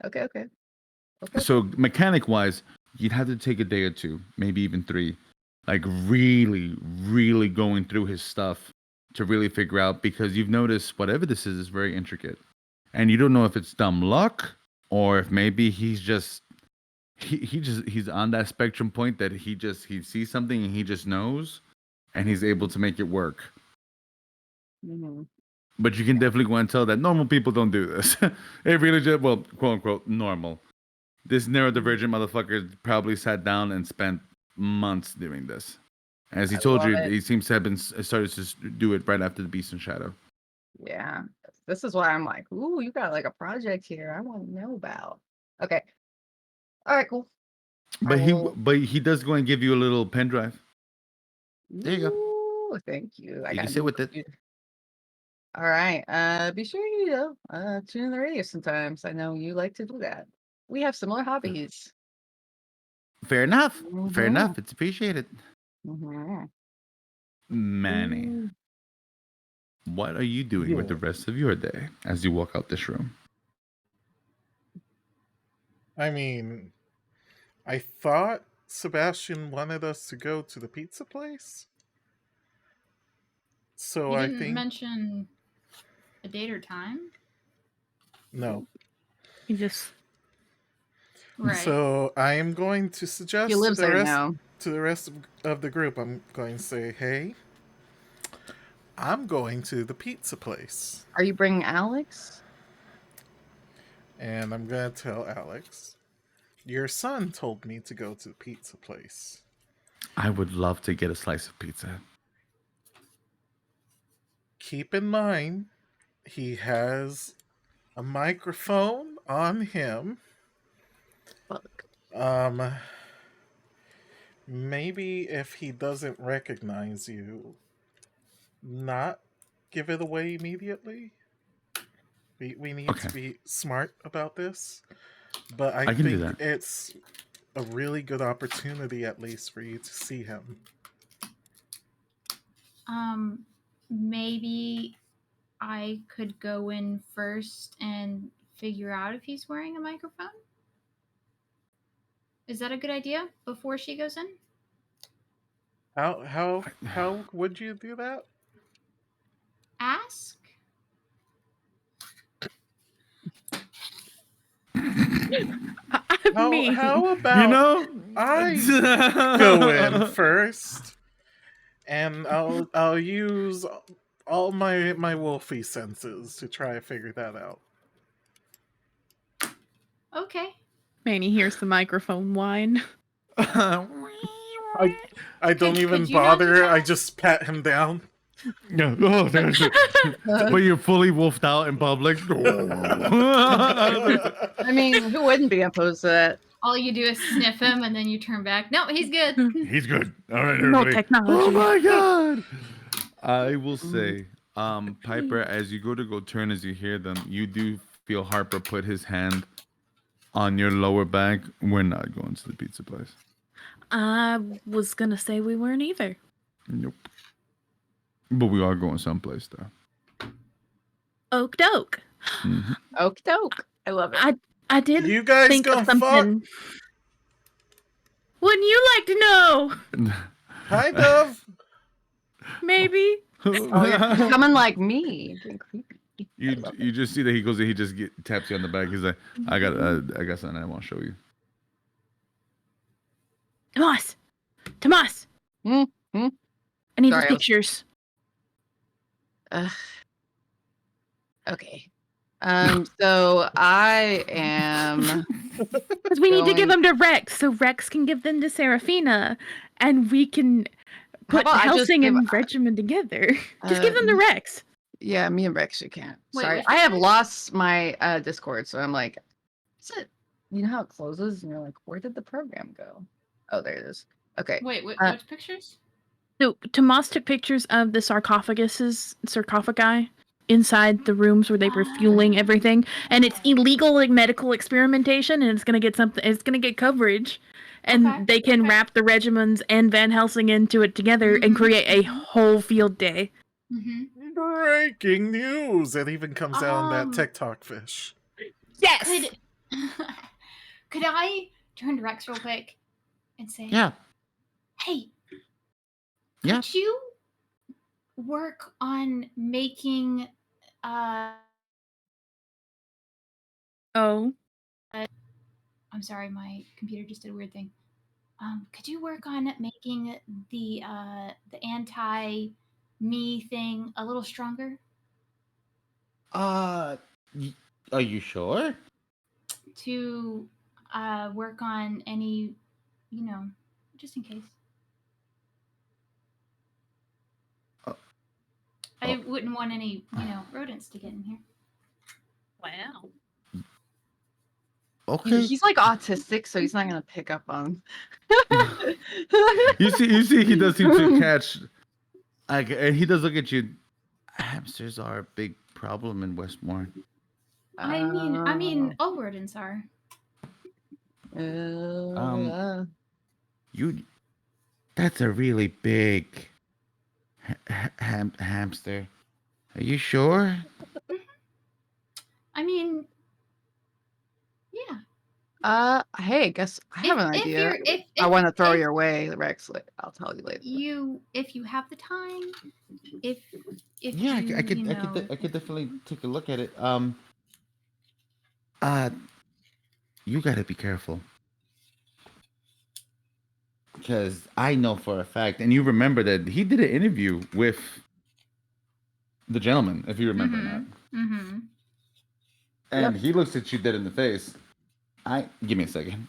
Okay. So mechanic wise, you'd have to take a day or two, maybe even 3, like really, really going through his stuff to really figure out, because you've noticed whatever this is very intricate. And you don't know if it's dumb luck or if maybe he's just he's on that spectrum point that he sees something and he just knows and he's able to make it work. Mm-hmm. But you can definitely go and tell that normal people don't do this. It really just, well, quote unquote, normal. This neurodivergent motherfucker probably sat down and spent months doing this. As he told you, he seems to have been started to do it right after the Beast and Shadow. Yeah. This is why I'm like, ooh, you got like a project here I want to know about. Okay. All right, cool. But he does go and give you a little pen drive. There you go. Ooh, thank you. You can sit with it. All right. Be sure you tune in the radio sometimes. I know you like to do that. We have similar hobbies. Fair enough. Fair Mm-hmm. enough. It's appreciated. Mm-hmm. Manny, what are you doing with the rest of your day as you walk out this room? I mean, I thought Sebastian wanted us to go to the pizza place. So You I didn't think mention a date or time? no. You just Right. So I am going to suggest He lives to the there rest now. to the rest of the group. I'm going to say, hey, I'm going to the pizza place. Are you bringing Alex? And I'm going to tell Alex, your son told me to go to the pizza place. I would love to get a slice of pizza. Keep in mind, he has a microphone on him. Fuck. Maybe if he doesn't recognize you, not give it away immediately. We need to be smart about this. But I can do think that. it's a really good opportunity, at least, for you to see him. Maybe I could go in first and figure out if he's wearing a microphone. Is that a good idea before she goes in? How would you do that? Ask. How about I go in first, and I'll use all my wolfy senses to try to figure that out. Okay. Manny hears the microphone whine. I don't even could you not do bother. that? I just pat him down. Yeah. But you're fully wolfed out in public. I mean, who wouldn't be opposed to that? All you do is sniff him and then you turn back. No, he's good. He's good. All right, No everybody. technology. Oh my god. I will say, Piper, as you go turn, as you hear them, you do feel Harper put his hand on your lower back. We're not going to the pizza place. I was gonna say we weren't either. Nope. But we are going someplace though. Oak doke. Mm-hmm. Oak doke. I love it. I did. You guys think gonna of something. fuck? Wouldn't you like to know? Kind of. Maybe. Oh, you're coming like me. Getting creepy. You just see that he goes and he just taps you on the back. He's like, I got something I want to show you. Tomas. Hmm. Hmm. I need Sorry, those I was- pictures. Okay. So I am Because we need to give going. them to Rex, so Rex can give them to Seraphina, and we can How put about I just Helsing give? and Regimen together. Just give them to Rex. Yeah, me and Rex, you can't. Wait, Sorry, which I have pictures? lost my Discord, so I'm like, is it? You know how it closes, and you're like, where did the program go? Oh, there it is. Okay. Wait, Uh, which pictures? So Tomas took pictures of the sarcophagi inside the rooms where they were fueling everything, and it's illegal like medical experimentation, and it's gonna get something. It's gonna get coverage, and Okay, they can okay. wrap the regimens and Van Helsing into it together and create a whole field day. Mm-hmm. Breaking news! It even comes out on that Um, TikTok fish. Yes. Could I turn to Rex real quick and say, Yeah. hey, Yeah. could you work on making Oh. I'm sorry, my computer just did a weird thing. Could you work on making the anti me thing a little stronger? Uh, are you sure? To work on any, just in case. Uh, I wouldn't want any, rodents to get in here. Wow. Okay. he's like autistic, so he's not gonna pick up on. You see, he does seem to catch. Like, and he does look at you. Hamsters are a big problem in Westmore. I mean, all rodents are. You. That's a really big hamster. Are you sure? I mean, yeah. Hey, I guess I have an idea. I if want to throw if your way, Rex. I'll tell you later. if you have the time, if Yeah, you, I could, you know, I could definitely take a look at it. You gotta be careful because I know for a fact, and you remember that he did an interview with the gentleman, if you remember that. Mm-hmm. And he looks at you dead in the face. Give me a second.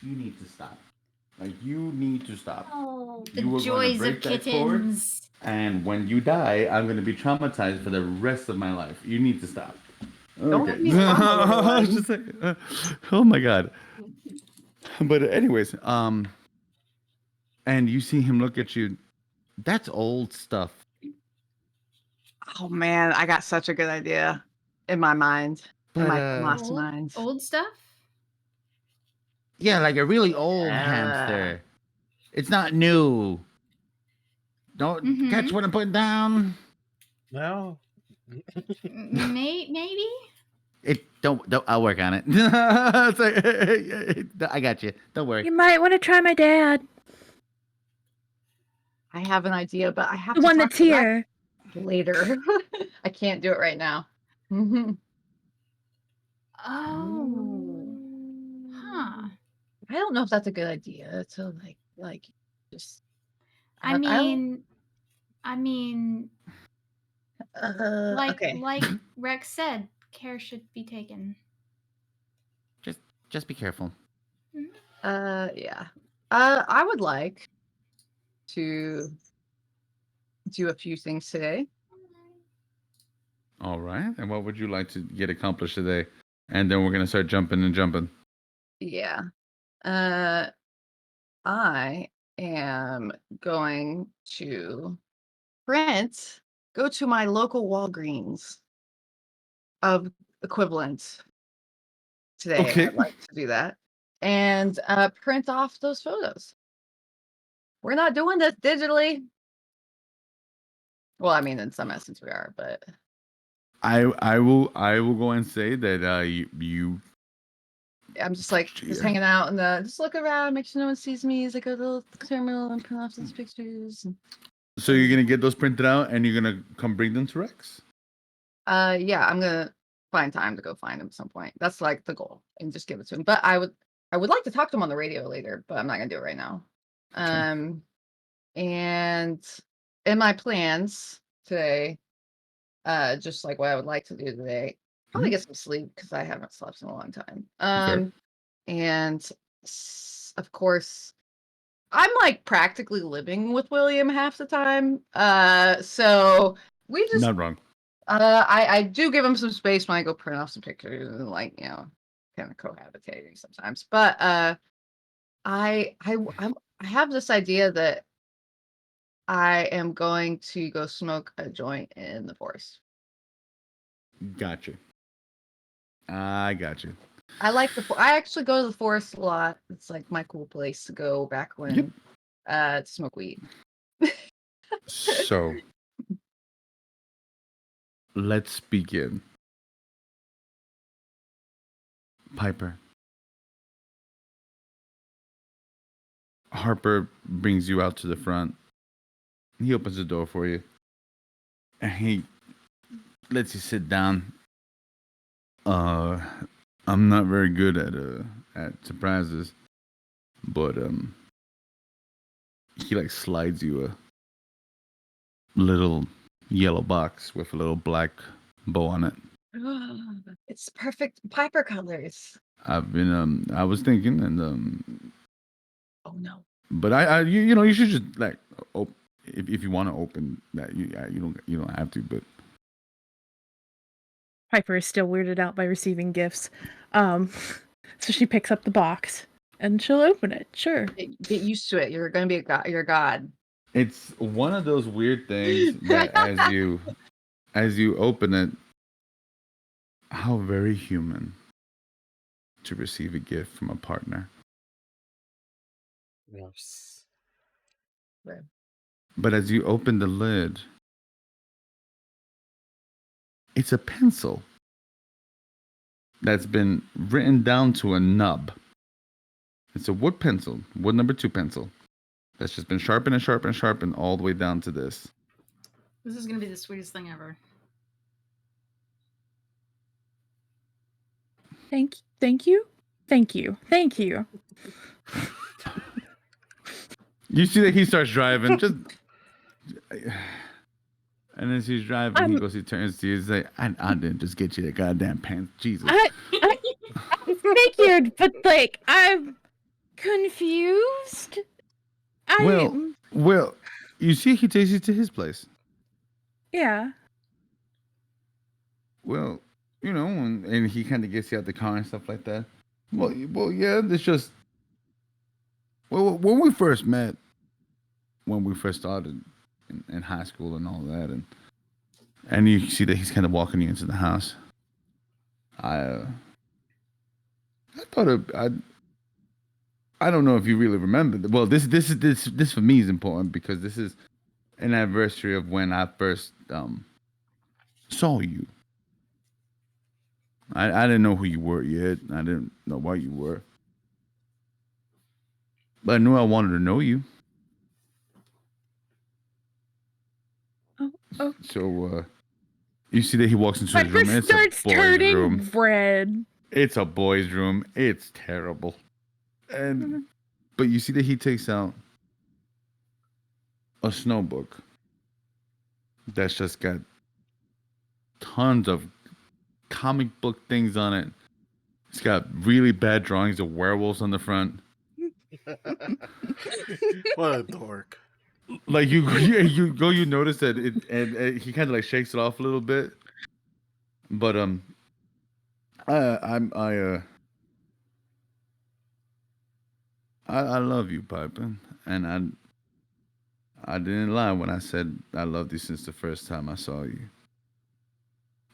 You need to stop. Like, you need to stop. Oh, You the were going to joys break of that cord, kittens. and when you die, I'm going to be traumatized for the rest of my life. You need to stop. Don't Okay. let me stop, little I was one. just saying, oh my god. But anyways, and you see him look at you. That's old stuff. Oh man, I got such a good idea in my mind, in But my mastermind. Old stuff. yeah, like a really old hamster. It's not new. Don't catch what I'm putting down. No. Maybe. It don't. I'll work on it. It's like, I got you. Don't worry. You might want to try my dad. I have an idea, but I have The to one talk that's to Rex here. later. I can't do it right now. Oh. Huh. I don't know if that's a good idea to like just. I mean, like Okay. Rex said, care should be taken. Just be careful. Yeah. I would like to do a few things today. All right. And what would you like to get accomplished today? And then we're gonna start jumping and jumping. Yeah. I am going to go to my local Walgreens of equivalent today. Okay. I'd like to do that and print off those photos. We're not doing this digitally. Well, I mean, in some essence we are, but I will go and say that you I'm just hanging out and just look around, make sure no one sees me as I go to the terminal and print off these pictures. So you're gonna get those printed out and you're gonna come bring them to Rex? Yeah, I'm gonna find time to go find him at some point. That's like the goal, and just give it to him. But I would like to talk to him on the radio later, but I'm not gonna do it right now. And in my plans today, just like what I would like to do today, probably get some sleep because I haven't slept in a long time. Fair. And of course, I'm like practically living with William half the time. So we just Not wrong. I do give him some space when I go print off some pictures and like, kind of cohabitating sometimes. But I have this idea that I am going to go smoke a joint in the forest. Got you. I got you. I like I actually go to the forest a lot. It's like my cool place to go back when to smoke weed. So let's begin. Piper. Harper brings you out to the front. He opens the door for you. And he lets you sit down. I'm not very good at surprises, but he like slides you a little yellow box with a little black bow on it. It's perfect Piper colors. I was thinking, and Oh no. but you should just like if you want to open that, you don't have to, but Piper is still weirded out by receiving gifts. So she picks up the box and she'll open it. Sure. Get used to it. You're gonna be a god. You're a god. it's one of those weird things that as you open it, how very human to receive a gift from a partner. Yes. But as you open the lid, it's a pencil that's been written down to a nub. It's a wood pencil, wood number 2 pencil, that's just been sharpened and sharpened and sharpened all the way down to this. This is gonna be the sweetest thing ever. Thank you. Thank you. Thank you. You see that he starts driving, just, and as he's driving, he turns to you, he's like, I didn't just get you that goddamn pants, Jesus. I figured, but like I'm confused. Well, you see, he takes you to his place. Yeah. Well, and he kind of gets you out the car and stuff like that. Well, yeah, it's just. Well, when we first met, when we first started in high school and all that, and you see that he's kind of walking you into the house. I thought I don't know if you really remember. Well, this for me is important because this is an anniversary of when I first saw you. I didn't know who you were yet. I didn't know what you were. But I knew I wanted to know you. Oh. So you see that he walks into his Piper room. It's starts a boy's turning room. red. It's a boy's room. It's terrible. But you see that he takes out a snow book that's just got tons of comic book things on it. It's got really bad drawings of werewolves on the front. What a dork. Like you notice that it, and he kind of like shakes it off a little bit. But I love you, Piper, and I didn't lie when I said I loved you since the first time I saw you.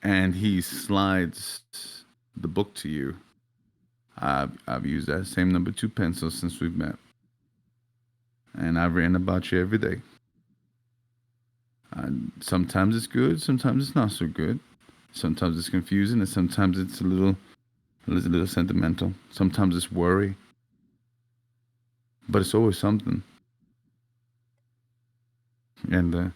And he slides the book to you. I've used that same number 2 pencil since we've met, and I've written about you every day. Sometimes it's good, sometimes it's not so good. Sometimes it's confusing, and sometimes it's a little sentimental. Sometimes it's worry, but it's always something. And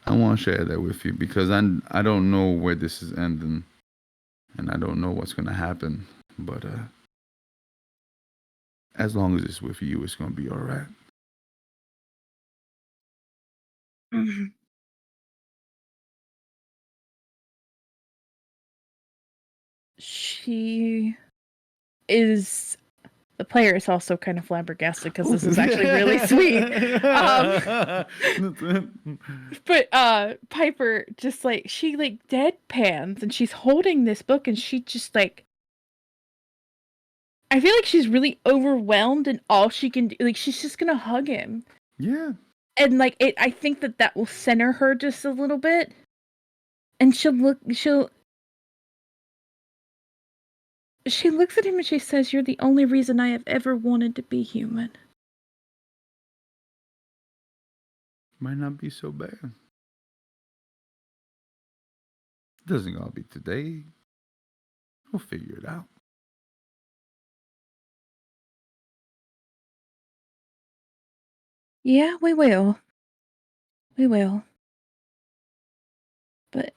I want to share that with you because I don't know where this is ending, and I don't know what's gonna happen. But As long as it's with you, it's gonna be all right. She is. The player is also kind of flabbergasted because this is actually really sweet. But Piper just like she like deadpans and she's holding this book and she just like I feel like she's really overwhelmed and all she can do like she's just gonna hug him. Yeah. And like it I think that will center her just a little bit. And she looks at him and she says, "You're the only reason I have ever wanted to be human." Might not be so bad. Doesn't gotta be today. We'll figure it out. Yeah, we will. We will. But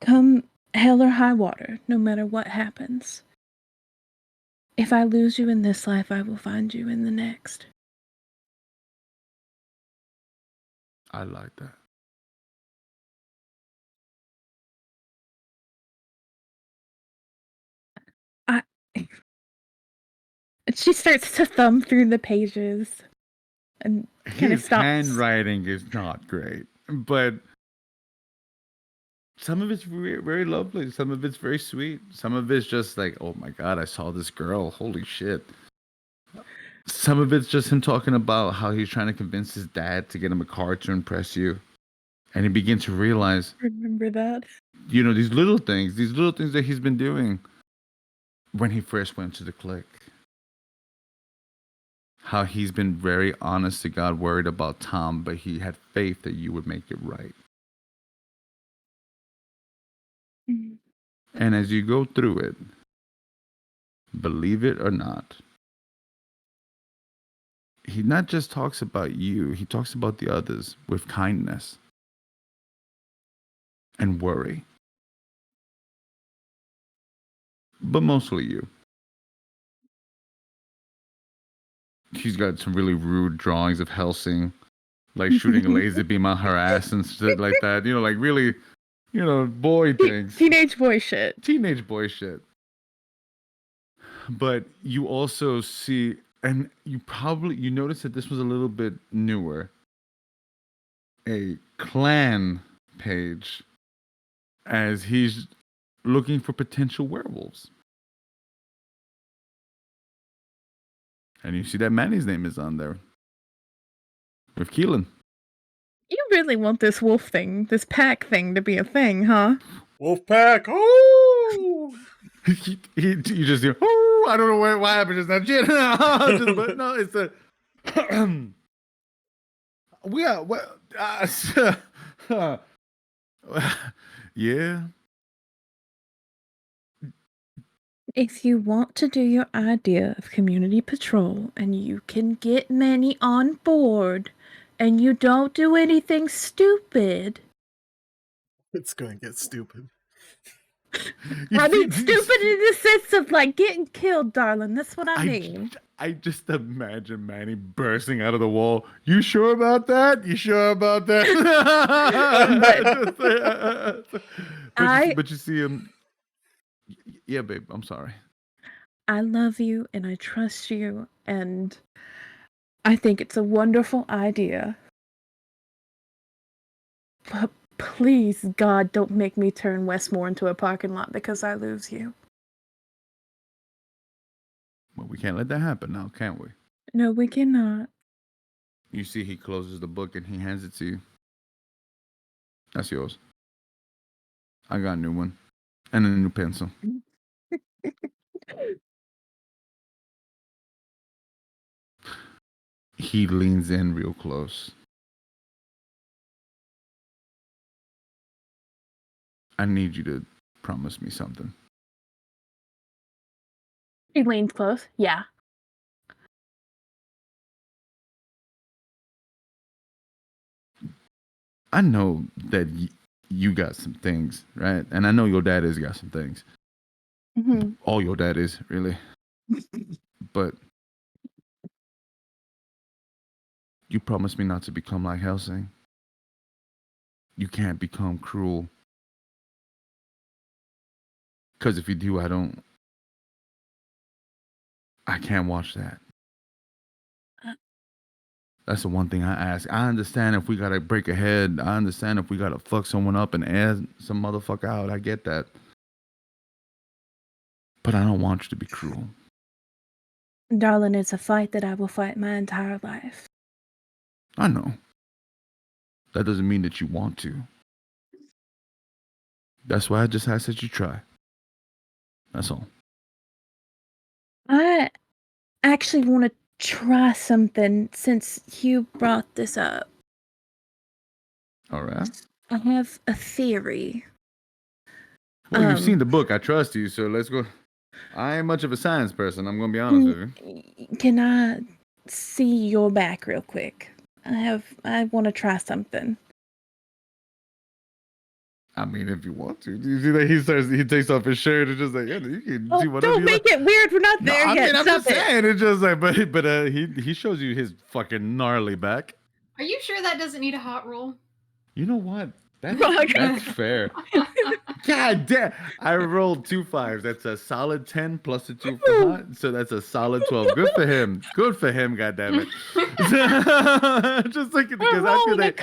come hell or high water, no matter what happens. If I lose you in this life, I will find you in the next. I like that. I. She starts to thumb through the pages and kind of His stops. handwriting is not great, but some of it's very lovely. Some of it's very sweet. Some of it's just like, oh my god, I saw this girl. Holy shit. Some of it's just him talking about how he's trying to convince his dad to get him a car to impress you. And he begins to realize, Remember that? these little things that he's been doing when he first went to the clique. How he's been very honest to God, worried about Tom, but he had faith that you would make it right. Mm. And as you go through it, believe it or not, he not just talks about you, he talks about the others with kindness and worry. But mostly you. He's got some really rude drawings of Helsing, like shooting a laser beam on her ass and shit like that. Like really, boy things. Teenage boy shit. Teenage boy shit. But you also see, and you notice that this was a little bit newer, a clan page as he's looking for potential werewolves. And you see that Manny's name is on there with Keelan. You really want this wolf thing, this pack thing to be a thing, huh? Wolf pack. Oh! You just hear, oh, I don't know what happened just now. Shit. But no, it's a. We are. Well, yeah. If you want to do your idea of community patrol and you can get Manny on board and you don't do anything stupid. It's going to get stupid. I mean, stupid in the sense of like getting killed, darling. That's what I mean. I just imagine Manny bursting out of the wall. You sure about that? You sure about that? But you see him. Yeah, babe, I'm sorry. I love you and I trust you and I think it's a wonderful idea. But please, God, don't make me turn Westmore into a parking lot because I lose you. Well, we can't let that happen now, can we? No, we cannot. You see he closes the book and he hands it to you. That's yours. I got a new one. And a new pencil. He leans in real close. I need you to promise me something. He leans close. Yeah. I know that you got some things, right? And I know your dad has got some things. Mm-hmm. All your dad is, really. But You promised me not to become like Helsing. You can't become cruel. Because if you do, I can't watch that. That's the one thing I ask. I understand if we gotta break a head. I understand if we gotta fuck someone up and add some motherfucker out. I get that. But I don't want you to be cruel. Darling, it's a fight that I will fight my entire life. I know. That doesn't mean that you want to. That's why I just asked that you try. That's all. I actually want to try something since you brought this up. All right. I have a theory. Well, you've seen the book. I trust you, so let's go. I ain't much of a science person. I'm gonna be honest with you. Can I see your back real quick? I want to try something. I mean, if you want to. You see that he takes off his shirt and just like, yeah, you can see whatever Don't you make like. it weird. We're not there I yet. mean, I'm Stop just saying. It's just like, but he shows you his fucking gnarly back. Are you sure that doesn't need a hot roll? You know what? That's fair. God damn. I rolled 2 5s. That's a solid 10 plus a 2 for hot. So that's a solid 12. Good for him. Good for him, goddammit. Just thinking because I feel that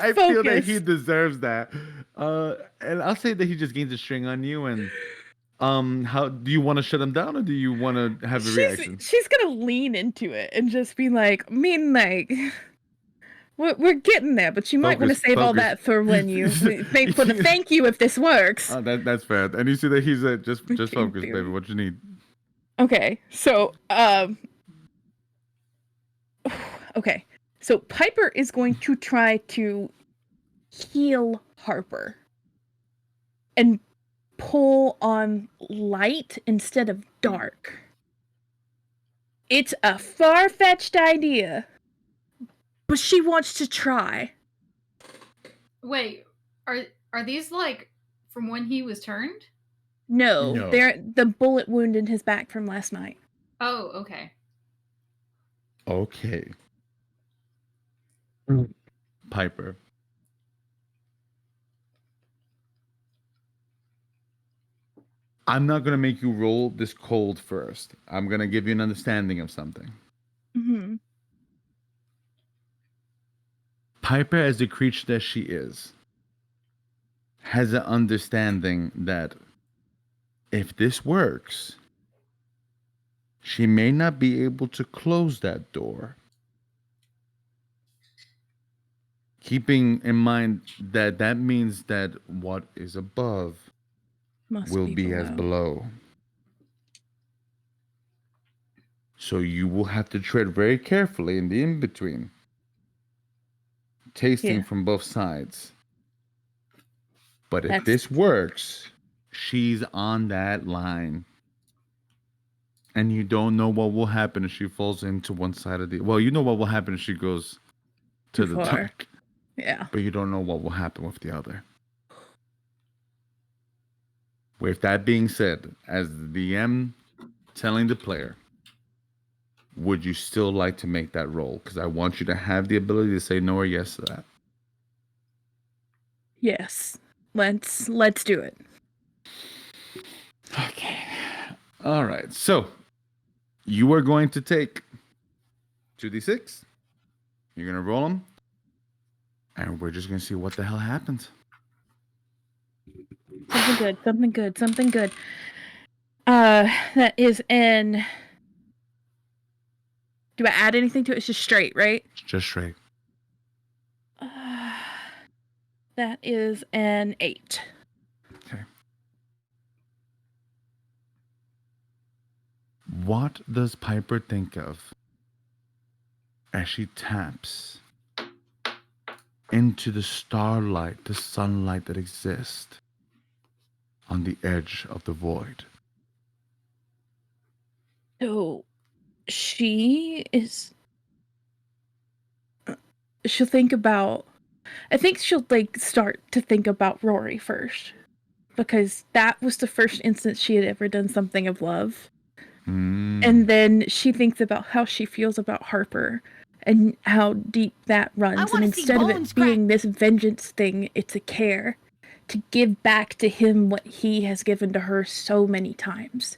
I feel that he deserves that. And I'll say that he just gains a string on you. And how do you want to shut him down or do you want to have a reaction? She's gonna lean into it and just be like, we're getting there, but you might want to save all that for when you for the thank you if this works. That's fair. And you see that he's just focus, baby. What you need? Okay, so okay, so Piper is going to try to heal Harper and pull on light instead of dark. It's a far-fetched idea, but she wants to try. Wait, are these like from when he was turned? No, they're the bullet wound in his back from last night. Oh, okay. Okay. Piper. I'm not going to make you roll this cold first. I'm going to give you an understanding of something. Mm-hmm. Piper, as the creature that she is, has an understanding that if this works, she may not be able to close that door. Keeping in mind that that means that what is above will be as below. So you will have to tread very carefully in the in-between. Tasting from both sides. But if this works, she's on that line. And you don't know what will happen if she falls into one side of the... Well, you know what will happen if she goes to the dark. Yeah. But you don't know what will happen with the other. With that being said, as the DM telling the player, would you still like to make that roll? Because I want you to have the ability to say no or yes to that. Yes. Let's do it. Okay. All right. So you are going to take 2d6. You're going to roll them. And we're just going to see what the hell happens. Something good. That is an... Do I add anything to it? It's just straight, right? It's just straight. That is an 8. Okay. What does Piper think of as she taps into the starlight, the sunlight that exists on the edge of the void? So, she'll think about... I think she'll, start to think about Rory first. Because that was the first instance she had ever done something of love. And then she thinks about how she feels about Harper and how deep that runs. And wanna see instead of bones it being this vengeance thing, it's a care to give back to him what he has given to her so many times.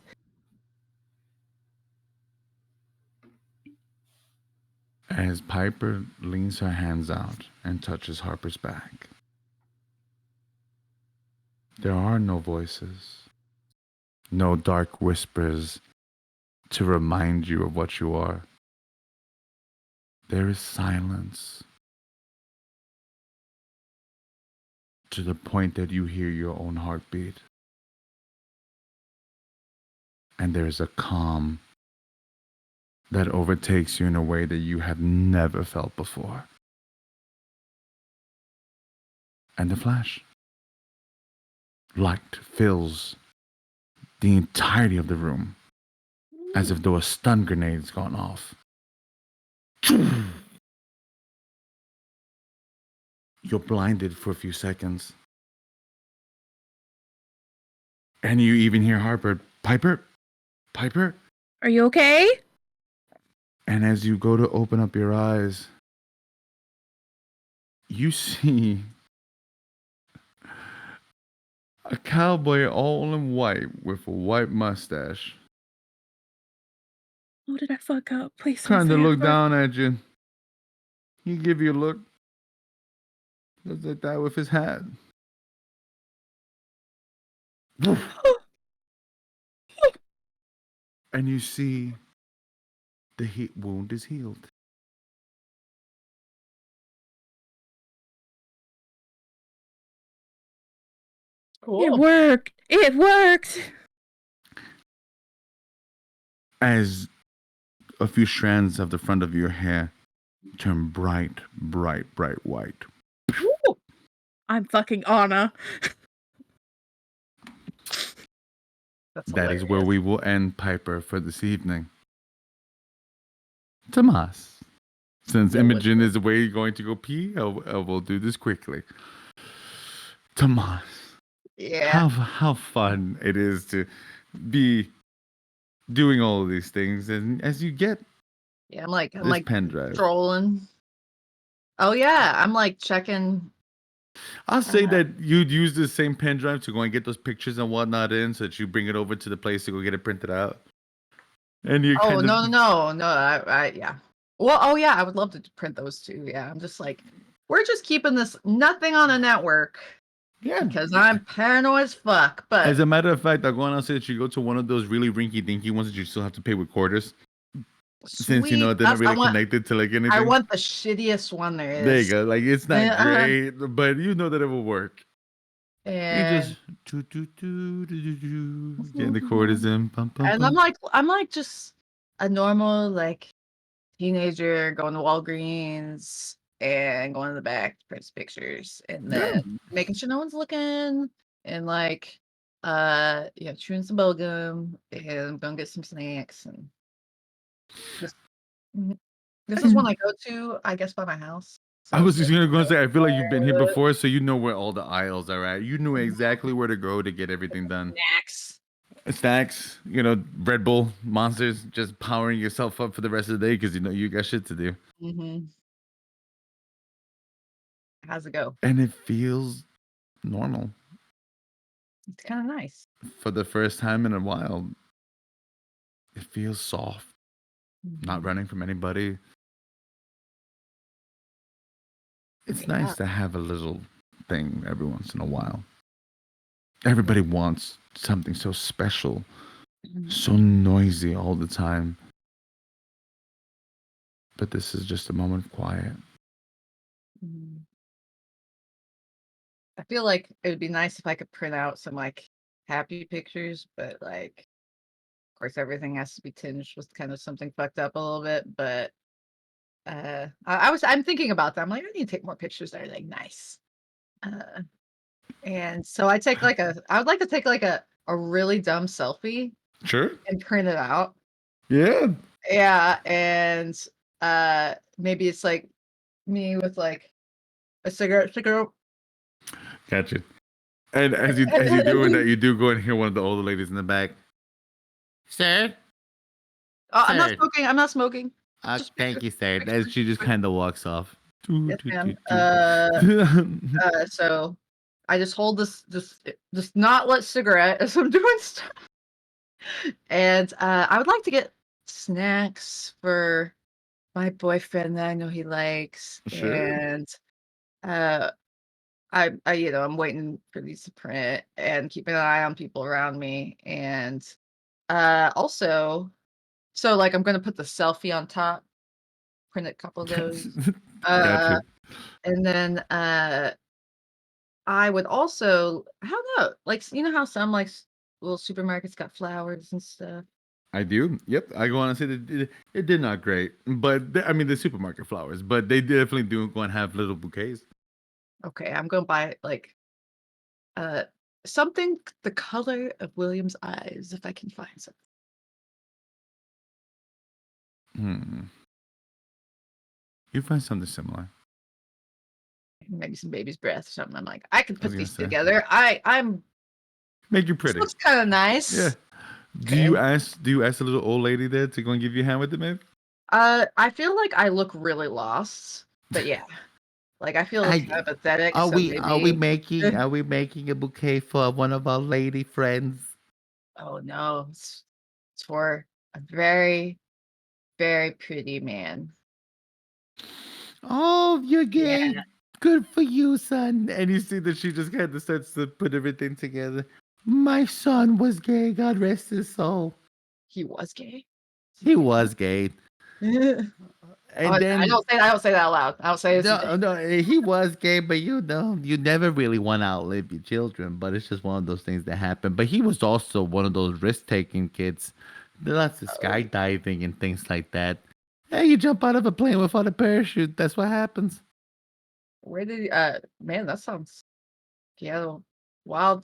As Piper leans her hands out and touches Harper's back, there are no voices, no dark whispers to remind you of what you are. There is silence to the point that you hear your own heartbeat. And there's a calm that overtakes you in a way that you have never felt before. And the flash. Light fills the entirety of the room as if though a stun grenade's gone off. You're blinded for a few seconds. And you even hear Harper, Piper? Piper? Are you okay? And as you go to open up your eyes, you see a cowboy all in white with a white mustache. Oh, did I fuck up? Please don't Trying to say I look fucked- down at you. He give you a look. Just like that with his hat. And you see the heat wound is healed. Cool. It worked. It worked. As a few strands of the front of your hair turn bright, bright, bright white. I'm fucking Anna. That's That is hilarious. where we will end Piper for this evening. Tomas. Since Imogen is away going to go pee, I will do this quickly. Tomas. Yeah. How fun it is to be doing all of these things, and as you get Yeah, I'm like this pen drive, strolling. Oh yeah, I'm like checking. I'll say that you'd use the same pen drive to go and get those pictures and whatnot in, so that you bring it over to the place to go get it printed out. And you Oh kind of no! I yeah. Well, oh yeah, I would love to print those too. Yeah, I'm just like, we're just keeping this nothing on a network. Yeah, because I'm paranoid as fuck. But as a matter of fact, I'll go on and say that you go to one of those really rinky dinky ones that you still have to pay with quarters. Since you know they're not really connected to like anything. I want the shittiest one there is. There you go. Like it's not great, but you know that it will work. And You just getting the quarters in. Bum, bum, and bum. I'm like just a normal like teenager going to Walgreens and going to the back to print pictures and then making sure no one's looking and like chewing some bubble gum and gonna get some snacks and just this is one I go to, I guess, by my house. I was just gonna say, I feel like you've been here before, so you know where all the aisles are at. You knew exactly where to go to get everything done. Snacks, Red Bull, Monsters, just powering yourself up for the rest of the day because you know you got shit to do. Mm-hmm. How's it go? And it feels normal. It's kind of nice. For the first time in a while, it feels soft. Not running from anybody. It's nice to have a little thing every once in a while. Everybody wants something so special, so noisy all the time. But this is just a moment of quiet. I feel like it would be nice if I could print out some like happy pictures, but like, of course, everything has to be tinged with kind of something fucked up a little bit. But I'm thinking about that. I'm like, I need to take more pictures that are like nice. And so I would like to take like a really dumb selfie. Sure. And print it out. Yeah. Yeah. And maybe it's like me with like a cigarette. Gotcha. And as you're doing that, you do go and hear one of the older ladies in the back. Sir? I'm not smoking. Just Thank you, sir. quick, And she just quick. kind of walks off. Do, Yes, do, ma'am. do, do. So I just hold this, just not lit cigarette as I'm doing stuff. And I would like to get snacks for my boyfriend that I know he likes. Sure. And uh, I'm waiting for these to print and keeping an eye on people around me. And also, so like I'm gonna put the selfie on top, print a couple of those. Uh, Gotcha. and then I would also, I don't know, like you know how some like little supermarkets got flowers and stuff. I do. Yep. I go on and say that it did not great, but I mean the supermarket flowers, but they definitely do go and have little bouquets. Okay, I'm gonna buy like uh something the color of William's eyes if I can find something. Hmm. You find something similar. Maybe some baby's breath or something. I'm like, I could I was put gonna these say, together. I'm make you this pretty. looks kind of Yeah. nice. Do Okay. you ask? Do you ask the little old lady there to go and give you a hand with it, maybe? I feel like I look really lost, but yeah, like I feel I kind of pathetic, so maybe. are we making a bouquet for one of our lady friends? Oh no, it's for a very, very pretty man. Oh, you're Yeah. gay. Good for you, son. And you see that she just kind of starts to put everything together. My son was gay. God rest his soul. He was gay. He was gay. Oh, And then I don't say that out loud. I don't say this. no, he was gay, but you know, you never really want to outlive your children. But it's just one of those things that happen. But he was also one of those risk-taking kids. Lots of Oh, skydiving and things like that. Hey, you jump out of a plane without a parachute. That's what happens. where did man, that sounds yeah, wild.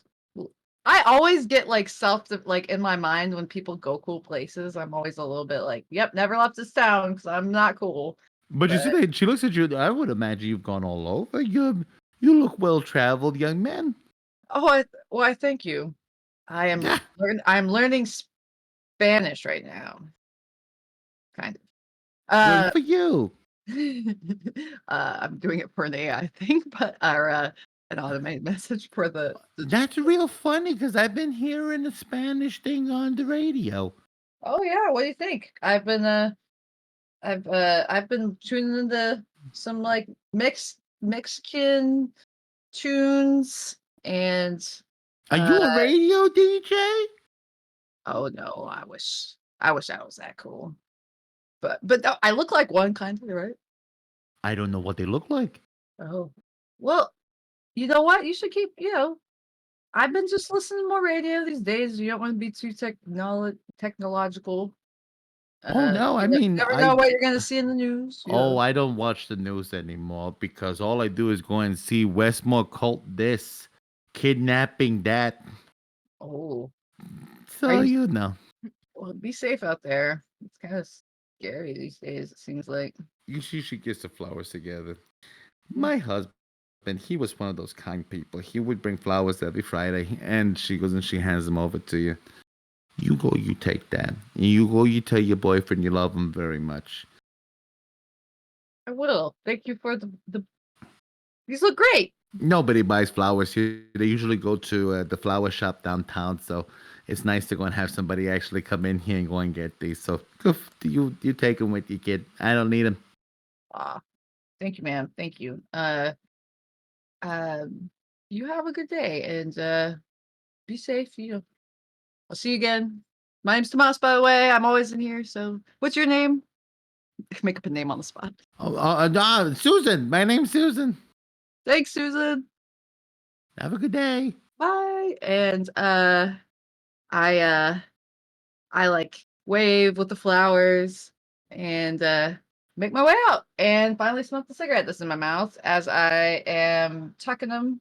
I always get like like in my mind when people go cool places, I'm always a little bit like, yep, never left this town because I'm not cool. But you see But that she looks at you. I would imagine you've gone all over. You look well traveled, young man. oh, I thank you. Yeah, I'm learning Spanish right now, kind of. good Uh, for you. I'm doing it for an AI thing, but or an automated message for the. That's real funny because I've been hearing the Spanish thing on the radio. Oh yeah, what do you think? I've been tuning into some like Mexican tunes and Are uh you a radio DJ? oh no, I wish I was that cool. But I look like one kind of, right? I don't know what they look like. Oh. Well, you know what? You should keep, I've been just listening to more radio these days. You don't want to be too technological. Oh no, I You mean never know what you're gonna see in the news. Yeah. I don't watch the news anymore because all I do is go and see Westmore cult this, kidnapping that. Oh, are So you? you know. Well, be safe out there. It's kind of scary these days. It seems like. You should get the flowers together. Mm. My husband, he was one of those kind people. He would bring flowers every Friday, and she goes and she hands them over to you. You go, you take that. You go, you tell your boyfriend you love him very much. I will. Thank you for the. These look great. Nobody buys flowers here. They usually go to the flower shop downtown. So it's nice to go and have somebody actually come in here and go and get these. So you take them with you, kid. I don't need them. Ah, thank you, ma'am. Thank you. You have a good day and be safe. I'll see you again. My name's Tomas, by the way. I'm always in here. So, what's your name? Make up a name on the spot. Susan. My name's Susan. Thanks, Susan. Have a good day. Bye. And I I like wave with the flowers and make my way out and finally smoke the cigarette that's in my mouth as I am tucking them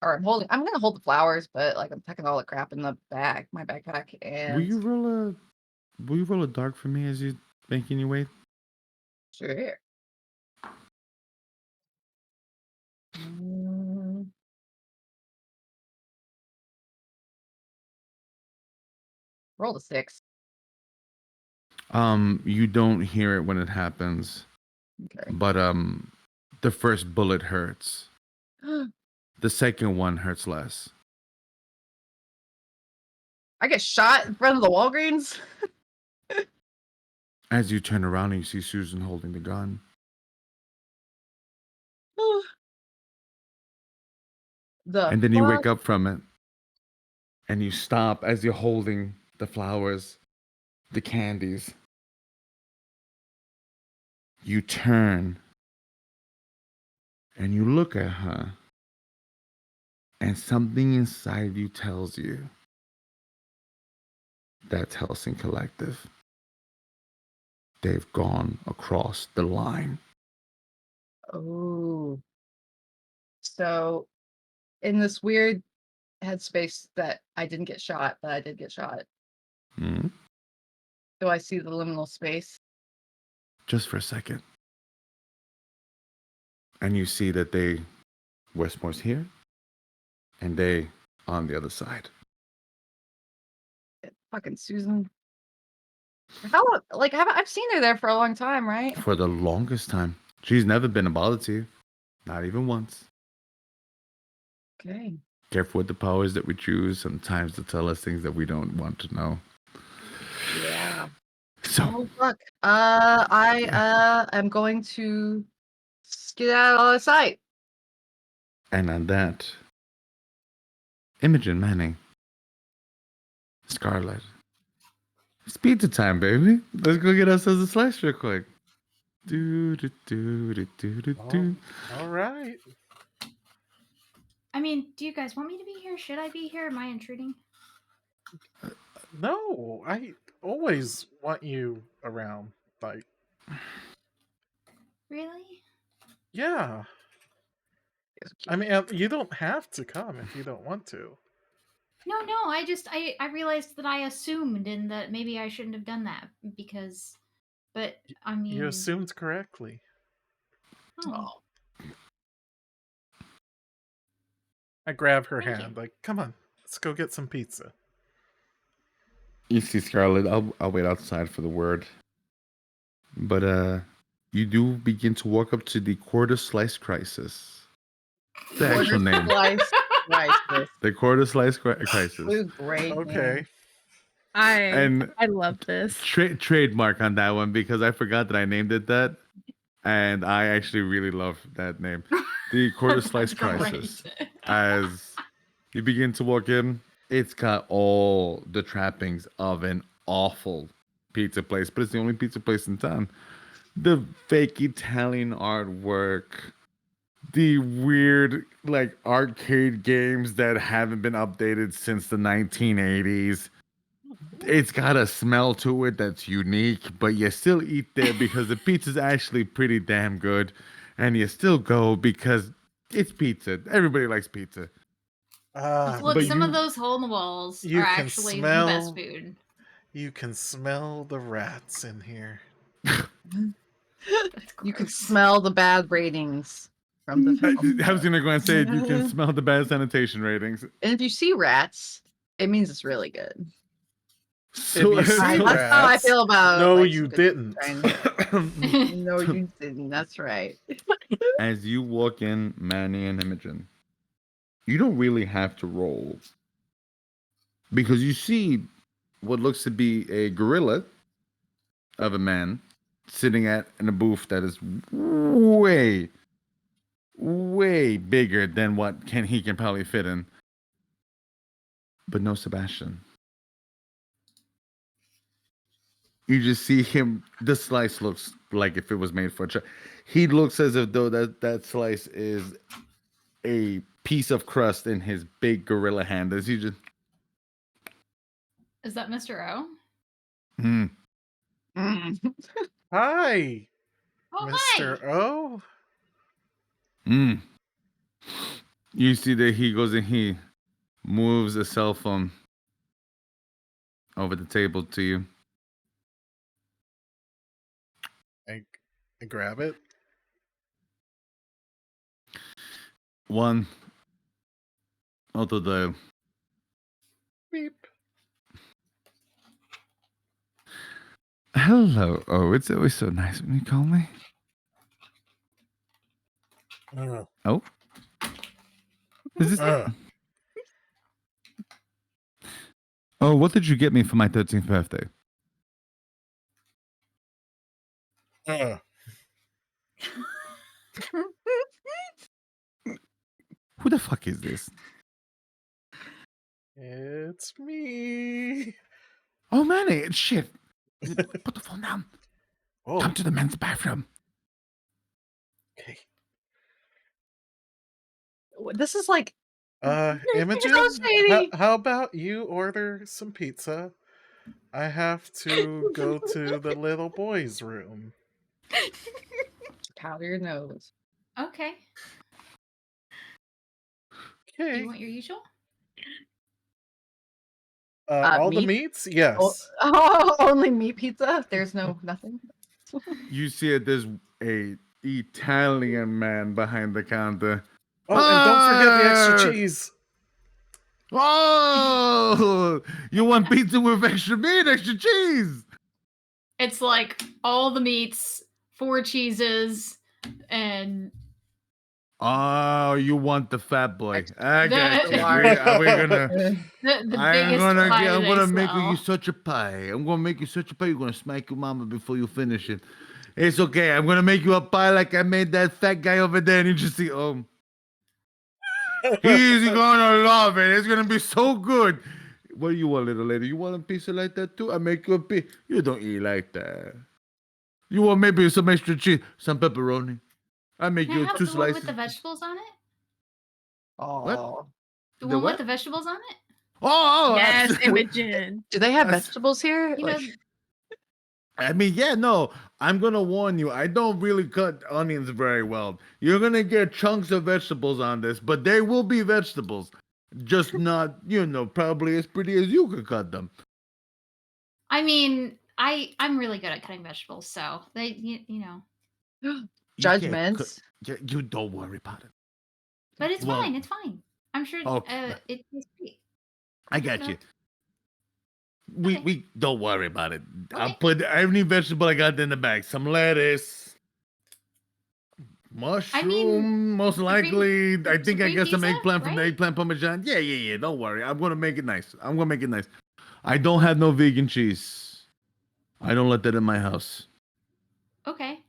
or I'm gonna hold the flowers, but like I'm tucking all the crap in the bag, my backpack, Will and you roll a Will you roll a dark for me as you making your way? sure. Mm, roll the 6. You don't hear it when it happens, Okay. but the first bullet hurts. The second one hurts less. I get shot in front of the Walgreens. As you turn around and you see Susan holding the gun. And then you wake up from it. And you stop as you're holding the flowers, the candies. You turn and you look at her. And something inside you tells you that's Helsing Collective. They've gone across the line. Oh. So, in this weird headspace that I didn't get shot, but I did get shot, Mm-hmm. do I see the liminal space? Just for a second. And you see that Westmore's here, and they on the other side. Fucking Susan. How, like, I've seen her there for a long time, right? For the longest time. She's never been a bother to you. Not even once. Okay. Careful with the powers that we choose sometimes to tell us things that we don't want to know. Yeah. So, Oh, fuck. I am going to get out of sight. and on that, Imogen Manning, Scarlet. It's pizza time, baby. Let's go get ourselves a slice real quick. Do, do, do, do, do, do, do. All right. I mean, do you guys want me to be here? Should I be here? Am I intruding? No, I always want you around. Like, Really? yeah. I mean, you don't have to come if you don't want to. No, I realized that I assumed and that maybe I shouldn't have done that because, but I mean, You assumed correctly. oh, I grab her Thank hand, you. like, come on, let's go get some pizza. You see, Scarlet, I'll wait outside for the word. But you do begin to walk up to the quarter slice crisis. The actual name. Crisis. The quarter slice crisis. Great. Okay. And I love this. trademark on that one because I forgot that I named it that. And I actually really love that name. The quarter slice That's crisis. great. As you begin to walk in, it's got all the trappings of an awful pizza place, but it's the only pizza place in town. The fake Italian artwork, the weird like arcade games that haven't been updated since the 1980s. It's got a smell to it that's unique, but you still eat there because the pizza's actually pretty damn good, and you still go because it's pizza. Everybody likes pizza. Look, but some of you- those hole in the walls you are can actually the smell- best food. You can smell the rats in here. You can smell the bad ratings from the film. I was gonna go and say you can smell the bad sanitation ratings. And if you see rats, it means it's really good. If you see That's how I rats, feel about. no, like, you good didn't. No, you didn't. That's right. As you walk in, Manny and Imogen, you don't really have to roll because you see what looks to be a gorilla of a man sitting in a booth that is way, way bigger than what he can probably fit in. But no Sebastian. You just see him. The slice looks like if it was made for a child. He looks as if though that slice is a piece of crust in his big gorilla hand. As he just. Is that Mr. O? Hi, Oh, Mr. hi. O. You see that he goes and he moves a cell phone over the table to you. I grab it. One. Auto dial. Beep. Hello. Oh, it's always so nice when you call me. Uh, Oh, is this? uh, Oh, what did you get me for my 13th birthday? uh. Who the fuck is this? It's me. Oh, Manny, shit. Put the phone down. Oh, Come to the men's bathroom. okay. This is like Imogen, so shady. how about you order some pizza? I have to go to the little boy's room. Powder your nose. Okay. Do Okay. you want your usual? All the Meat. meats? Oh, Yes. only meat pizza. There's no nothing. You see it, there's a Italian man behind the counter. Oh, and don't forget the extra Ah! cheese. Oh, you want pizza with extra meat, extra cheese? It's like all the meats, 4 cheeses, and Oh, you want the fat boy? Extra I got the- you. We're gonna. the I'm biggest gonna. pie I'm they gonna make you sell. such a pie. I'm gonna make you such a pie. You're gonna smack your mama before you finish it. It's okay. I'm gonna make you a pie like I made that fat guy over there. And you just see, he's gonna love it. It's gonna be so good. What do you want, little lady? You want a pizza like that too? I make you a piece. You don't eat like that. You want maybe some extra cheese, some pepperoni. I make Can I you have 2 the one slices. with the vegetables on it? Oh, The The one what? with the vegetables on it? Oh, Yes, absolutely. Imogen. do they have That's- vegetables here? You know, I mean, yeah, no. I'm gonna warn you. I don't really cut onions very well. You're gonna get chunks of vegetables on this, but they will be vegetables, just not, probably as pretty as you could cut them. I mean, I'm really good at cutting vegetables, so you know. You Judgments. you don't worry about it. But it's Well, fine. It's fine. I'm sure okay. it tastes great. I got you. We don't worry about it. I'll Okay. put every vegetable I got in the bag. Some lettuce, mushroom, most likely. I think I supreme got some pizza, eggplant from the right? eggplant parmesan. Yeah. Don't worry. I'm gonna make it nice. I don't have no vegan cheese. I don't let that in my house. Okay.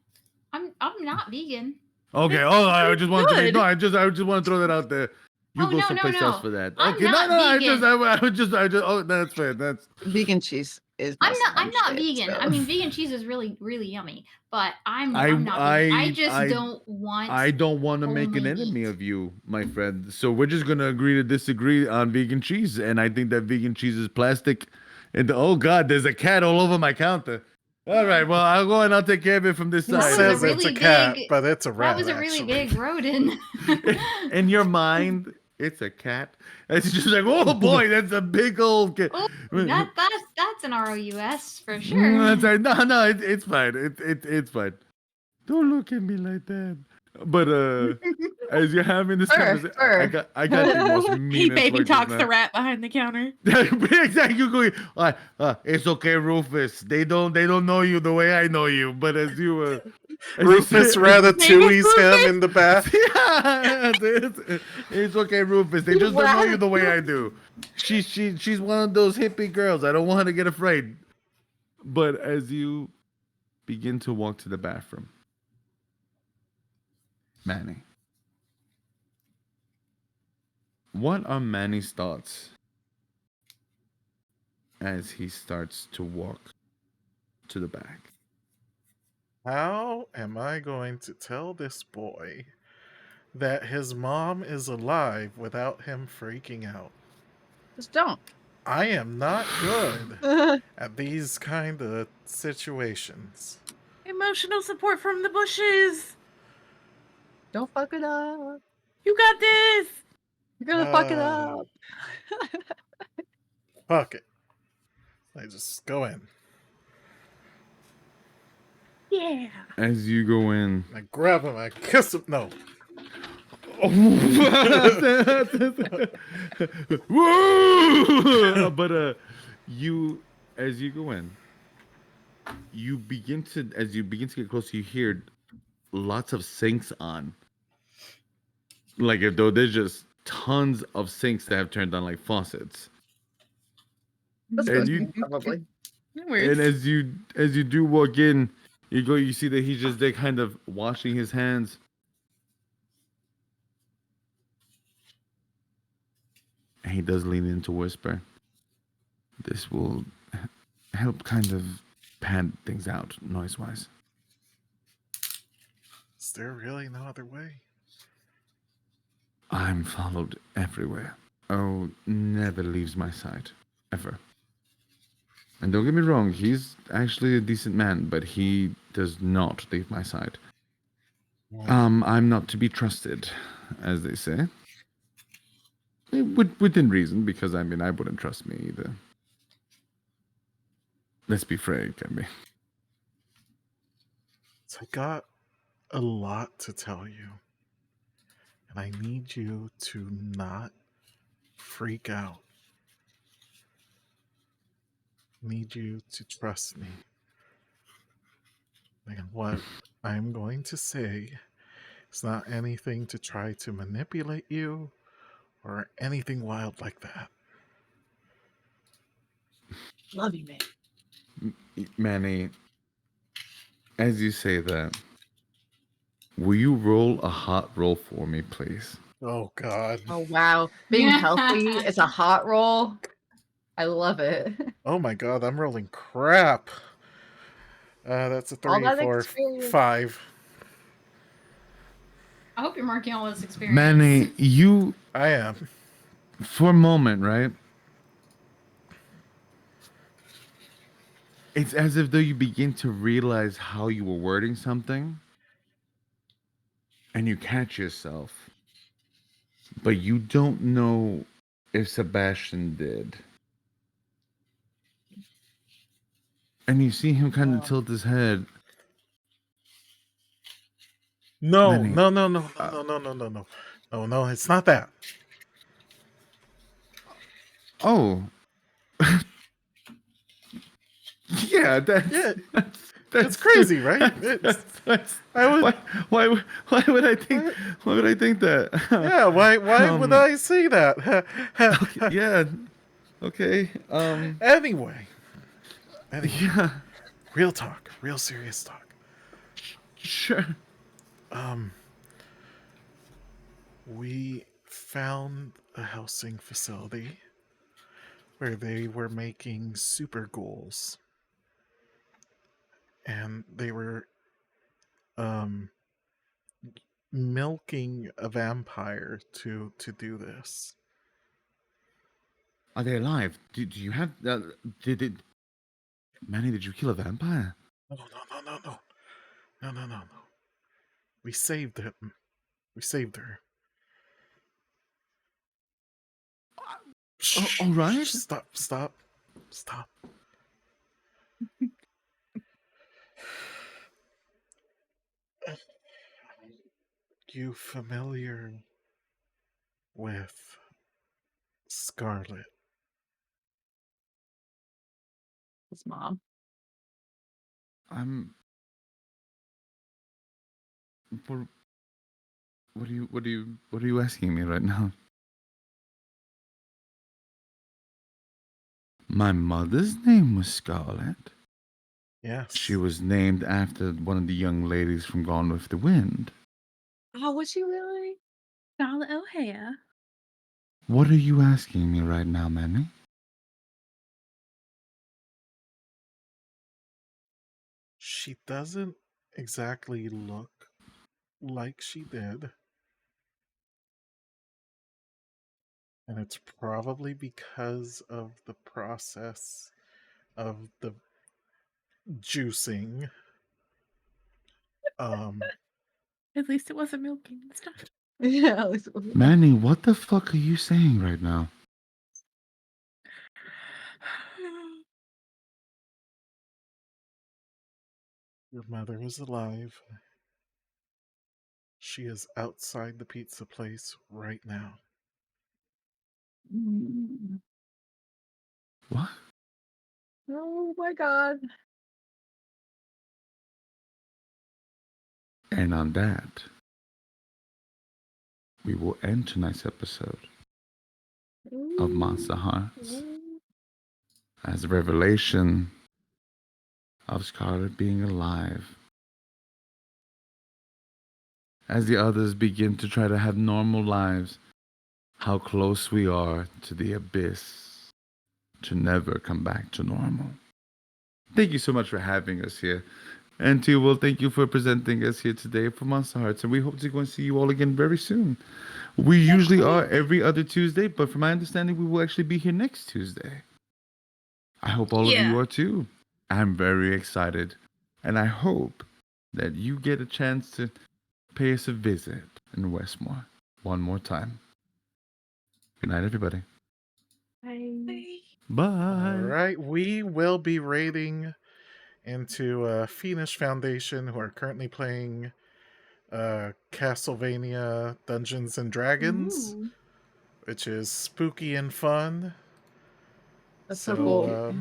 I'm not vegan. Okay. Oh, I just wanted to make, Good. no. I just want to throw that out there. You Oh, go no, someplace no. else for that. I'm Okay. not No. vegan. I just. Oh, that's fair. That's. Vegan cheese is I'm messed not up shit, vegan. so. I mean, vegan cheese is really really yummy, but I'm I not vegan. I just I don't want I don't want to make an only enemy meat. of you, my friend. So we're just gonna agree to disagree on vegan cheese, and I think that vegan cheese is plastic. And oh God, there's a cat all over my counter. All right, well I'll go and I'll take care of it from this He That side. was a says it's a really cat, big- but it's a That rat. was a really actually. big rodent. In your mind, it's a cat. It's just like, oh boy, that's a big old cat. Oh, that's an ROUS for Mm, sure. that's right. No, it's fine. It's fine. Don't look at me like that. But as you're having this conversation, I got the most He meanest baby look just talks now. the rat behind the counter. Exactly. You're going, it's okay, Rufus. They don't know you the way I know you. But as you, Rufus Ratatouille's him in the back. yeah, it's okay, Rufus. They just don't know you the way I do. She's one of those hippie girls. I don't want her to get afraid. But as you begin to walk to the bathroom, Manny, what are Manny's thoughts as he starts to walk to the back? How am I going to tell this boy that his mom is alive without him freaking out? Just don't. I am not good at these kind of situations. Emotional support from the bushes. Don't fuck it up. You got this. You're gonna fuck it up. Fuck it. I just go in. Yeah. As you go in, I grab him, I kiss him. No. but you, as you go in, you begin to as you begin to get closer, you hear lots of sinks on. Like if though there's just tons of sinks that have turned on like faucets. That's And gross, you probably. That and works. as you do walk in, you see that he's just there kind of washing his hands. And he does lean in to whisper. This will help kind of pad things out noise wise. Is there really no other way? I'm followed everywhere. Oh, never leaves my sight. Ever. And don't get me wrong, he's actually a decent man, but he does not leave my sight. I'm not to be trusted, as they say. Within reason, because I mean, I wouldn't trust me either. Let's be frank, I mean. So I got a lot to tell you. And I need you to not freak out. I need you to trust me. And what I'm going to say is not anything to try to manipulate you or anything wild like that. Love you, man. Manny, as you say that, will you roll a hot roll for me, please? Oh, God. Oh wow, being healthy is a hot roll. I love it. Oh, my God. I'm rolling crap. That's a All 3, that 4, experience. 5. I hope you're marking all this experience. Manny, you, I am. for a moment, right? It's as if though you begin to realize how you were wording something and you catch yourself, but you don't know if Sebastian did. And you see him kind of tilt his head. No, Manny, no, no, no, no, no, no, no, no, no. No, no, it's not that. oh. Yeah, Yeah, that's it's crazy, right? I would. why would I think Why, why would I think that? yeah, why would I say that? Okay, yeah. Okay. Anyway, Yeah. real talk, real serious talk. Sure. We found a housing facility where they were making super ghouls, and they were um milking a vampire to do this. Are they alive? Do you have did it Manny, did you kill a vampire? No, no, no, no, no, no, no, no, no. We saved him. We saved her. Oh, Shh, all right. stop, stop, stop. You familiar with Scarlet? His mom. I'm what, what are you asking me right now? My mother's name was Scarlet. Yes. She was named after one of the young ladies from Gone with the Wind. Oh, was she really? Scarlett O'Hare. What are you asking me right now, Manny? She doesn't exactly look like she did. And it's probably because of the process of the juicing. Um, At least it wasn't milking and stuff. Yeah, at least it was- Manny, what the fuck are you saying right now? your mother is alive. She is outside the pizza place right now. Mm. What? Oh my god. And on that, we will end tonight's episode of Monster Hearts as a revelation of Scarlet being alive. As the others begin to try to have normal lives, how close we are to the abyss to never come back to normal. Thank you so much for having us here. And to Will, thank you for presenting us here today for Monster Hearts. And we hope to go and see you all again very soon. We usually are every other Tuesday, but from my understanding, we will actually be here next Tuesday. I hope all of you are too. I'm very excited. And I hope that you get a chance to pay us a visit in Westmore one more time. Good night, everybody. Bye. Bye. All right, we will be raiding into Phoenix Foundation, who are currently playing Castlevania Dungeons and Dragons, Ooh. which is spooky and fun. That's so cool.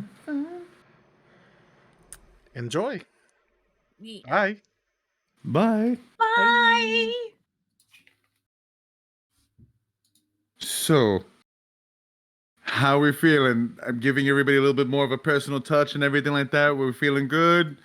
Enjoy. Yeah. Bye. Bye. Bye. So, how are we feeling? I'm giving everybody a little bit more of a personal touch and everything like that. We're feeling good.